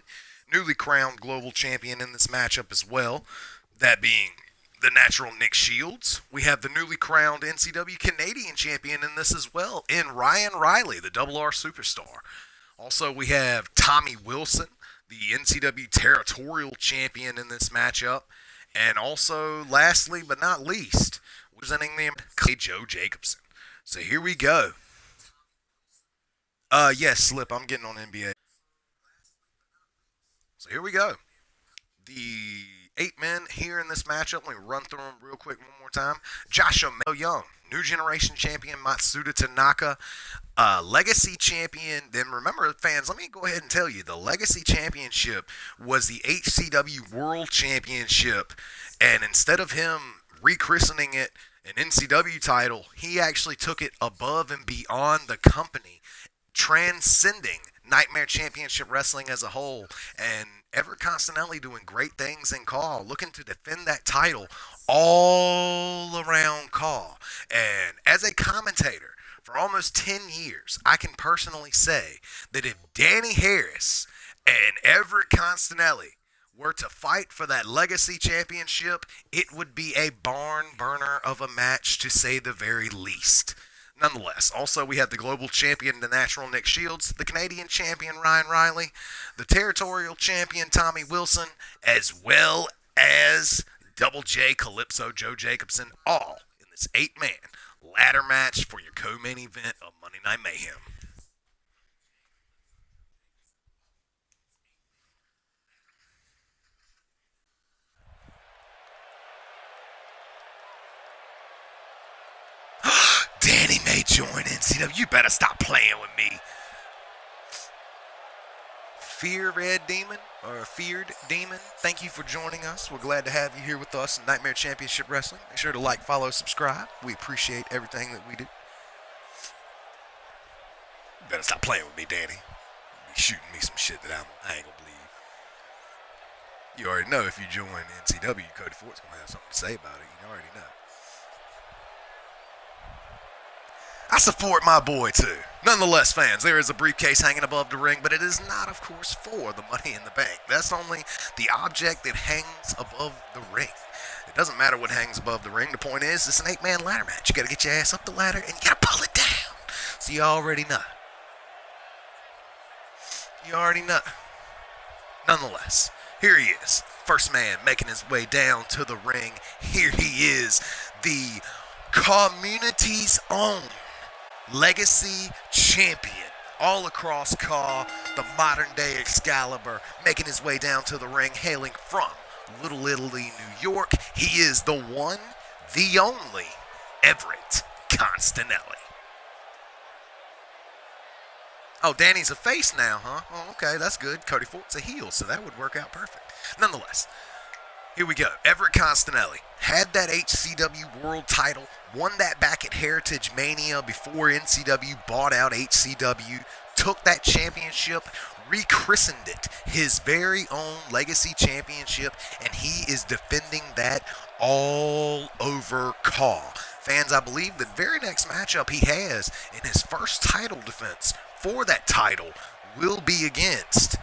newly crowned global champion in this matchup as well. That being the natural Nick Shields. We have the newly crowned NCW Canadian champion in this as well, in Ryan Riley, the Double R superstar. Also, we have Tommy Wilson, the NCW territorial champion in this matchup. And also, lastly but not least, presenting them, Joe Jacobson. So here we go. Yes, Slip, I'm getting on NBA. So here we go. The 8 men here in this matchup. Let me run through them real quick one more time. Josh Young, new generation champion Matsuda Tanaka, legacy champion. Then remember, fans, let me go ahead and tell you, the legacy championship was the HCW World Championship, and instead of him rechristening it an NCW title, he actually took it above and beyond the company, transcending Nightmare Championship Wrestling as a whole, and Everett Constanelli doing great things in CAW, looking to defend that title all around CAW. And as a commentator for almost 10 years, I can personally say that if Danny Harris and Everett Constanelli were to fight for that legacy championship, it would be a barn burner of a match, to say the very least. Nonetheless, also we have the global champion, the natural Nick Shields, the Canadian champion, Ryan Riley, the territorial champion, Tommy Wilson, as well as Double J Calypso, Joe Jacobson, all in this 8-man ladder match for your co-main event of Monday Night Mayhem. Danny may join NCW. You better stop playing with me. Feared Demon, thank you for joining us. We're glad to have you here with us in Nightmare Championship Wrestling. Make sure to like, follow, subscribe. We appreciate everything that we do. You better stop playing with me, Danny. You be shooting me some shit that I ain't gonna believe. You already know if you join NCW, Cody Fort's gonna have something to say about it. You already know. I support my boy, too. Nonetheless, fans, there is a briefcase hanging above the ring, but it is not, of course, for the Money in the Bank. That's only the object that hangs above the ring. It doesn't matter what hangs above the ring. The point is, it's an 8-man ladder match. You got to get your ass up the ladder, and you got to pull it down. So you already know. You already know. Nonetheless, here he is. First man making his way down to the ring. Here he is, the community's own legacy champion all across CAW, the modern day Excalibur, making his way down to the ring, hailing from Little Italy, New York. He is the one, the only Everett Constanelli. Oh, Danny's a face now, huh? Oh, okay, that's good. Cody Fort's a heel, so that would work out perfect. Nonetheless, here we go. Everett Constanelli had that HCW World title, won that back at Heritage Mania before NCW bought out HCW, took that championship, rechristened it his very own Legacy Championship, and he is defending that all over Caw. Fans, I believe the very next matchup he has in his first title defense for that title will be against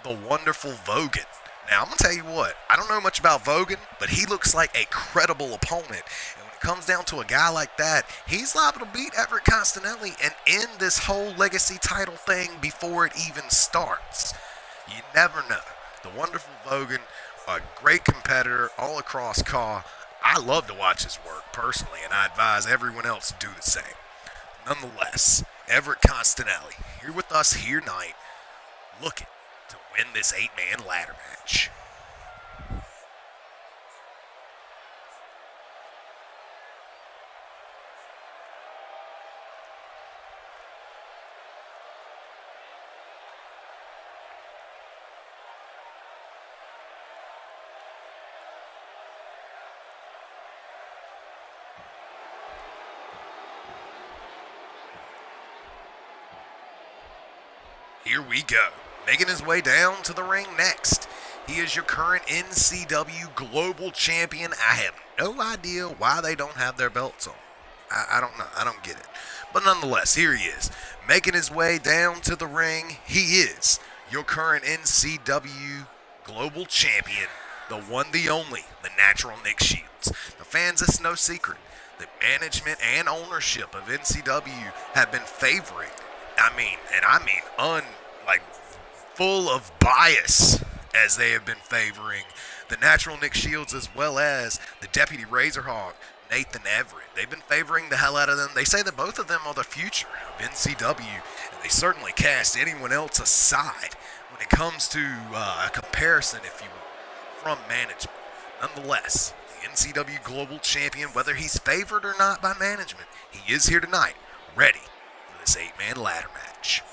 the wonderful Vogan. Now, I'm going to tell you what, I don't know much about Vogan, but he looks like a credible opponent. And when it comes down to a guy like that, he's liable to beat Everett Constanelli and end this whole Legacy title thing before it even starts. You never know. The wonderful Vogan, a great competitor all across Caw. I love to watch his work personally, and I advise everyone else to do the same. Nonetheless, Everett Constanelli here with us here tonight, looking to win this 8-man ladder match. Here we go. Making his way down to the ring next, he is your current NCW Global Champion. I have no idea why they don't have their belts on. I don't know. I don't get it. But nonetheless, here he is. Making his way down to the ring, he is your current NCW Global Champion, the one, the only, the natural Nick Shields. The fans, it's no secret that management and ownership of NCW have been favoring, full of bias, as they have been favoring the natural Nick Shields as well as the Deputy Razorhawk, Nathan Everett. They've been favoring the hell out of them. They say that both of them are the future of NCW, and they certainly cast anyone else aside when it comes to a comparison, if you will, from management. Nonetheless, the NCW Global Champion, whether he's favored or not by management, he is here tonight, ready for this 8-man ladder match.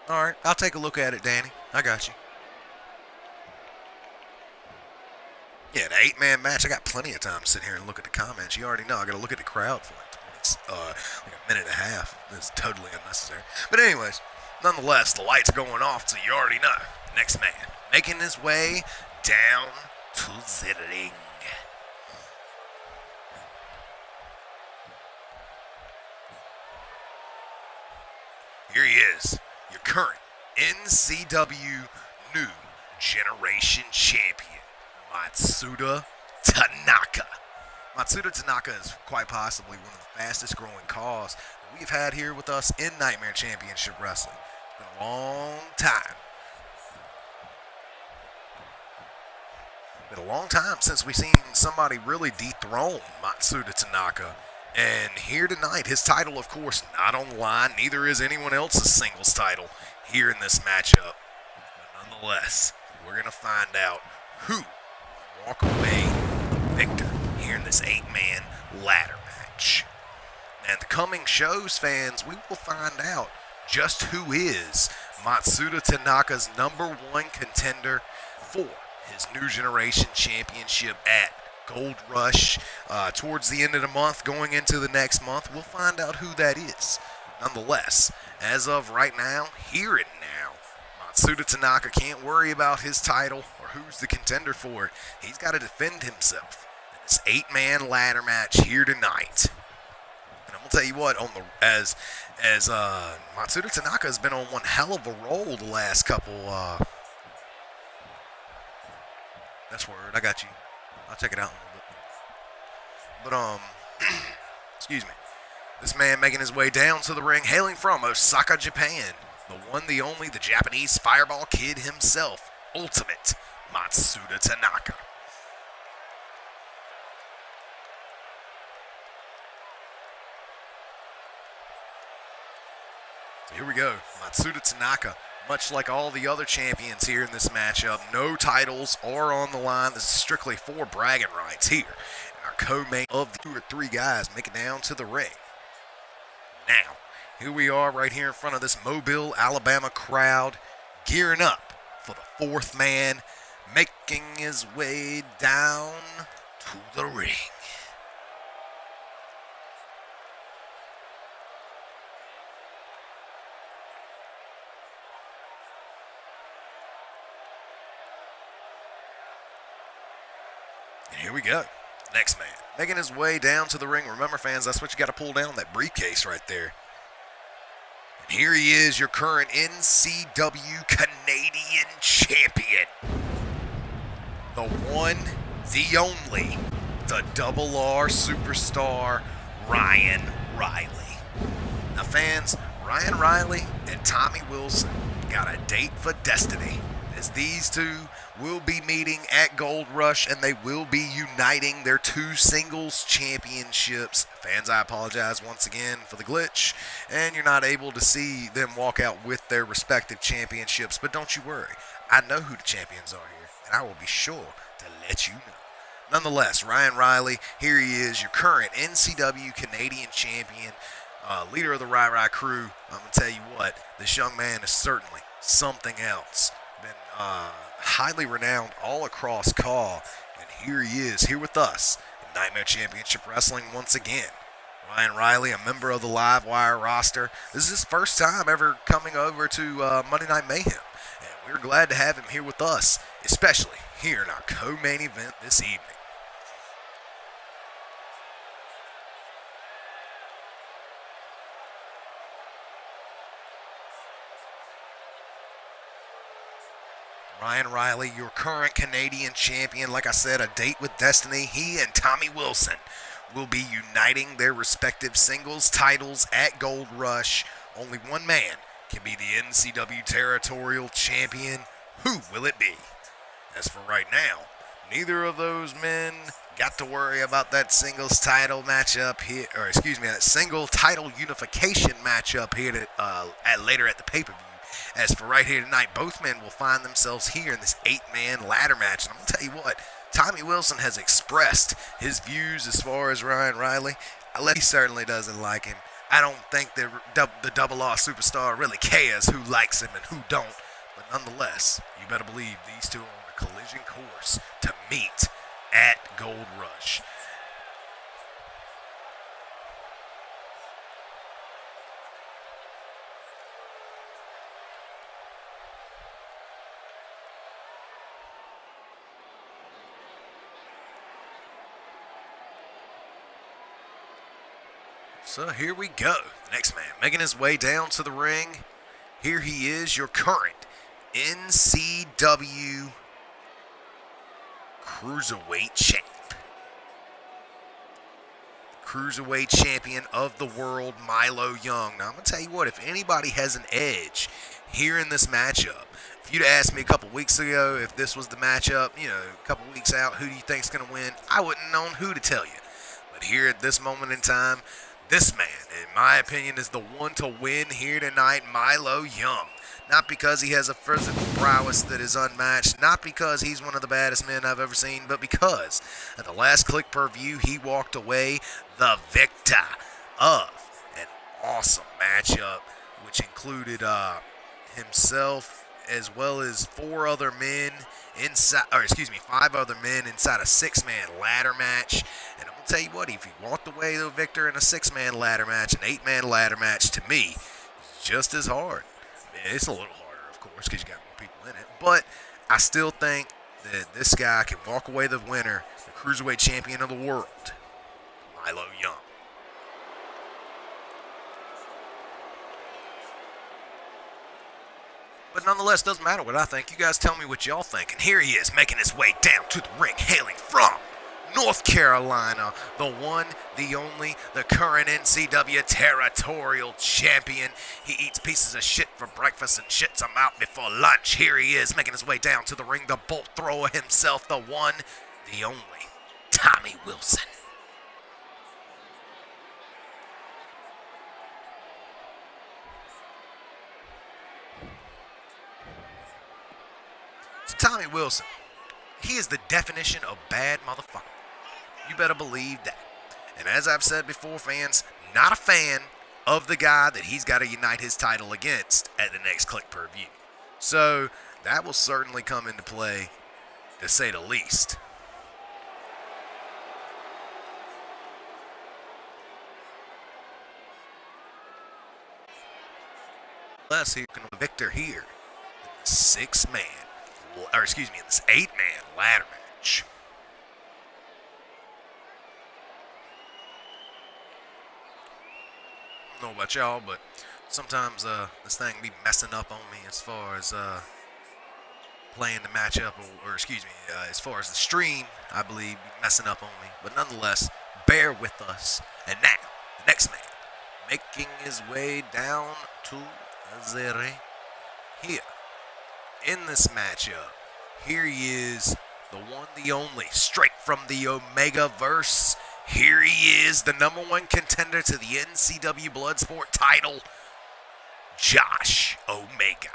All right, I'll take a look at it, Danny. I got you. Yeah, the 8-man match, I got plenty of time to sit here and look at the comments. You already know I got to look at the crowd for like a minute and a half. It's totally unnecessary. But anyways, nonetheless, the lights are going off, so you already know. Next man, making his way down to the ring. Here he is, your current NCW New Generation Champion, Matsuda Tanaka. Matsuda Tanaka is quite possibly one of the fastest growing Caws that we've had here with us in Nightmare Championship Wrestling. It's been a long time. Been a long time since we've seen somebody really dethrone Matsuda Tanaka. And here tonight, his title, of course, not on the line. Neither is anyone else's singles title here in this matchup. But nonetheless, we're going to find out who walk away victor here in this 8-man ladder match. And the coming shows, fans, we will find out just who is Matsuda Tanaka's #1 contender for his New Generation Championship at Gold Rush towards the end of the month, going into the next month. We'll find out who that is. Nonetheless, as of right now, here and now, Matsuda Tanaka can't worry about his title or who's the contender for it. He's got to defend himself in this 8-man ladder match here tonight. And I'm gonna tell you what, as Matsuda Tanaka has been on one hell of a roll the last couple. That's word. I got you. I'll check it out in a little bit. But, excuse me. This man making his way down to the ring, hailing from Osaka, Japan. The one, the only, the Japanese Fireball Kid himself, Ultimate Matsuda Tanaka. So here we go. Matsuda Tanaka, much like all the other champions here in this matchup, no titles are on the line. This is strictly for bragging rights here. Our co-main of the 2 or 3 guys make it down to the ring. Now, here we are right here in front of this Mobile, Alabama crowd, gearing up for the 4th man, making his way down to the ring. And here we go. Next man, making his way down to the ring. Remember, fans, that's what you got to pull down, that briefcase right there. And here he is, your current NCW Canadian champion. The one, the only, the Double R superstar, Ryan Riley. Now, fans, Ryan Riley and Tommy Wilson got a date for destiny, as these two will be meeting at Gold Rush, and they will be uniting their 2 singles championships. Fans, I apologize once again for the glitch, and you're not able to see them walk out with their respective championships, but don't you worry. I know who the champions are here, and I will be sure to let you know. Nonetheless, Ryan Riley, here he is, your current NCW Canadian champion, leader of the Rai crew. I'm going to tell you what, this young man is certainly something else. Been highly renowned all across CAW, and here he is, here with us in Nightmare Championship Wrestling once again. Ryan Riley, a member of the Live Wire roster. This is his first time ever coming over to Monday Night Mayhem, and we're glad to have him here with us, especially here in our co-main event this evening. Ryan Riley, your current Canadian champion. Like I said, a date with destiny. He and Tommy Wilson will be uniting their respective singles titles at Gold Rush. Only one man can be the NCW Territorial Champion. Who will it be? As for right now, neither of those men got to worry about that singles title matchup here, or excuse me, that single title unification matchup here later at the pay-per-view. As for right here tonight, both men will find themselves here in this 8-man ladder match. And I'm going to tell you what, Tommy Wilson has expressed his views as far as Ryan Riley. He certainly doesn't like him. I don't think the Double R superstar really cares who likes him and who don't. But nonetheless, you better believe these two are on a collision course to meet at Gold Rush. So here we go. Next man, making his way down to the ring. Here he is, your current NCW Cruiserweight Champ. Cruiserweight Champion of the world, Milo Young. Now, I'm going to tell you what, if anybody has an edge here in this matchup, if you'd asked me a couple weeks ago if this was the matchup, a couple weeks out, who do you think's going to win, I wouldn't have known who to tell you. But here at this moment in time, this man, in my opinion, is the one to win here tonight, Milo Young. Not because he has a physical prowess that is unmatched, not because he's one of the baddest men I've ever seen, but because at the last Click Per View, he walked away the victor of an awesome matchup, which included himself as well as 5 other men inside a 6-man ladder match. And I'm going to tell you what, if he walked away the victor in a 6-man ladder match, an 8-man ladder match, to me, is just as hard. I mean, it's a little harder, of course, because you got more people in it. But I still think that this guy can walk away the winner, the Cruiserweight Champion of the world, Milo Young. But nonetheless, doesn't matter what I think. You guys tell me what y'all think. And here he is, making his way down to the ring, hailing from North Carolina, the one, the only, the current NCW Territorial Champion. He eats pieces of shit for breakfast and shits them out before lunch. Here he is, making his way down to the ring, the bolt thrower himself, the one, the only, Tommy Wilson. Tommy Wilson, he is the definition of bad motherfucker. You better believe that. And as I've said before, fans, not a fan of the guy that he's got to unite his title against at the next Click Per View. So that will certainly come into play, to say the least. Plus, he can victor here in the 6-man, or excuse me, in this 8-man ladder match. I don't know about y'all, but sometimes this thing be messing up on me as far as playing the matchup, or excuse me, as far as the stream, I believe, be messing up on me. But nonetheless, bear with us. And now, the next man, making his way down to the ring here in this matchup. Here he is, the one, the only, straight from the Omega verse. Here he is, the #1 contender to the NCW Bloodsport title, Josh Omega.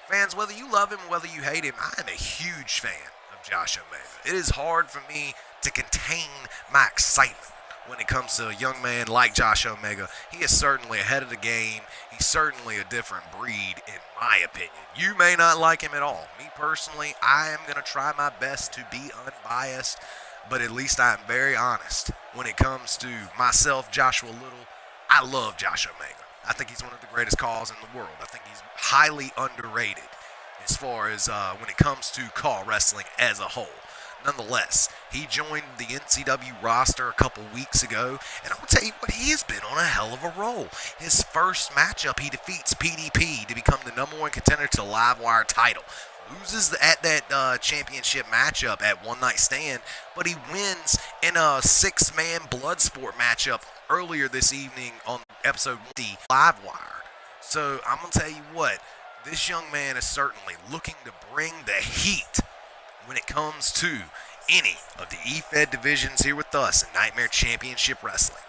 Fans, whether you love him, whether you hate him, I am a huge fan of Josh Omega. It is hard for me to contain my excitement when it comes to a young man like Josh Omega. He is certainly ahead of the game. He's certainly a different breed, in my opinion. You may not like him at all. Me personally, I am going to try my best to be unbiased, but at least I'm very honest when it comes to myself, Joshua Little. I love Josh Omega. I think he's one of the greatest calls in the world. I think he's highly underrated as far as when it comes to call wrestling as a whole. Nonetheless, he joined the NCW roster a couple weeks ago, and I'm going to tell you what, he has been on a hell of a roll. His first matchup, he defeats PDP to become the #1 contender to the Livewire title. Loses at that championship matchup at One Night Stand, but he wins in a 6-man Bloodsport matchup earlier this evening on episode 1 Livewire. So I'm going to tell you what, this young man is certainly looking to bring the heat when it comes to any of the E-Fed divisions here with us in Nightmare Championship Wrestling.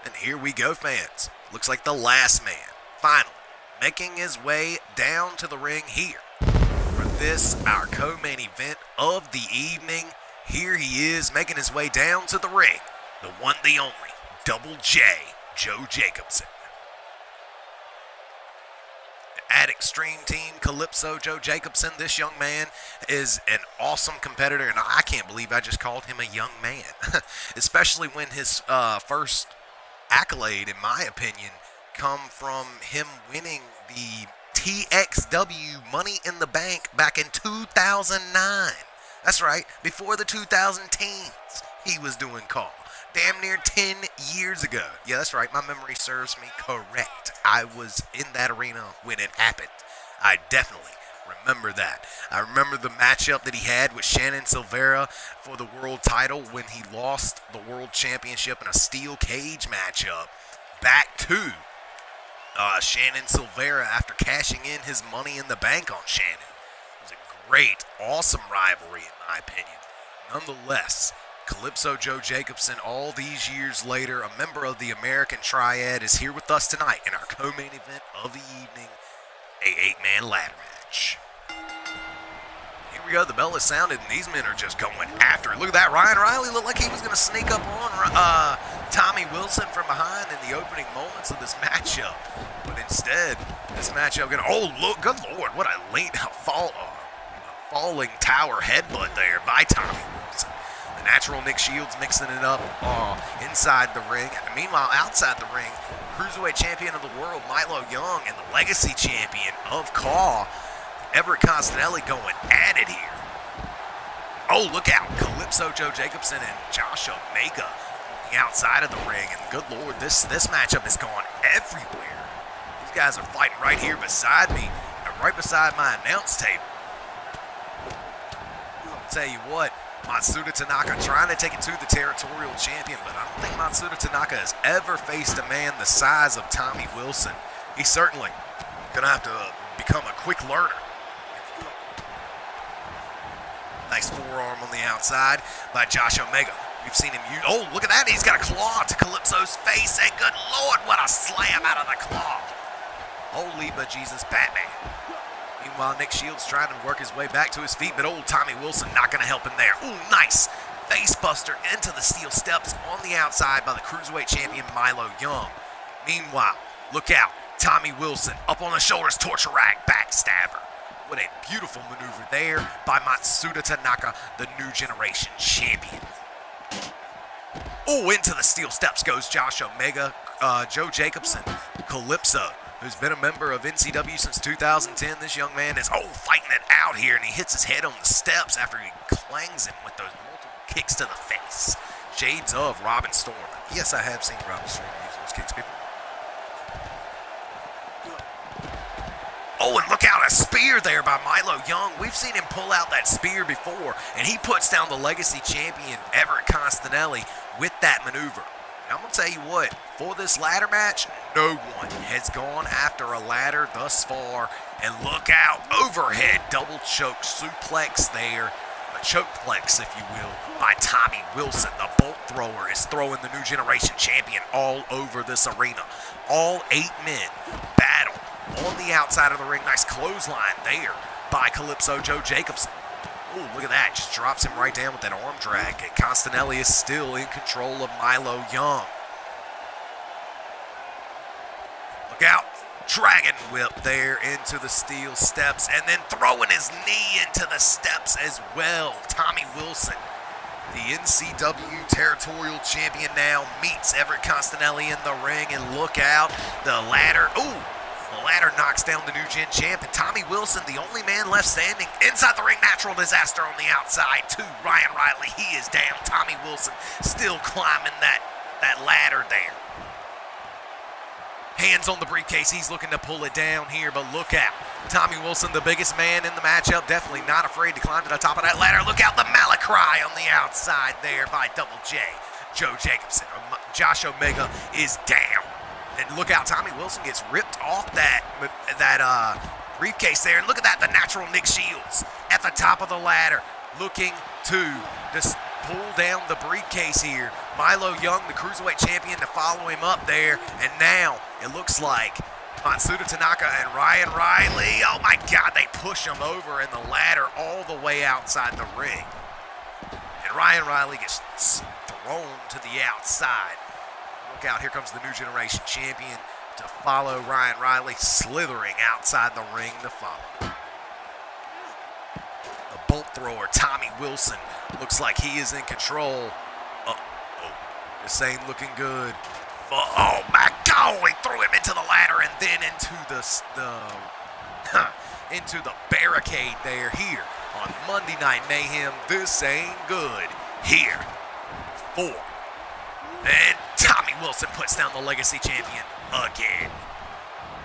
And here we go, fans. Looks like the last man, finally, making his way down to the ring here. For this, our co-main event of the evening, here he is making his way down to the ring. The one, the only, Double J, Joe Jacobson. At Extreme Team Calypso, Joe Jacobson, this young man is an awesome competitor, and I can't believe I just called him a young man. Especially when his first accolade, in my opinion, come from him winning the TXW Money in the Bank back in 2009. That's right, before the 2010s, he was doing call. Damn near 10 years ago. Yeah, that's right, my memory serves me correct. I was in that arena when it happened. I definitely remember that. I remember the matchup that he had with Shannon Silvera for the world title when he lost the world championship in a steel cage matchup back to Shannon Silvera after cashing in his Money in the Bank on Shannon. It was a great, awesome rivalry in my opinion. Nonetheless, Calypso Joe Jacobson, all these years later, a member of the American Triad, is here with us tonight in our co-main event of the evening, a 8-man ladder match. Here we go, the bell is sounded, and these men are just going after it. Look at that, Ryan Riley looked like he was going to sneak up on Tommy Wilson from behind in the opening moments of this matchup. But instead, this matchup oh, look, good Lord, what a falling tower headbutt there by Tommy Wilson. The natural Nick Shields mixing it up inside the ring. And meanwhile, outside the ring, Cruiserweight Champion of the World, Milo Young, and the Legacy Champion of CAW, Everett Costanelli, going at it here. Oh, look out. Calypso Joe Jacobson and Josh Omega outside of the ring. And good Lord, this matchup is going everywhere. These guys are fighting right here beside me, and right beside my announce table. I'll tell you what, Matsuda Tanaka trying to take it to the territorial champion, but I don't think Matsuda Tanaka has ever faced a man the size of Tommy Wilson. He's certainly going to have to become a quick learner. Nice forearm on the outside by Josh Omega. We've seen him use, oh, look at that. He's got a claw to Calypso's face, and good Lord, what a slam out of the claw. Holy bejesus, Batman. Meanwhile, Nick Shields trying to work his way back to his feet, but old Tommy Wilson not going to help him there. Ooh, nice face buster into the steel steps on the outside by the Cruiserweight champion Milo Young. Meanwhile, look out. Tommy Wilson up on the shoulders, torture rack, backstabber. What a beautiful maneuver there by Matsuda Tanaka, the New Generation champion. Oh, into the steel steps goes Josh Omega, Joe Jacobson, Calypso, who's been a member of NCW since 2010. This young man is, fighting it out here, and he hits his head on the steps after he clangs him with those multiple kicks to the face. Shades of Robin Storm. Yes, I have seen Robin Storm use those kicks before. Oh, and look out, a spear there by Milo Young. We've seen him pull out that spear before, and he puts down the Legacy champion, Everett Constanelli, with that maneuver. And I'm going to tell you what, for this ladder match, no one has gone after a ladder thus far. And look out, overhead double choke suplex there, a chokeplex, if you will, by Tommy Wilson. The bolt thrower is throwing the New Generation champion all over this arena. All 8 men battle on the outside of the ring. Nice clothesline there by Calypso Joe Jacobson. Oh, look at that. Just drops him right down with that arm drag. And Constanelli is still in control of Milo Young. Look out. Dragon whip there into the steel steps. And then throwing his knee into the steps as well. Tommy Wilson, the NCW Territorial Champion, now meets Everett Constanelli in the ring. And look out. The ladder. Ooh. The ladder knocks down the New Gen champ, and Tommy Wilson, the only man left standing inside the ring. Natural disaster on the outside to Ryan Riley. He is down. Tommy Wilson still climbing that ladder there. Hands on the briefcase. He's looking to pull it down here, but look out. Tommy Wilson, the biggest man in the matchup, definitely not afraid to climb to the top of that ladder. Look out, the Malacry on the outside there by Double J. Joe Jacobson. Josh Omega is down. And look out, Tommy Wilson gets ripped off that briefcase there. And look at that, the natural Nick Shields at the top of the ladder, looking to just pull down the briefcase here. Milo Young, the Cruiserweight champion, to follow him up there. And now it looks like Matsuda Tanaka and Ryan Riley, oh my God, they push him over in the ladder all the way outside the ring. And Ryan Riley gets thrown to the outside. Look out, here comes the New Generation champion to follow Ryan Riley, slithering outside the ring to follow. The bolt thrower, Tommy Wilson, looks like he is in control. This ain't looking good. Oh my God, he threw him into the ladder and then into the barricade there here on Monday Night Mayhem. This ain't good here. 4. And Tommy Wilson puts down the Legacy champion again.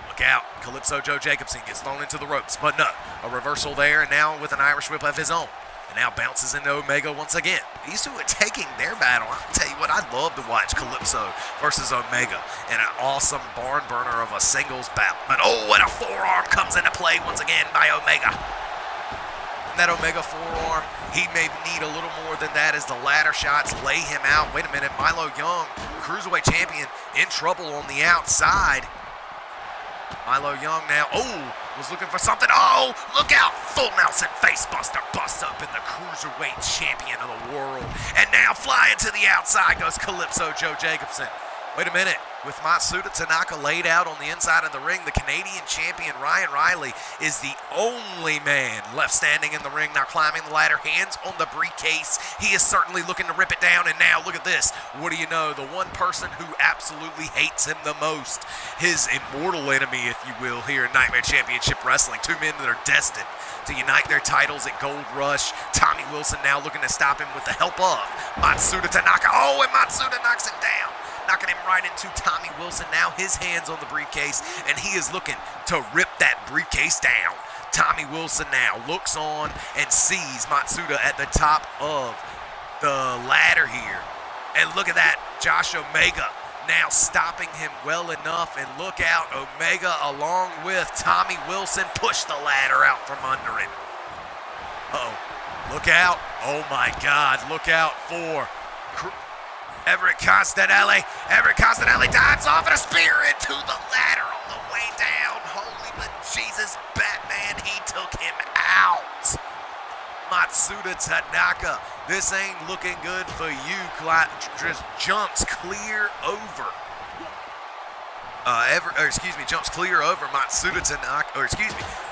Look out. Calypso Joe Jacobson gets thrown into the ropes. But no, a reversal there, and now with an Irish whip of his own. And now bounces into Omega once again. These two are taking their battle. I'll tell you what, I'd love to watch Calypso versus Omega in an awesome barn burner of a singles bout. But oh, and a forearm comes into play once again by Omega. That Omega forearm, he may need a little more than that as the ladder shots lay him out. Wait a minute, Milo Young, Cruiserweight champion, in trouble on the outside. Milo Young now, was looking for something. Oh, look out, full Nelson facebuster, busts open the Cruiserweight champion of the world. And now flying to the outside goes Calypso Joe Jacobson. Wait a minute. With Matsuda Tanaka laid out on the inside of the ring, the Canadian champion Ryan Riley is the only man left standing in the ring. Now climbing the ladder, hands on the briefcase. He is certainly looking to rip it down. And now look at this. What do you know? The one person who absolutely hates him the most. His immortal enemy, if you will, here in Nightmare Championship Wrestling. 2 men that are destined to unite their titles at Gold Rush. Tommy Wilson now looking to stop him with the help of Matsuda Tanaka. Oh, and Matsuda knocks him down. Knocking him right into Tommy Wilson. Now his hands on the briefcase, and he is looking to rip that briefcase down. Tommy Wilson now looks on and sees Matsuda at the top of the ladder here. And look at that, Josh Omega now stopping him well enough. And look out, Omega along with Tommy Wilson push the ladder out from under him. Look out. Oh, my God. Look out for Everett Costanelli. Everett Costanelli dives off and a spear into the ladder on the way down. Holy but Jesus, Batman, he took him out. Matsuda Tanaka, this ain't looking good for you. Just jumps clear over. Jumps clear over Matsuda Tanaka,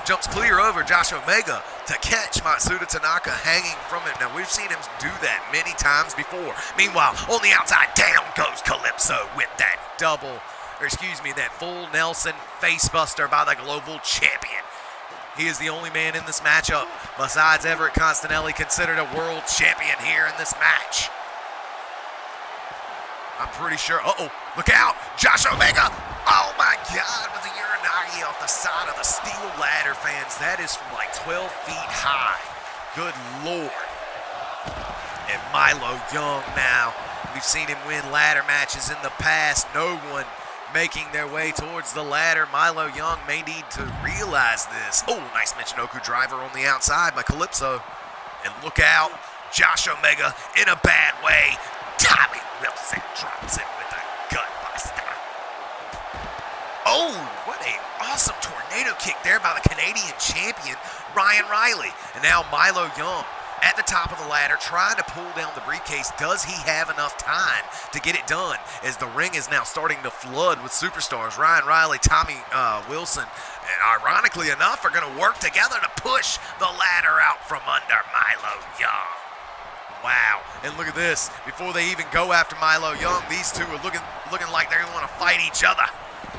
jumps clear over Josh Omega to catch Matsuda Tanaka hanging from him. Now, we've seen him do that many times before. Meanwhile, on the outside, down goes Calypso with that that full Nelson facebuster by the global champion. He is the only man in this matchup, besides Everett Costanelli, considered a world champion here in this match. I'm pretty sure. Look out! Josh Omega! Oh my God, with the Uranagi off the side of the steel ladder, fans. That is from like 12 feet high. Good Lord. And Milo Young now. We've seen him win ladder matches in the past. No one making their way towards the ladder. Milo Young may need to realize this. Oh, nice Michinoku driver on the outside by Calypso. And look out, Josh Omega in a bad way. Tommy Wilson drops it with a gut buster. Oh, what an awesome tornado kick there by the Canadian champion, Ryan Riley. And now Milo Young at the top of the ladder trying to pull down the briefcase. Does he have enough time to get it done as the ring is now starting to flood with superstars? Ryan Riley, Tommy Wilson, and ironically enough, are going to work together to push the ladder out from under Milo Young. Wow, and look at this. Before they even go after Milo Young, these two are looking like they're going to want to fight each other.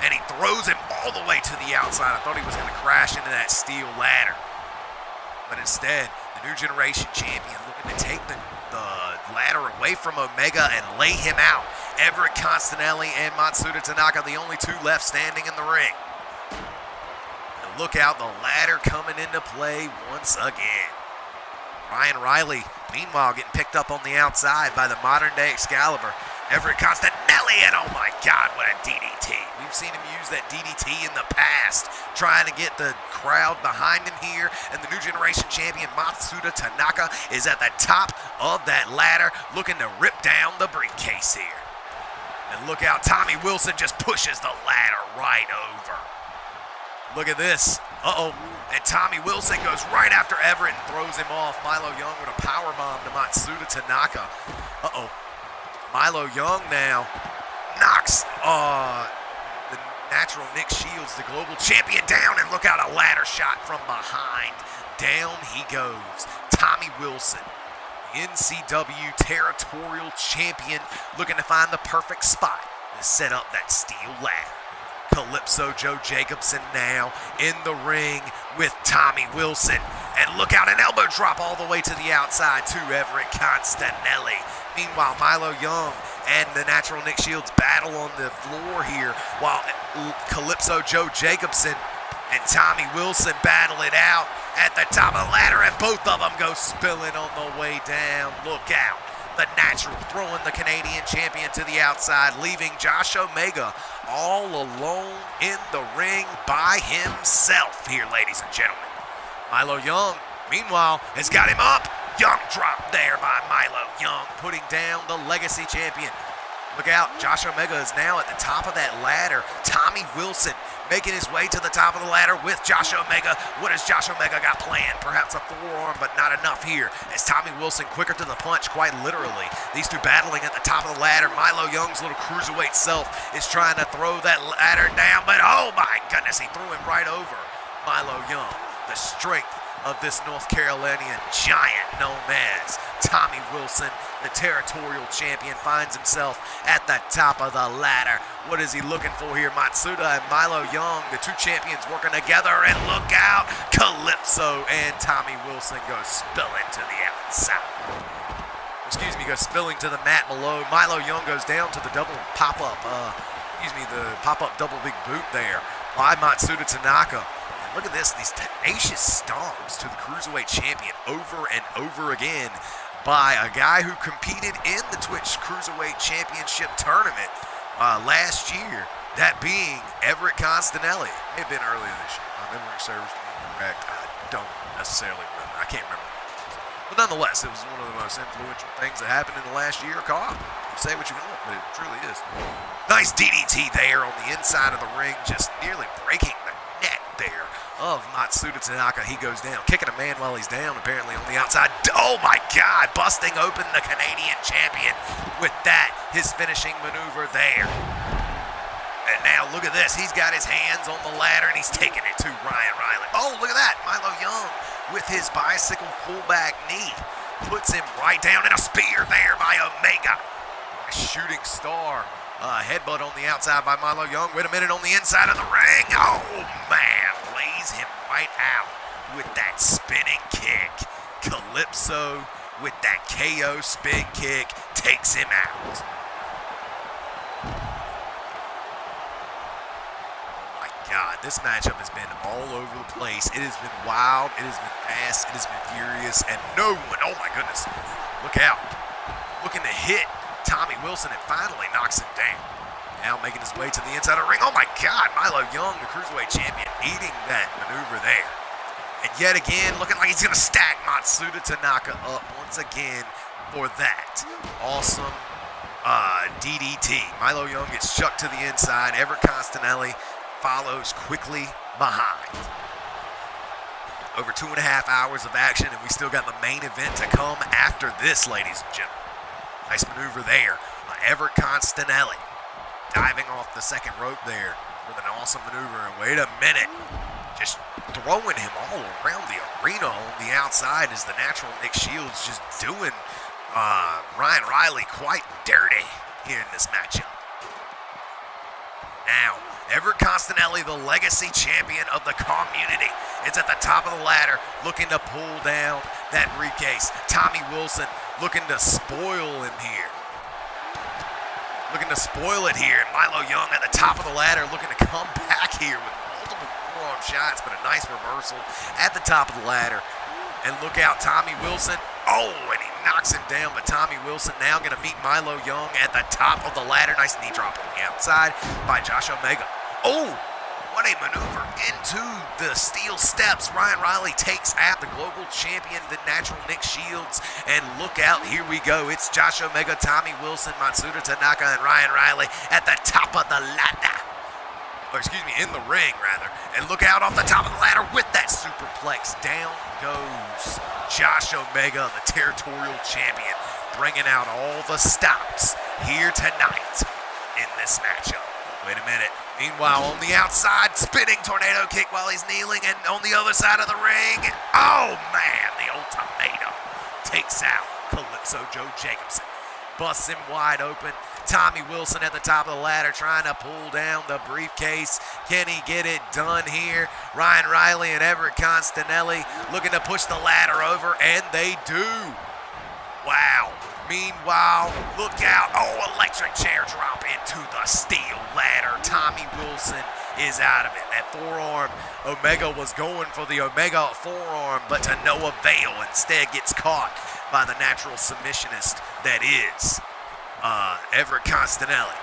And he throws him all the way to the outside. I thought he was going to crash into that steel ladder. But instead, the New Generation champion looking to take the ladder away from Omega and lay him out. Everett Costanelli and Matsuda Tanaka, the only two left standing in the ring. And look out, the ladder coming into play once again. Ryan Riley, meanwhile, getting picked up on the outside by the modern-day Excalibur. Everett Costanelli, and oh my God, what a DDT. We've seen him use that DDT in the past, trying to get the crowd behind him here. And the New Generation champion, Matsuda Tanaka, is at the top of that ladder, looking to rip down the briefcase here. And look out, Tommy Wilson just pushes the ladder right over. Look at this. And Tommy Wilson goes right after Everett and throws him off. Milo Young with a powerbomb to Matsuda Tanaka. Milo Young now knocks the natural Nick Shields, the global champion, down. And look out, a ladder shot from behind. Down he goes. Tommy Wilson, the NCW territorial champion, looking to find the perfect spot to set up that steel ladder. Calypso Joe Jacobson now in the ring with Tommy Wilson. And look out, an elbow drop all the way to the outside to Everett Costanelli. Meanwhile, Milo Young and the natural Nick Shields battle on the floor here, while Calypso Joe Jacobson and Tommy Wilson battle it out at the top of the ladder, and both of them go spilling on the way down. Look out. The natural throwing the Canadian champion to the outside, leaving Josh Omega all alone in the ring by himself here, ladies and gentlemen. Milo Young, meanwhile, has got him up. Young drop there by Milo Young, putting down the legacy champion. Look out, Josh Omega is now at the top of that ladder. Tommy Wilson making his way to the top of the ladder with Josh Omega. What has Josh Omega got planned? Perhaps a forearm, but not enough here. As Tommy Wilson, quicker to the punch, quite literally. These two battling at the top of the ladder. Milo Young's little cruiserweight self is trying to throw that ladder down, but oh my goodness, he threw him right over Milo Young. The strength of this North Carolinian giant known as Tommy Wilson, the territorial champion, finds himself at the top of the ladder. What is he looking for here? Matsuda and Milo Young, the two champions working together, and look out, Calypso and Tommy Wilson go spilling to the outside. Goes spilling to the mat below. Milo Young goes down to the double pop-up, the pop-up double big boot there by Matsuda Tanaka. Look at this, these tenacious stomps to the Cruiserweight champion over and over again by a guy who competed in the Twitch Cruiserweight Championship tournament last year, that being Everett Costanelli. It may have been earlier this year. My memory serves me correct. I don't necessarily remember. I can't remember. But nonetheless, it was one of the most influential things that happened in the last year. Carl, you say what you want, but it truly is. Nice DDT there on the inside of the ring, just nearly breaking the neck there of Matsuda Tanaka. He goes down, kicking a man while he's down, apparently on the outside. Oh my God, busting open the Canadian champion with that, his finishing maneuver there. And now look at this. He's got his hands on the ladder and he's taking it to Ryan Riley. Oh, look at that. Milo Young with his bicycle pullback knee puts him right down, and a spear there by Omega. A shooting star. Headbutt on the outside by Milo Young. Wait a minute, on the inside of the ring. Oh, man. Lays him right out with that spinning kick. Calypso with that KO spin kick takes him out. God, this matchup has been all over the place. It has been wild, it has been fast, it has been furious, and no one, oh my goodness, look out. Looking to hit Tommy Wilson and finally knocks him down. Now making his way to the inside of the ring. Oh my God, Milo Young, the Cruiserweight champion, eating that maneuver there. And yet again, looking like he's going to stack Matsuda Tanaka up once again for that awesome DDT. Milo Young gets chucked to the inside. Everett Constanelli follows quickly behind. Over 2.5 hours of action, and we still got the main event to come after this, ladies and gentlemen. Nice maneuver there. Everett Constanelli diving off the second rope there with an awesome maneuver. And wait a minute, just throwing him all around the arena on the outside is the natural Nick Shields, just doing Ryan Riley quite dirty here in this matchup. Now, Everett Constanelli, the legacy champion of the community, is at the top of the ladder looking to pull down that briefcase. Tommy Wilson looking to spoil him here. Looking to spoil it here. And Milo Young at the top of the ladder looking to come back here with multiple forearm shots, but a nice reversal at the top of the ladder. And look out, Tommy Wilson. Oh, and he knocks him down, but Tommy Wilson now going to meet Milo Young at the top of the ladder. Nice knee drop on the outside by Josh Omega. Oh, what a maneuver into the steel steps. Ryan Riley takes out the global champion, the natural Nick Shields. And look out, here we go. It's Josh Omega, Tommy Wilson, Matsuda Tanaka, and Ryan Riley at the top of the ladder. Or excuse me, in the ring, rather. And look out off the top of the ladder with that superplex. Down goes Josh Omega, the territorial champion, bringing out all the stops here tonight in this matchup. Wait a minute. Meanwhile, on the outside, spinning tornado kick while he's kneeling, and on the other side of the ring, oh man, the ultimatum takes out Calypso Joe Jacobson. Busts him wide open. Tommy Wilson at the top of the ladder trying to pull down the briefcase. Can he get it done here? Ryan Riley and Everett Constanelli looking to push the ladder over, and they do. Wow. Meanwhile, look out. Oh, electric chair drop into the steel ladder. Tommy Wilson is out of it. That forearm, Omega was going for the Omega forearm, but to no avail. Instead gets caught by the natural submissionist that is Everett Constanelli.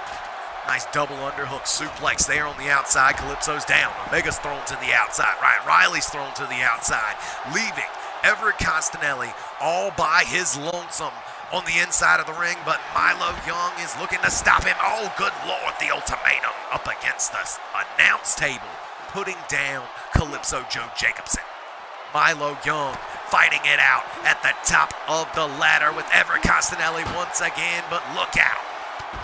Nice double underhook suplex there on the outside. Calypso's down. Omega's thrown to the outside. Ryan Riley's thrown to the outside, leaving Everett Constanelli all by his lonesome on the inside of the ring, but Milo Young is looking to stop him. Oh, good Lord, the ultimatum up against the announce table, putting down Calypso Joe Jacobson. Milo Young fighting it out at the top of the ladder with Everett Constanelli once again, but look out.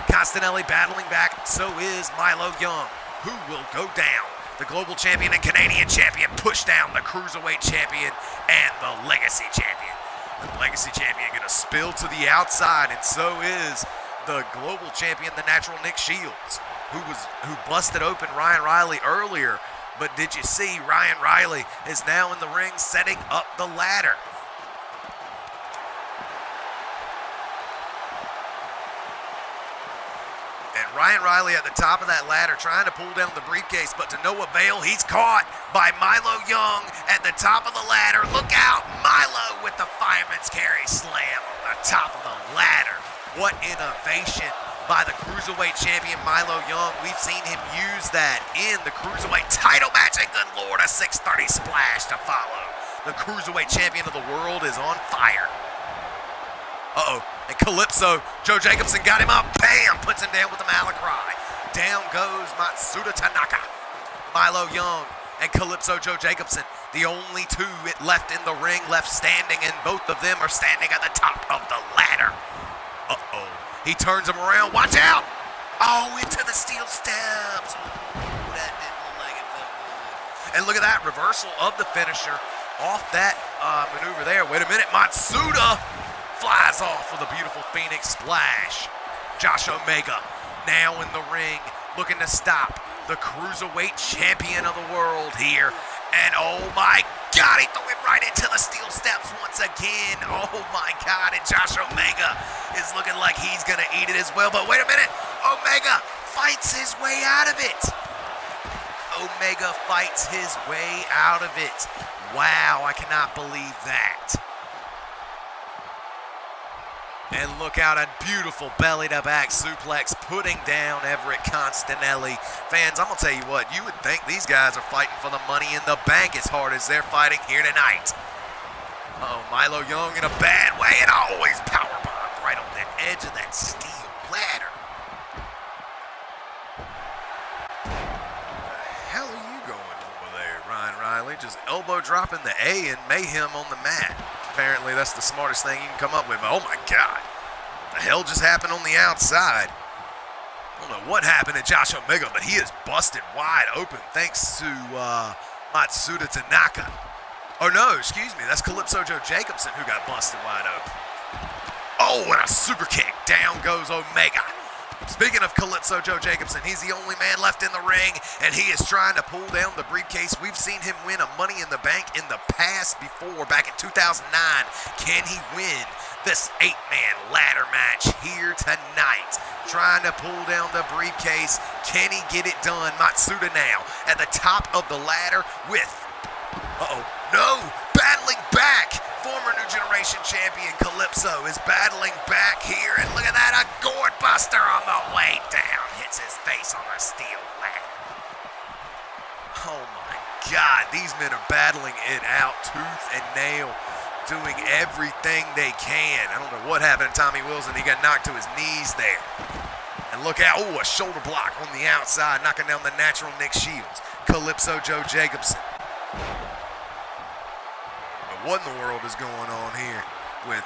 Constanelli battling back, so is Milo Young, who will go down. The global champion and Canadian champion push down the cruiserweight champion and the legacy champion. The legacy champion going to spill to the outside, and so is the global champion, the natural Nick Shields, who busted open Ryan Riley earlier. But did you see Ryan Riley is now in the ring setting up the ladder? And Ryan Riley at the top of that ladder trying to pull down the briefcase, but to no avail. He's caught by Milo Young at the top of the ladder. Look out, Milo with the fireman's carry slam on the top of the ladder. What innovation by the Cruiserweight champion Milo Young. We've seen him use that in the Cruiserweight title match, and good Lord, a 630 splash to follow the Cruiserweight Champion of the world, is on fire. Uh-oh. And Calypso, Joe Jacobson got him up. Bam! Puts him down with the Malacry. Down goes Matsuda Tanaka. Milo Young and Calypso Joe Jacobson, the only two left in the ring, left standing, and both of them are standing at the top of the ladder. Uh-oh. He turns him around. Watch out! Oh, into the steel steps. Ooh, that didn't look like it felt good. And look at that reversal of the finisher off that maneuver there. Wait a minute. Matsuda flies off with a beautiful Phoenix splash. Josh Omega now in the ring, looking to stop the Cruiserweight Champion of the world here. And oh my God, he threw him right into the steel steps once again. Oh my God, and Josh Omega is looking like he's going to eat it as well. But wait a minute, Omega fights his way out of it. Omega fights his way out of it. Wow, I cannot believe that. And look out, a beautiful belly-to-back suplex putting down Everett Constanelli. Fans, I'm going to tell you what, you would think these guys are fighting for the money in the bank as hard as they're fighting here tonight. Uh-oh, Milo Young in a bad way, and always powerbombed right on the edge of that steel ladder. What the hell are you going for there, Ryan Riley? Just elbow dropping the A and Mayhem on the mat. Apparently, that's the smartest thing you can come up with. But oh my God, what the hell just happened on the outside? I don't know what happened to Josh Omega, but he is busted wide open thanks to Matsuda Tanaka. Oh no, excuse me, that's Calypso Joe Jacobson who got busted wide open. Oh, and a super kick. Down goes Omega. Speaking of Calypso Joe Jacobson, he's the only man left in the ring, and he is trying to pull down the briefcase. We've seen him win a Money in the Bank in the past before, back in 2009. Can he win this 8-man ladder match here tonight? Trying to pull down the briefcase. Can he get it done? Matsuda now at the top of the ladder with, no, battling back. Former New Generation champion Calypso is battling back here, and look at that, a gourd buster on the way down. Hits his face on the steel ladder. Oh my God, these men are battling it out tooth and nail, doing everything they can. I don't know what happened to Tommy Wilson. He got knocked to his knees there. And look out, a shoulder block on the outside, knocking down the natural Nick Shields. Calypso Joe Jacobson. What in the world is going on here with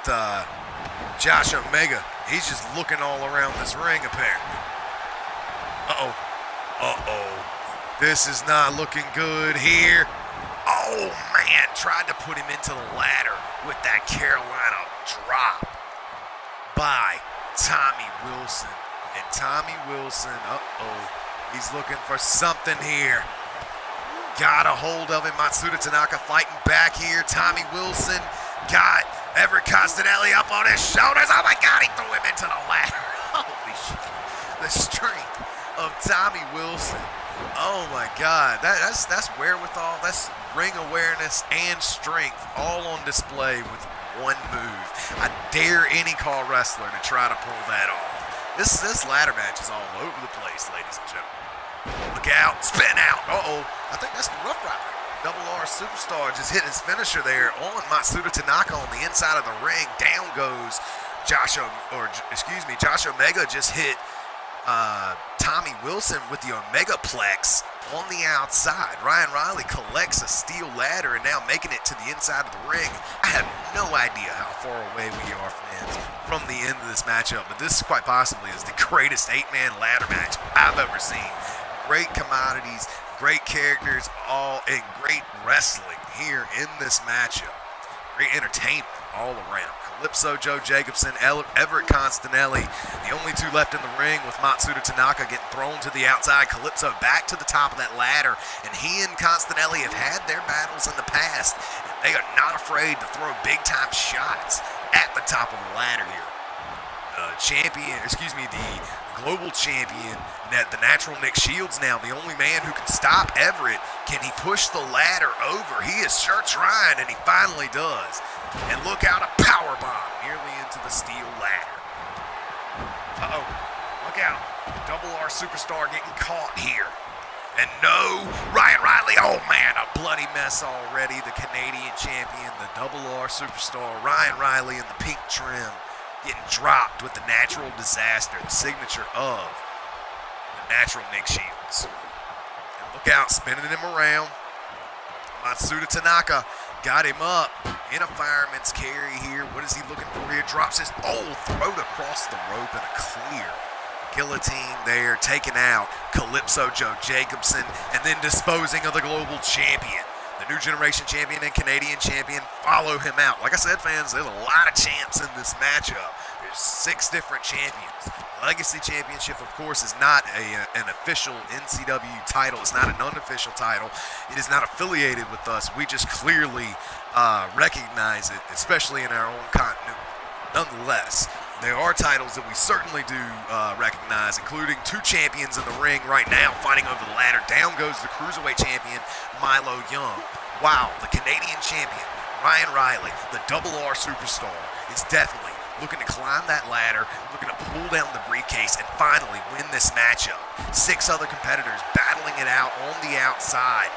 Josh Omega? He's just looking all around this ring, apparently. This is not looking good here. Oh, man, tried to put him into the ladder with that Carolina drop by Tommy Wilson. And Tommy Wilson, he's looking for something here. Got a hold of him. Matsuda Tanaka fighting back here. Tommy Wilson got Everett Constanelli up on his shoulders. Oh my God, he threw him into the ladder. Holy shit. The strength of Tommy Wilson. Oh my God. That's wherewithal. That's ring awareness and strength all on display with one move. I dare any call wrestler to try to pull that off. This ladder match is all over the place, ladies and gentlemen. Look out, spin out. I think that's the Rough Rider. Double R Superstar just hit his finisher there on Matsuda Tanaka on the inside of the ring. Down goes Josh Omega just hit Tommy Wilson with the Omegaplex on the outside. Ryan Riley collects a steel ladder and now making it to the inside of the ring. I have no idea how far away we are, fans, from the end of this matchup, but this quite possibly is the greatest 8-man ladder match I've ever seen. Great commodities, great characters, all in great wrestling here in this matchup. Great entertainment all around. Calypso Joe Jacobson, Everett Constanelli, the only two left in the ring with Matsuda Tanaka getting thrown to the outside. Calypso back to the top of that ladder, and he and Constanelli have had their battles in the past. And they are not afraid to throw big-time shots at the top of the ladder here. The global champion, the natural Nick Shields now, the only man who can stop Everett. Can he push the ladder over? He is sure trying, and he finally does. And look out, a powerbomb nearly into the steel ladder. Look out. Double R Superstar getting caught here. And no, Ryan Riley, oh man, a bloody mess already. The Canadian champion, the Double R superstar, Ryan Riley in the pink trim, getting dropped with the natural disaster, the signature of the natural Nick Shields. And look out, spinning him around. Matsuda Tanaka got him up in a fireman's carry here. What is he looking for here? Drops his throat across the rope in a clear guillotine there, taking out Calypso Joe Jacobson, and then disposing of the global champion. The new generation champion and Canadian champion follow him out. Like I said, fans, there's a lot of champs in this matchup. There's 6 different champions. Legacy Championship, of course, is not an official NCW title. It's not an unofficial title. It is not affiliated with us. We just clearly recognize it, especially in our own continuity. Nonetheless, there are titles that we certainly do recognize, including 2 champions in the ring right now fighting over the ladder. Down goes the Cruiserweight champion, Milo Young. Wow, the Canadian champion, Ryan Riley, the Double R superstar, is definitely looking to climb that ladder, looking to pull down the briefcase, and finally win this matchup. 6 other competitors battling it out on the outside.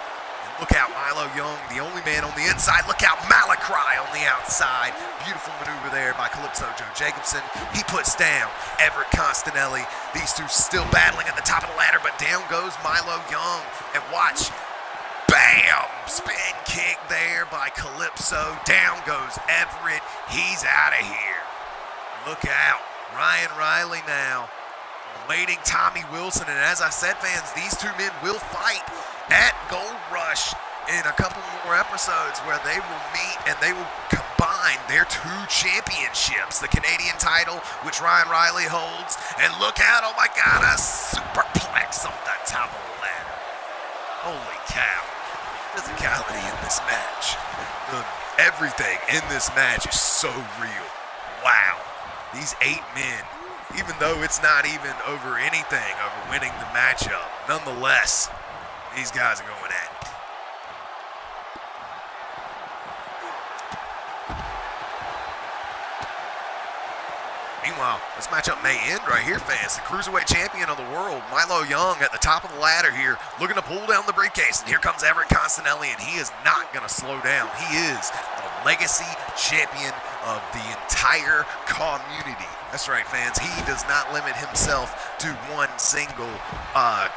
Look out, Milo Young, the only man on the inside. Look out, Malacry on the outside. Beautiful maneuver there by Calypso Joe Jacobson. He puts down Everett Constanelli. These 2 still battling at the top of the ladder, but down goes Milo Young. And watch, bam! Spin kick there by Calypso. Down goes Everett. He's out of here. Look out, Ryan Riley now awaiting Tommy Wilson. And as I said, fans, these 2 men will fight at Gold Rush in a couple more episodes where they will meet and they will combine their 2 championships. The Canadian title, which Ryan Riley holds, and look out, oh my God, a superplex on the top of the ladder. Holy cow. Physicality in this match. Everything in this match is so real. Wow. These 8 men, even though it's not even over anything, over winning the matchup, nonetheless, these guys are going at it. Meanwhile, this matchup may end right here, fans. The Cruiserweight champion of the world, Milo Young, at the top of the ladder here, looking to pull down the briefcase. And here comes Everett Constanelli, and he is not going to slow down. He is the legacy champion of the entire community. That's right, fans. He does not limit himself to one single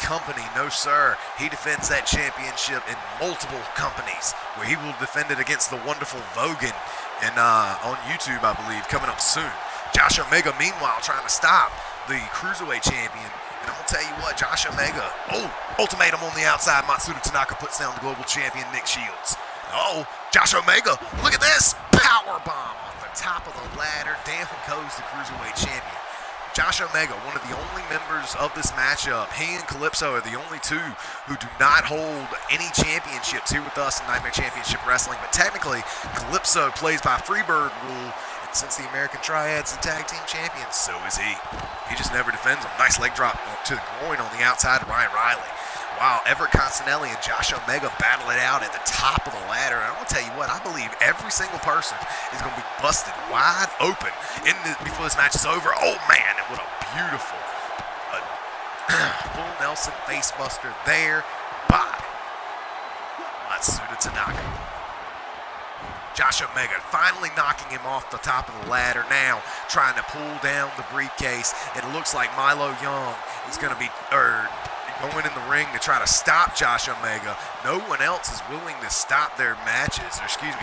company. No, sir. He defends that championship in multiple companies, where he will defend it against the wonderful Vogan and on YouTube, I believe, coming up soon. Josh Omega, meanwhile, trying to stop the Cruiserweight champion. And I'm going to tell you what, Josh Omega, ultimatum on the outside. Matsuda Tanaka puts down the global champion, Nick Shields. Josh Omega, look at this. Powerbomb off the top of the ladder. Down goes the Cruiserweight champion. Josh Omega, one of the only members of this matchup. He and Calypso are the only 2 who do not hold any championships here with us in Nightmare Championship Wrestling. But technically, Calypso plays by Freebird rule. And since the American Triad's the tag team champions, so is he. He just never defends them. Nice leg drop to the groin on the outside of Ryan Riley. Wow, Everett Constanelli and Josh Omega battle it out at the top of the ladder. And I'm going to tell you what, I believe every single person is going to be busted wide open before this match is over. Oh, man, and what a beautiful full Nelson face buster there by Matsuda Tanaka. Josh Omega finally knocking him off the top of the ladder now, trying to pull down the briefcase. It looks like Milo Young is going to be going in the ring to try to stop Josh Omega. No one else is willing to stop their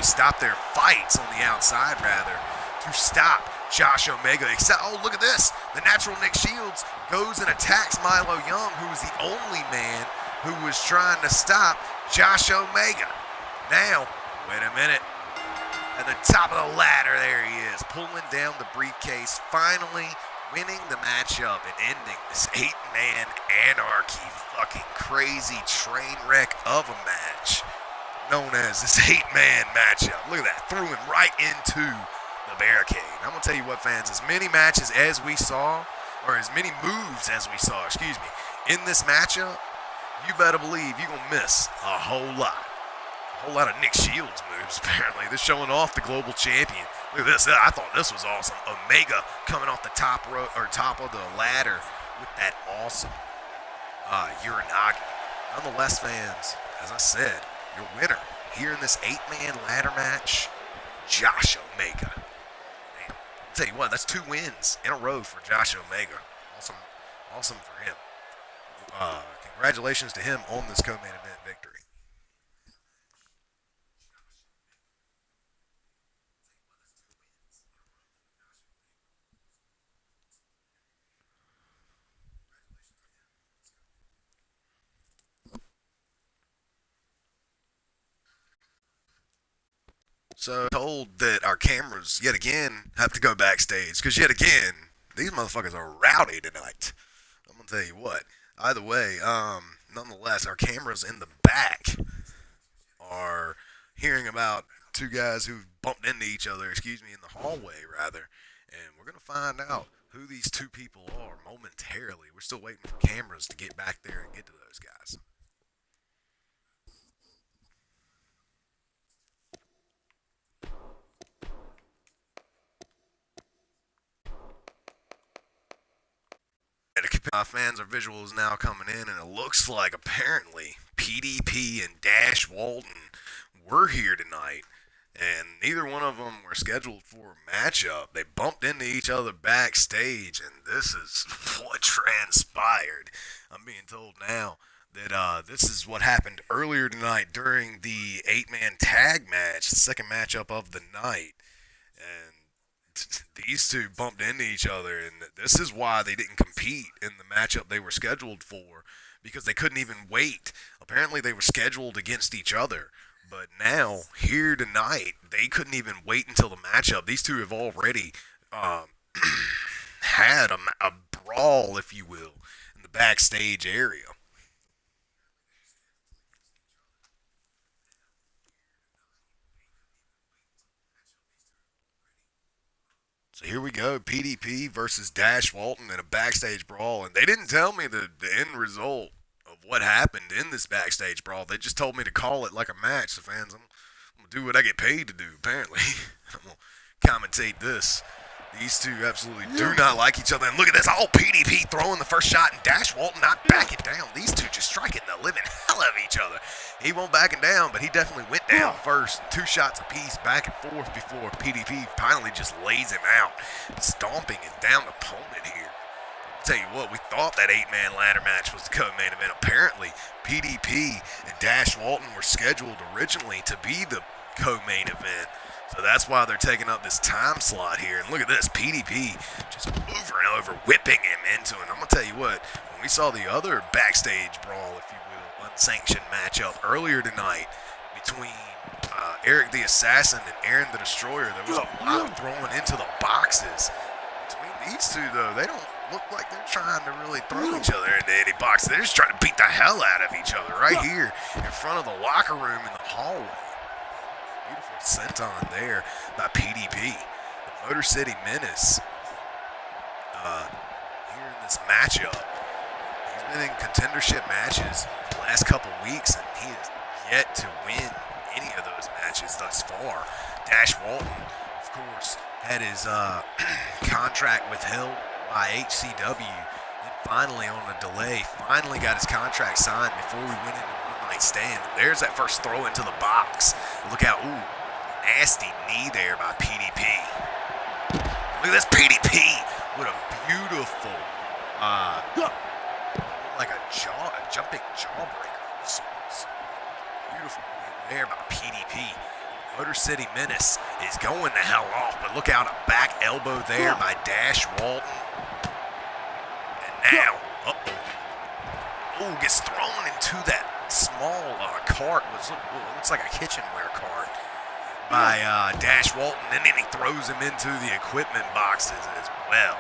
stop their fights on the outside, rather, to stop Josh Omega. Except, look at this. The natural Nick Shields goes and attacks Milo Young, who is the only man who was trying to stop Josh Omega. Now, wait a minute. At the top of the ladder, there he is, pulling down the briefcase, finally winning the matchup and ending this 8-man anarchy, fucking crazy train wreck of a match known as this 8-man matchup. Look at that, threw him right into the barricade. I'm going to tell you what, fans, as many matches as we saw, or as many moves as we saw, in this matchup, you better believe you're going to miss a whole lot. A whole lot of Nick Shields moves, apparently. They're showing off the global champion. Look at this. I thought this was awesome. Omega coming off the top of the ladder with that awesome Uranagi. Nonetheless, fans, as I said, your winner here in this 8-man ladder match, Josh Omega. Damn. I'll tell you what, that's 2 wins in a row for Josh Omega. Awesome for him. Congratulations to him on this co-main event victory. So told that our cameras yet again have to go backstage because yet again these motherfuckers are rowdy tonight. I'm gonna tell you what. Either way, nonetheless, our cameras in the back are hearing about 2 guys who bumped into each other. Excuse me, in the hallway rather, and we're gonna find out who these 2 people are momentarily. We're still waiting for cameras to get back there and get to those guys. Fans or visuals now coming in, and it looks like apparently PDP and Dash Walton were here tonight, and neither one of them were scheduled for a matchup. They bumped into each other backstage, and this is what transpired. I'm being told now that this is what happened earlier tonight during the 8-man tag match, the second matchup of the night, and these 2 bumped into each other, and this is why they didn't compete in the matchup they were scheduled for, because they couldn't even wait. Apparently they were scheduled against each other, but now, here tonight, they couldn't even wait until the matchup. These 2 have already had a brawl, if you will, in the backstage area. So here we go, PDP versus Dash Walton in a backstage brawl, and they didn't tell me the end result of what happened in this backstage brawl. They just told me to call it like a match. So fans, I'm going to do what I get paid to do, apparently. I'm going to commentate this. These 2 absolutely do not like each other. And look at this. Oh, PDP throwing the first shot, and Dash Walton not backing down. These 2 just striking the living hell out of each other. He won't backing down, but he definitely went down first. 2 shots apiece back and forth before PDP finally just lays him out. Stomping his down opponent here. I'll tell you what, we thought that 8-man ladder match was the co-main event. Apparently, PDP and Dash Walton were scheduled originally to be the co-main event. So that's why they're taking up this time slot here. And look at this, PDP just over and over whipping him into it. And I'm going to tell you what, when we saw the other backstage brawl, if you will, unsanctioned matchup earlier tonight between Eric the Assassin and Aaron the Destroyer, there was a lot of throwing into the boxes. Between these 2, though, they don't look like they're trying to really throw each other into any boxes. They're just trying to beat the hell out of each other right here in front of the locker room in the hallway. Beautiful senton there by PDP. The Motor City Menace here in this matchup. He's been in contendership matches the last couple weeks, and he has yet to win any of those matches thus far. Dash Walton, of course, had his contract withheld by HCW, and finally on a delay, finally got his contract signed before we went into one-night stand. There's that first throw into the box. Look out, ooh, nasty knee there by PDP. Look at this PDP with a beautiful, like a jumping jawbreaker of sorts. Beautiful there by PDP. Motor City Menace is going the hell off, but look out, a back elbow there by Dash Walton. And now, gets thrown into that small cart. Looks like a kitchenware cart by Dash Walton, and then he throws him into the equipment boxes as well.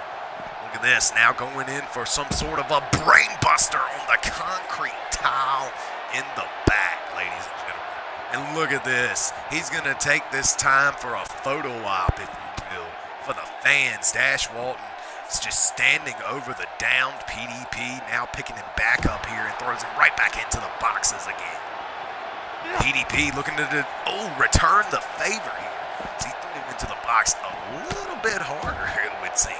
Look at this, now going in for some sort of a brain buster on the concrete tile in the back, ladies and gentlemen. And look at this. He's going to take this time for a photo op, if you will, for the fans. Dash Walton is just standing over the downed PDP, now picking him back up here and throws him right back into the boxes again. PDP looking to return the favor here. So he threw him into the box a little bit harder, it would seem.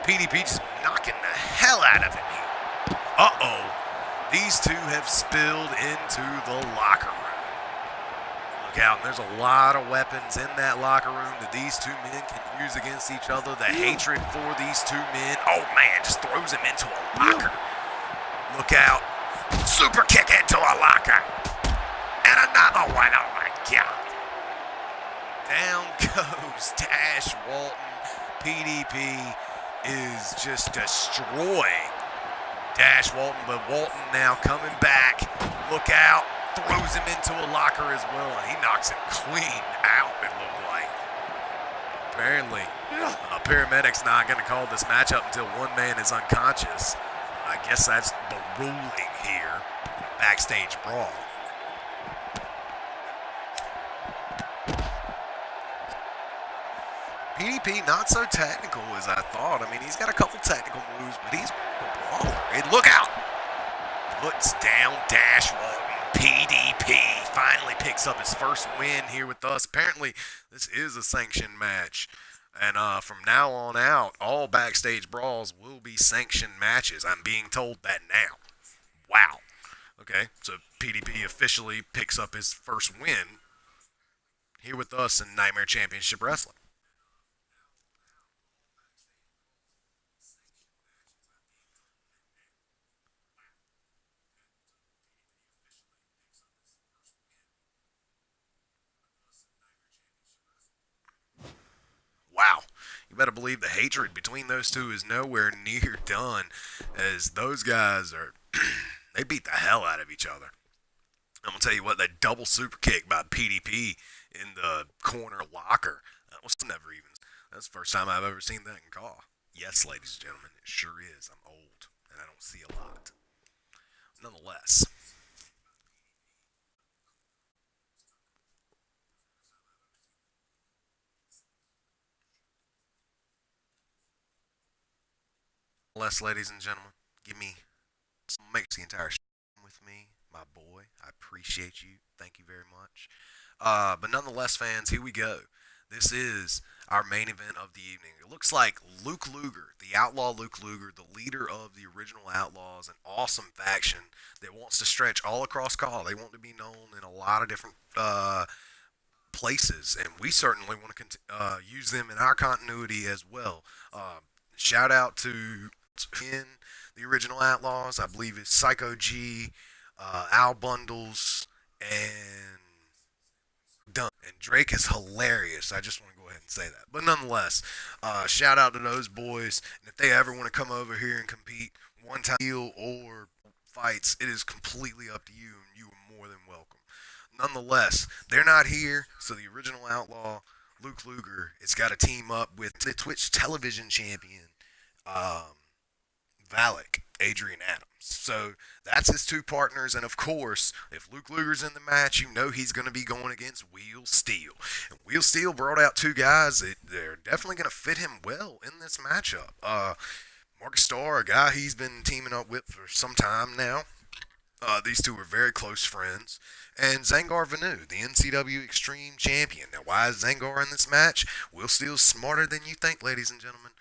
PDP just knocking the hell out of him here. These two have spilled into the locker room. Look out, and there's a lot of weapons in that locker room that these two men can use against each other. The hatred for these two men. Oh, man, just throws him into a locker. Look out. Super kick into a locker. And another one. Oh, my God. Down goes Dash Walton. PDP is just destroying Dash Walton, but Walton now coming back. Look out. Throws him into a locker as well, and he knocks him clean out, it looked like. Apparently, paramedics not going to call this matchup until one man is unconscious. I guess that's the ruling here. Backstage brawl. PDP not so technical as I thought. I mean, he's got a couple technical moves, but he's a brawler. Hey, look out! Puts down Dash Walton. PDP finally picks up his first win here with us. Apparently, this is a sanctioned match. And from now on out, all backstage brawls will be sanctioned matches. I'm being told that now. Wow. Okay, so PDP officially picks up his first win here with us in Nightmare Championship Wrestling. Wow. You better believe the hatred between those two is nowhere near done, as those guys are, they beat the hell out of each other. I'm going to tell you what, that double super kick by PDP in the corner locker, that was never even, that's the first time I've ever seen that in Caw. Yes, ladies and gentlemen, it sure is. I'm old, and I don't see a lot. Nonetheless, ladies and gentlemen, give me some makes the entire with me, my boy. I appreciate you. Thank you very much. But nonetheless, fans, here we go. This is our main event of the evening. It looks like Luke Luger, the outlaw Luke Luger, the leader of the original Outlaws, an awesome faction that wants to stretch all across Caw. They want to be known in a lot of different places, and we certainly want to use them in our continuity as well. Shout out to in the original Outlaws. I believe it's Psycho G, Al Bundles, and Dunn. And Drake is hilarious. I just want to go ahead and say that. But nonetheless, shout out to those boys. And if they ever want to come over here and compete one time deal or fights, it is completely up to you, and you are more than welcome. Nonetheless, they're not here, so the original Outlaw, Luke Luger, has got to team up with the Twitch television champion, Valak, Adrian Adams. So that's his two partners, and of course, if Luke Luger's in the match, you know he's going to be going against Wheel Steel. And Wheel Steel brought out two guys that they're definitely going to fit him well in this matchup. Marcus Starr, a guy he's been teaming up with for some time now. These two are very close friends. And Zangar Vanu, the NCW Extreme Champion. Now, why is Zangar in this match? Will Steele's smarter than you think, ladies and gentlemen.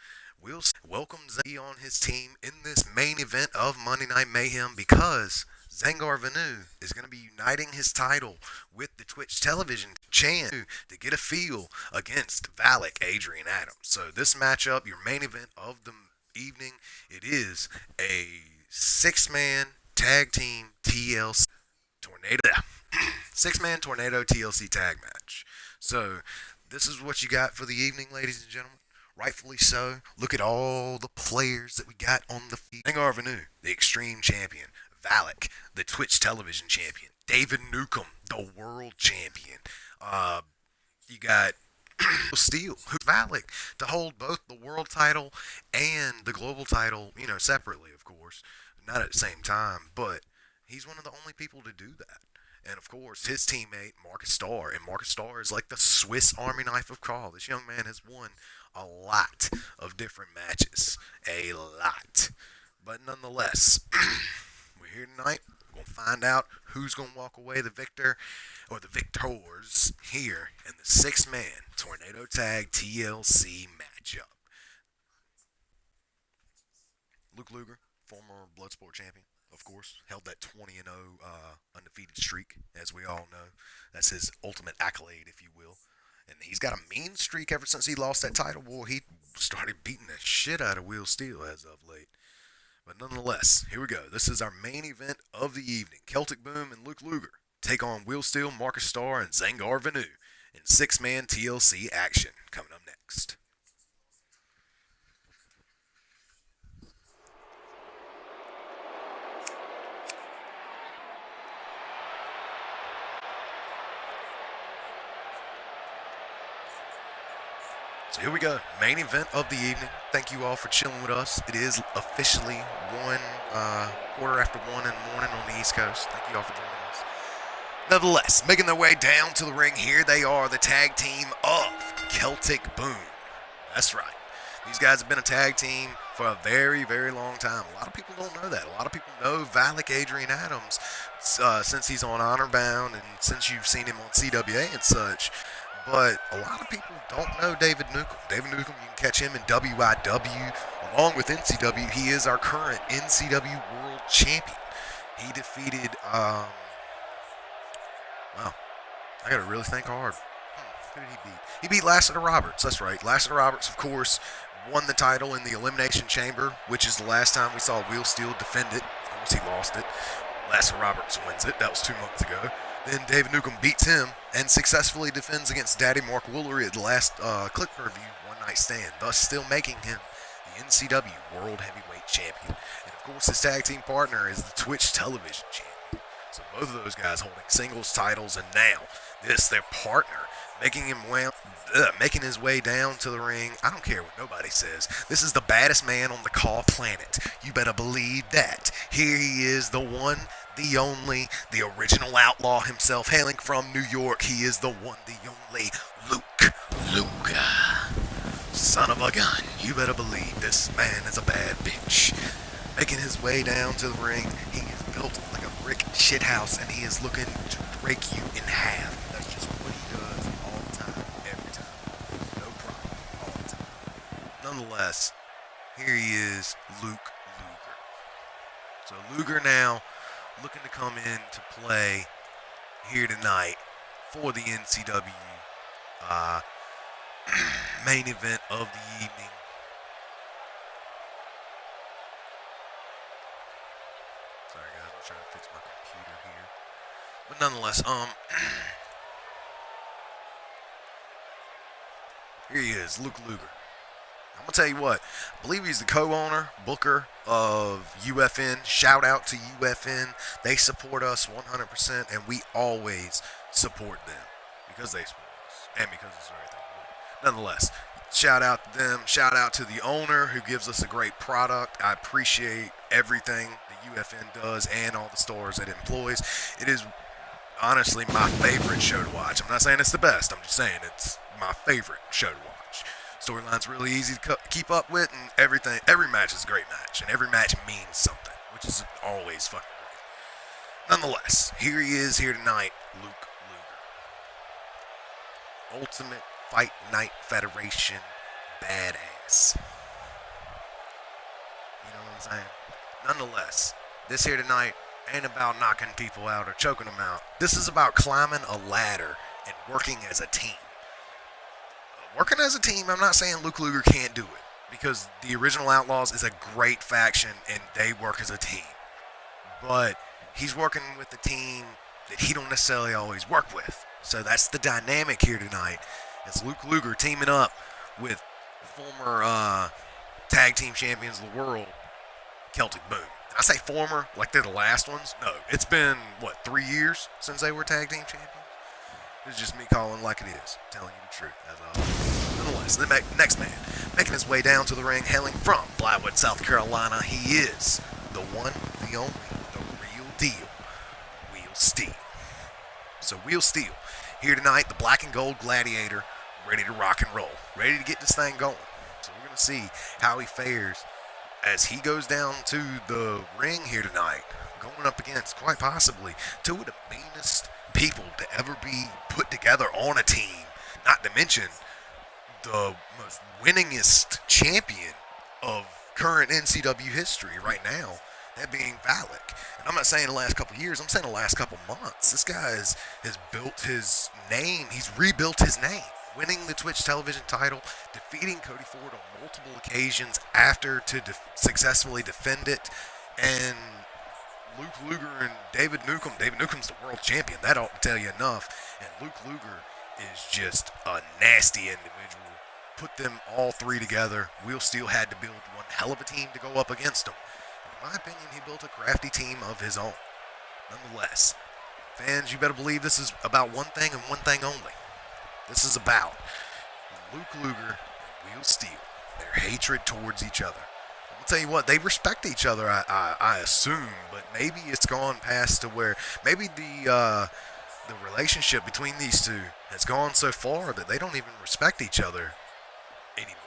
Will welcome Zangar on his team in this main event of Monday Night Mayhem because Zangar Vanu is going to be uniting his title with the Twitch television champ to get a feel against Valak, Adrian Adams. So this matchup, your main event of the evening, it is a six-man tag team TLC tornado. Six-man tornado TLC tag match. So this is what you got for the evening, ladies and gentlemen. Rightfully so. Look at all the players that we got on the field. Zangar Vanu, the Extreme Champion. Valak, the Twitch Television Champion. David Newcomb, the World Champion. You got Steel, who's Valak, to hold both the World title and the Global title, separately, of course. Not at the same time, but he's one of the only people to do that. And of course, his teammate, Marcus Starr. And Marcus Starr is like the Swiss Army knife of Caw. This young man has won a lot of different matches. A lot. But nonetheless, we're here tonight. We're going to find out who's going to walk away the victor or the victors here in the six-man Tornado Tag TLC matchup. Luke Luger, former Bloodsport champion, of course, held that 20-0 undefeated streak, as we all know. That's his ultimate accolade, if you will. And he's got a mean streak ever since he lost that title. Boy, he started beating the shit out of Will Steele as of late. But nonetheless, here we go. This is our main event of the evening. Celtic Boom and Luke Luger take on Will Steele, Marcus Starr, and Zangar Vanu in six-man TLC action. Coming up next. So here we go, main event of the evening. Thank you all for chilling with us. It is officially quarter after 1 in the morning on the East Coast. Thank you all for joining us. Nonetheless, making their way down to the ring, here they are, the tag team of Celtic Boom. That's right. These guys have been a tag team for a very, very long time. A lot of people don't know that. A lot of people know Valak Adrian Adams since he's on Honor Bound and since you've seen him on CWA and such. But a lot of people don't know David Newcomb. David Newcomb, you can catch him in WIW along with NCW. He is our current NCW World Champion. He defeated, wow, I got to really think hard. Who did he beat? He beat Lassiter Roberts, that's right. Lassiter Roberts, of course, won the title in the Elimination Chamber, which is the last time we saw Will Steele defend it. Of course, he lost it. Lassiter Roberts wins it. That was 2 months ago. Then David Newcomb beats him and successfully defends against Daddy Mark Woolery at the last Click Per View One Night Stand, thus still making him the NCW World Heavyweight Champion. And of course, his tag team partner is the Twitch Television Champion. So both of those guys holding singles titles, and now this, their partner, making his way down to the ring. I don't care what nobody says. This is the baddest man on the call planet. You better believe that. Here he is, the one, the only, the original outlaw himself, hailing from New York. He is the one, the only, Luke Luger. Son of a gun. You better believe this man is a bad bitch. Making his way down to the ring, he is built like a brick shithouse, and he is looking to break you in half. That's just what he does all the time, every time. No problem, all the time. Nonetheless, here he is, Luke Luger. So Luger now looking to come in to play here tonight for the NCW main event of the evening. Sorry guys, I'm trying to fix my computer here. But nonetheless, here he is, Luke Luger. I'm going to tell you what, I believe he's the co-owner, booker of UFN. Shout out to UFN. They support us 100%, and we always support them because they support us and because it's the right thing to do. Nonetheless, shout out to them. Shout out to the owner who gives us a great product. I appreciate everything the UFN does and all the stores it employs. It is honestly my favorite show to watch. I'm not saying it's the best. I'm just saying it's my favorite show to watch. Storyline's really easy to keep up with, and everything. Every match is a great match, and every match means something, which is always fucking great. Nonetheless, here he is here tonight, Luke Luger. Ultimate Fight Night Federation badass. You know what I'm saying? Nonetheless, this here tonight ain't about knocking people out or choking them out. This is about climbing a ladder and working as a team. Working as a team, I'm not saying Luke Luger can't do it, because the original Outlaws is a great faction and they work as a team. But he's working with a team that he don't necessarily always work with. So that's the dynamic here tonight. It's Luke Luger teaming up with former tag team champions of the world, Celtic Boom. And I say former like they're the last ones. No, it's been, 3 years since they were tag team champions? It's just me calling like it is, telling you the truth, as always. Nonetheless, the next man, making his way down to the ring, hailing from Blythewood, South Carolina, he is the one, the only, the real deal, Will Steele. So Will Steele, here tonight, the black and gold gladiator, ready to rock and roll, ready to get this thing going. So we're going to see how he fares as he goes down to the ring here tonight, going up against, quite possibly, two of the meanest people to ever be put together on a team, not to mention the most winningest champion of current NCW history right now, that being Valak. And I'm not saying the last couple years, I'm saying the last couple months. This guy has built his name, he's rebuilt his name, winning the Twitch television title, defeating Cody Ford on multiple occasions after to successfully defend it, and Luke Luger and David Newcomb. David Newcomb's the world champion. That ought to tell you enough. And Luke Luger is just a nasty individual. Put them all three together. Will Steele had to build one hell of a team to go up against him. In my opinion, he built a crafty team of his own. Nonetheless, fans, you better believe this is about one thing and one thing only. This is about Luke Luger and Will Steele, their hatred towards each other. I'll tell you what, they respect each other, I assume, but maybe it's gone past to where maybe the relationship between these two has gone so far that they don't even respect each other anymore.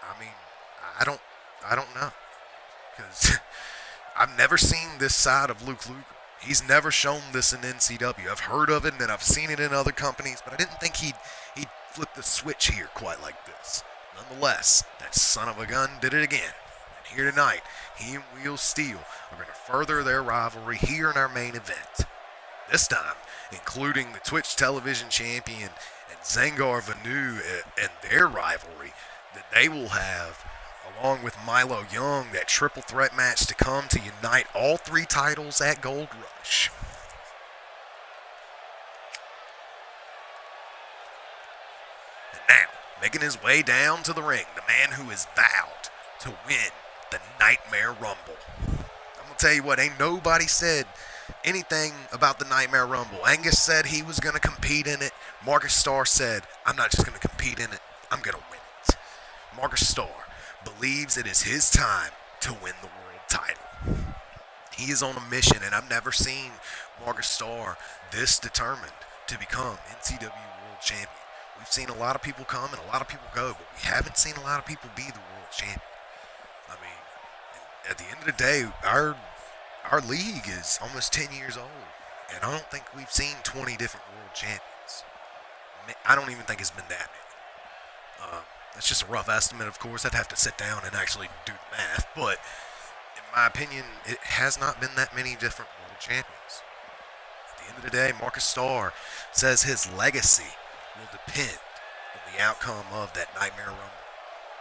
I mean, I don't know, because I've never seen this side of Luke Luger. He's never shown this in NCW. I've heard of it and I've seen it in other companies, but I didn't think he'd flip the switch here quite like this. Nonetheless, that son of a gun did it again. And here tonight, he and Will Steele are going to further their rivalry here in our main event. This time, including the Twitch television champion and Zangar Vanu and their rivalry that they will have, along with Milo Young, that triple threat match to come to unite all three titles at Gold Rush. And now, making his way down to the ring, the man who has vowed to win the Nightmare Rumble. I'm going to tell you what, ain't nobody said anything about the Nightmare Rumble. Angus said he was going to compete in it. Marcus Starr said, I'm not just going to compete in it, I'm going to win it. Marcus Starr believes it is his time to win the world title. He is on a mission, and I've never seen Marcus Starr this determined to become NCW World Champion. We've seen a lot of people come and a lot of people go, but we haven't seen a lot of people be the world champion. I mean, at the end of the day, our league is almost 10 years old, and I don't think we've seen 20 different world champions. I don't even think it's been that many. That's just a rough estimate, of course. I'd have to sit down and actually do the math, but in my opinion, it has not been that many different world champions. At the end of the day, Marcus Starr says his legacy will depend on the outcome of that Nightmare Rumble.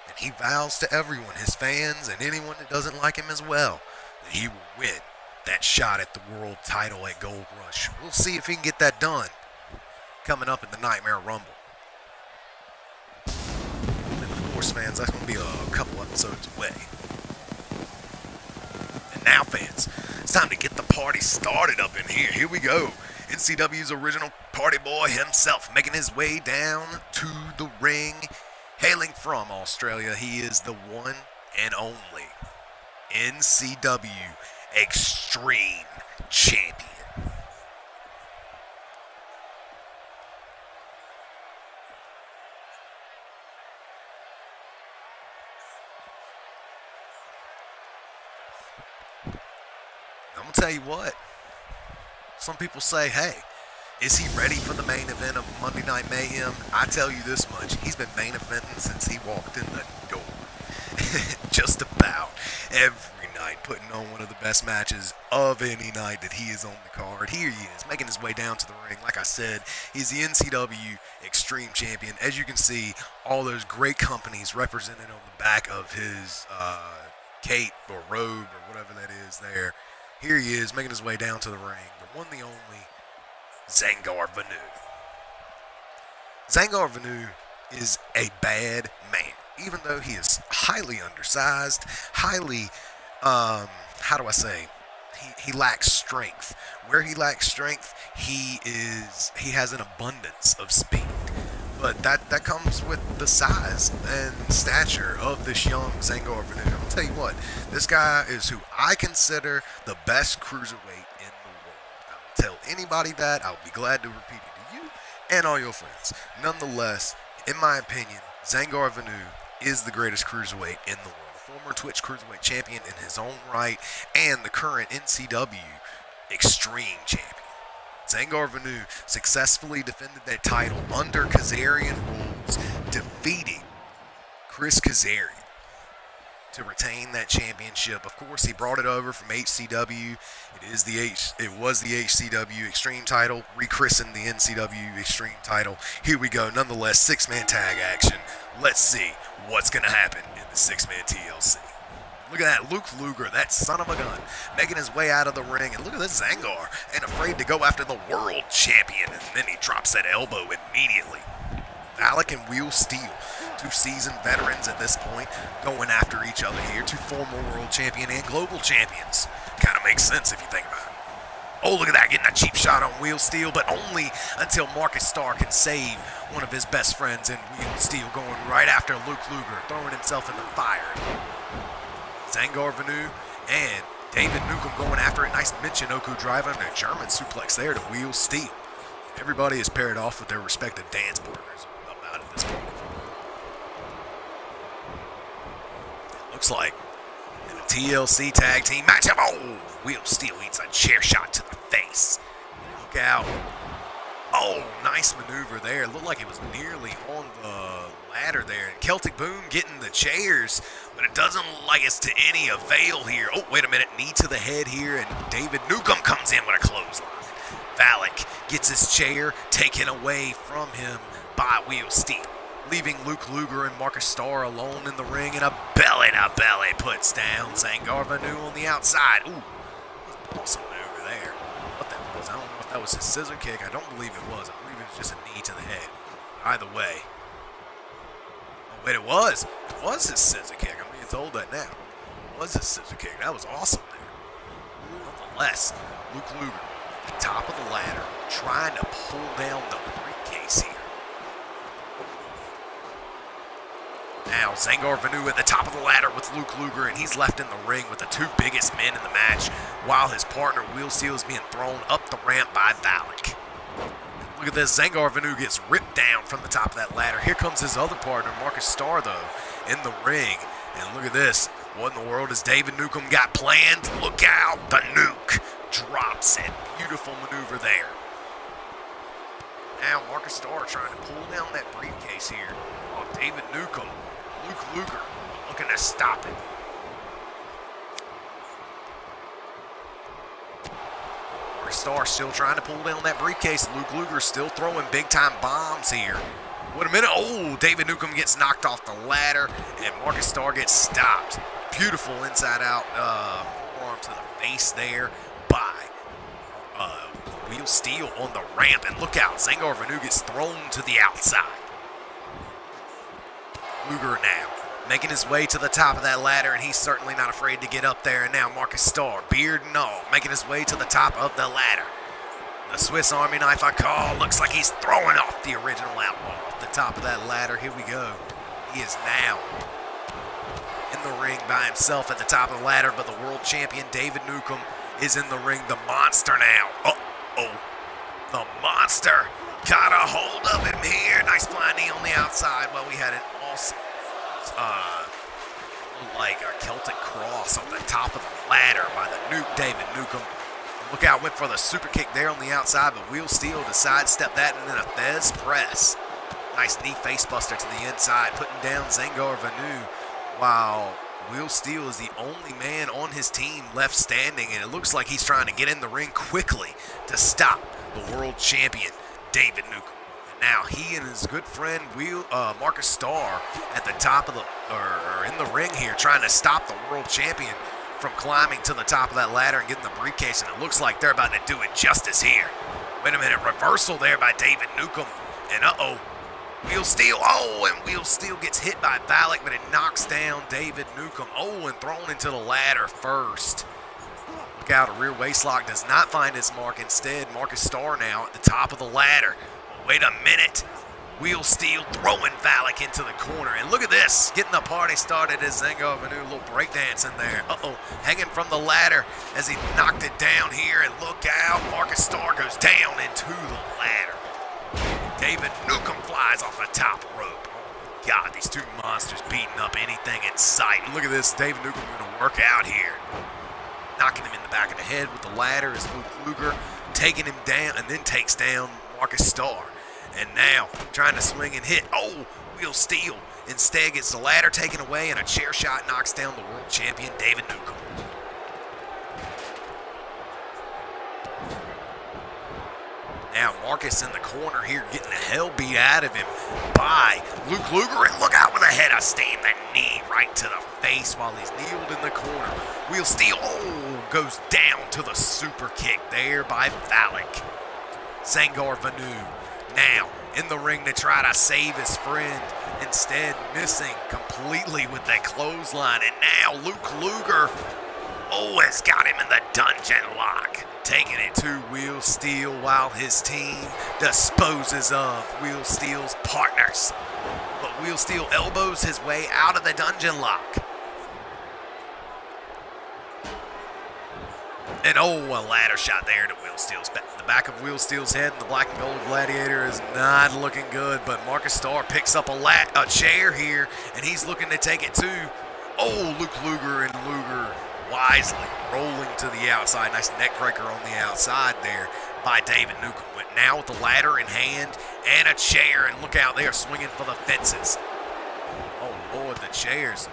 And he vows to everyone, his fans and anyone that doesn't like him as well, that he will win that shot at the world title at Gold Rush. We'll see if he can get that done coming up in the Nightmare Rumble. And of course, fans, that's going to be a couple episodes away. And now, fans, it's time to get the party started up in here. Here we go. NCW's original party boy himself making his way down to the ring. Hailing from Australia, he is the one and only NCW Extreme Champion. I'm going to tell you what. Some people say, hey, is he ready for the main event of Monday Night Mayhem? I tell you this much, he's been main eventing since he walked in the door. Just about every night, putting on one of the best matches of any night that he is on the card. Here he is, making his way down to the ring. Like I said, he's the NCW Extreme Champion. As you can see, all those great companies represented on the back of his cape or robe or whatever that is there. Here he is, making his way down to the ring. The one, the only, Zangar Vanu. Zangar Vanu is a bad man. Even though he is highly undersized, highly, how do I say, he lacks strength. Where he lacks strength, he has an abundance of speed. But that comes with the size and stature of this young Zangar Vanu. I'm going to tell you what, this guy is who I consider the best cruiserweight in the world. I will tell anybody that. I'll be glad to repeat it to you and all your friends. Nonetheless, in my opinion, Zangar Vanu is the greatest cruiserweight in the world. Former Twitch Cruiserweight Champion in his own right and the current NCW Extreme Champion. Zangar Vanu successfully defended that title under Kazarian rules, defeating Chris Kazarian. to retain that championship. Of course, he brought it over from HCW. It was the HCW Extreme title, rechristened the NCW Extreme title. Here we go. Nonetheless, six-man tag action. Let's see what's going to happen in the six-man TLC. Look at that, Luke Luger, that son of a gun, making his way out of the ring. And look at this Zangar, and afraid to go after the world champion. And then he drops that elbow immediately. Alec and Wheel Steel, two seasoned veterans at this point, going after each other here. Two former world champion and global champions. Kind of makes sense if you think about it. Oh, look at that, getting a cheap shot on Wheel Steel, but only until Marcus Starr can save one of his best friends in Wheel Steel, going right after Luke Luger, throwing himself in the fire. Zangar Vanu and David Nukem going after it. Nice Michinoku drive under a German suplex there to Wheel Steel. Everybody is paired off with their respective dance partners about at this point. It looks like in a TLC tag team matchup. Oh, Wheel Steel eats a chair shot to the face. Look out. Oh, nice maneuver there. It looked like it was nearly on the ladder there. And Celtic Boom getting the chairs, but it doesn't look like it's to any avail here. Oh, wait a minute. Knee to the head here, and David Nukem comes in with a clothesline. Valak gets his chair taken away from him by Wheel Steel, leaving Luke Luger and Marcus Starr alone in the ring, and a belly-to-belly puts down Zangar Vanu on the outside. Ooh, awesome maneuver there. What that was, I don't know if that was his scissor kick. I don't believe it was. I believe it was just a knee to the head. Either way. Oh, wait, it was. It was his scissor kick. I'm being told that now. It was his scissor kick. That was awesome there. Nonetheless, Luke Luger at the top of the ladder, trying to pull down the briefcase here. Now, Zangar Vanu at the top of the ladder with Luke Luger, and he's left in the ring with the two biggest men in the match, while his partner, Wheel Steel, is being thrown up the ramp by Valak. Look at this, Zangar Vanu gets ripped down from the top of that ladder. Here comes his other partner, Marcus Starr, though, in the ring. And look at this. What in the world has David Nukem got planned? Look out, the nuke drops it. Beautiful maneuver there. Now, Marcus Starr trying to pull down that briefcase here, while David Nukem, Luke Luger, looking to stop it. Marcus Starr still trying to pull down that briefcase. Luke Luger still throwing big-time bombs here. Wait a minute. Oh, David Nukem gets knocked off the ladder, and Marcus Starr gets stopped. Beautiful inside-out arm to the face there by Wheel Steel on the ramp. And look out, Zangar Vanu gets thrown to the outside. Luger now making his way to the top of that ladder, and he's certainly not afraid to get up there. And now Marcus Starr, beard and all, making his way to the top of the ladder. The Swiss Army knife I call. Looks like he's throwing off the original outlaw off the top of that ladder. Here we go. He is now in the ring by himself at the top of the ladder, but the world champion David Nukem is in the ring. The monster now. Uh-oh. The monster got a hold of him here. Nice flying knee on the outside. Well, we had an awesome, like a Celtic cross on the top of the ladder by the nuke David Nukem. Look out, went for the super kick there on the outside, but Wheel Steel to sidestep that, and then a Fez press. Nice knee face buster to the inside, putting down Zangar Vanu, while Wheel Steel is the only man on his team left standing, and it looks like he's trying to get in the ring quickly to stop the world champion, David Nukem. And now he and his good friend Marcus Starr at the top of the, or in the ring here, trying to stop the world champion from climbing to the top of that ladder and getting the briefcase, and it looks like they're about to do it justice here. Wait a minute, reversal there by David Nukem, and Wheel Steel, and Wheel Steel gets hit by Valak, but it knocks down David Nukem, and thrown into the ladder first. Look out, a rear waistlock does not find its mark. Instead, Marcus Starr now at the top of the ladder. Wait a minute. Wheel Steel throwing Valak into the corner. And look at this, getting the party started as Zangar Vanu, a little breakdance in there. Hanging from the ladder as he knocked it down here. And look out, Marcus Starr goes down into the ladder. David Nukem flies off the top rope. Oh, God, these two monsters beating up anything in sight. Look at this, David Nukem going to work out here. Knocking him in the back of the head with the ladder is Luke Luger, taking him down, and then takes down Marcus Starr. And now, trying to swing and hit. Wheel Steel Instead, gets the ladder taken away, and a chair shot knocks down the world champion, David Newcomb. Now Marcus in the corner here getting the hell beat out of him by Luke Luger. And look out with a head of steam. That knee right to the face while he's kneeled in the corner. Wheel Steel goes down to the super kick there by Valak. Zangar Vanu now in the ring to try to save his friend. Instead missing completely with that clothesline. And now Luke Luger has got him in the dungeon lock. Taking it to Wheel Steel while his team disposes of Wheel Steel's partners. But Wheel Steel elbows his way out of the dungeon lock. And a ladder shot there to Wheel Steel's back. The back of Wheel Steel's head and the black and gold gladiator is not looking good. But Marcus Starr picks up a chair here, and he's looking to take it to Luke Luger, and Luger wisely rolling to the outside. Nice neck breaker on the outside there by David Newcomb. But now with the ladder in hand and a chair, and look out, they are swinging for the fences. Oh Lord, the chairs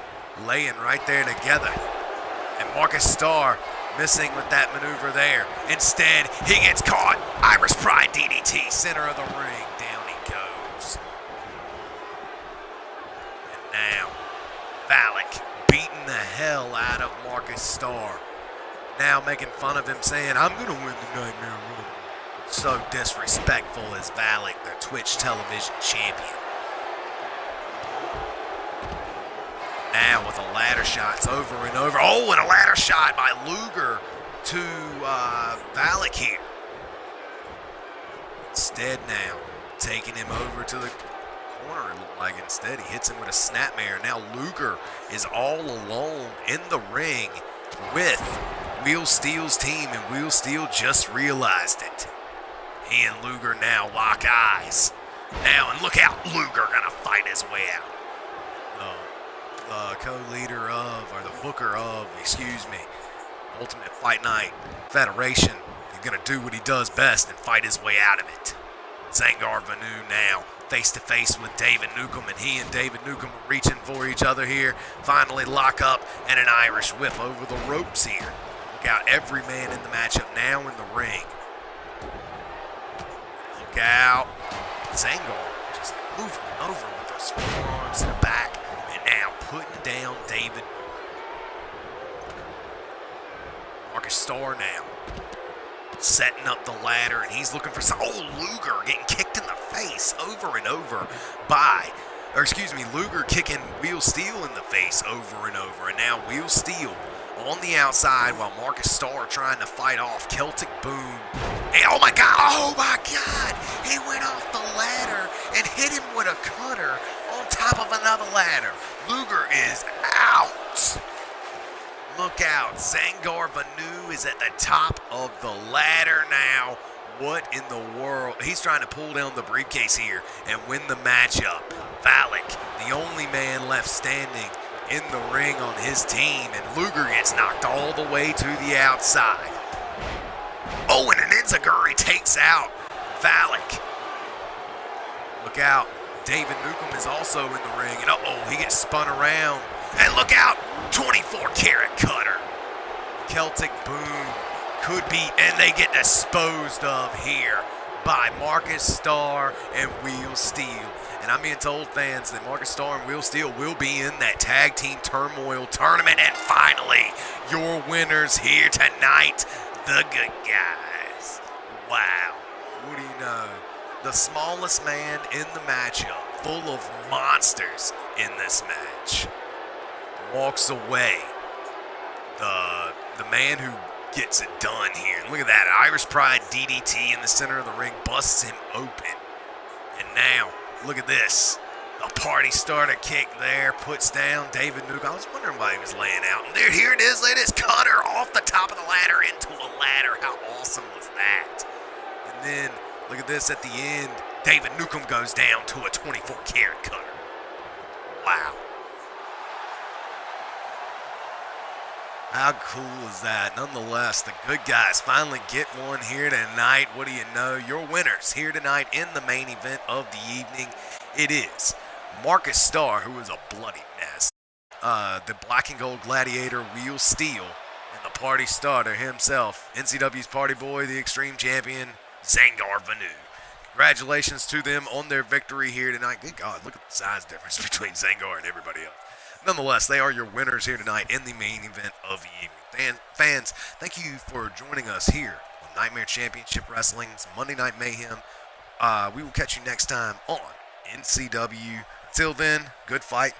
laying right there together. And Marcus Starr missing with that maneuver there. Instead, he gets caught. Irish Pride DDT, center of the ring. Down he goes. And now, Valak beating the hell out of Marcus Starr. Now making fun of him, saying, I'm going to win the Nightmare Run. So disrespectful as Valak, the Twitch television champion. Now with the ladder shots over and over. And a ladder shot by Luger to Valak here. Instead now, taking him over to the corner, it looked like. Instead, he hits him with a snapmare. Now Luger is all alone in the ring with Wheel Steel's team, and Wheel Steel just realized it. He and Luger now lock eyes. Now, and look out, Luger gonna fight his way out. The co-leader of, or the booker of, Ultimate Fight Night Federation. He's gonna do what he does best and fight his way out of it. Zangar Vanu now face-to-face with David Newcomb, and he and David Newcomb are reaching for each other here. Finally lock up, and an Irish whip over the ropes here. Look out, every man in the matchup now in the ring. Look out. Zangar just moving over with those forearms in the back, and now putting down David. Marcus Starr now setting up the ladder, and he's looking for some. Luger getting kicked in the face over and over by, Luger kicking Wheel Steel in the face over and over. And now Wheel Steel on the outside while Marcus Starr trying to fight off Celtic Boom. And oh my God, he went off the ladder and hit him with a cutter on top of another ladder. Luger is out. Look out, Zangar Vanu is at the top of the ladder now. What in the world? He's trying to pull down the briefcase here and win the matchup. Valak, the only man left standing in the ring on his team, and Luger gets knocked all the way to the outside. And an enziguri takes out Valak. Look out, David Newcomb is also in the ring, and he gets spun around. And look out, 24-karat cutter. Celtic Boom could be, and they get disposed of here by Marcus Starr and Wheel Steel. And I'm being told, fans, that Marcus Starr and Wheel Steel will be in that Tag Team Turmoil tournament. And finally, your winners here tonight, the Good Guys. Wow, what do you know? The smallest man in the matchup, full of monsters in this match, walks away. The man who gets it done here. And look at that, Irish Pride DDT in the center of the ring busts him open. And now, look at this. A party starter kick there, puts down David Newcomb. I was wondering why he was laying out. And there, here it is, look at this cutter off the top of the ladder into a ladder. How awesome was that? And then, look at this at the end. David Newcomb goes down to a 24-karat cutter. Wow. How cool is that? Nonetheless, the Good Guys finally get one here tonight. What do you know? Your winners here tonight in the main event of the evening. It is Marcus Starr, who is a bloody mess. The black and gold gladiator Wheel Steel, and the party starter himself, NCW's party boy, the Extreme Champion, Zangar Vanu. Congratulations to them on their victory here tonight. Good God, look at the size difference between Zangar and everybody else. Nonetheless, they are your winners here tonight in the main event of the evening. Fans, thank you for joining us here on Nightmare Championship Wrestling's Monday Night Mayhem. We will catch you next time on NCW. Till then, good fight.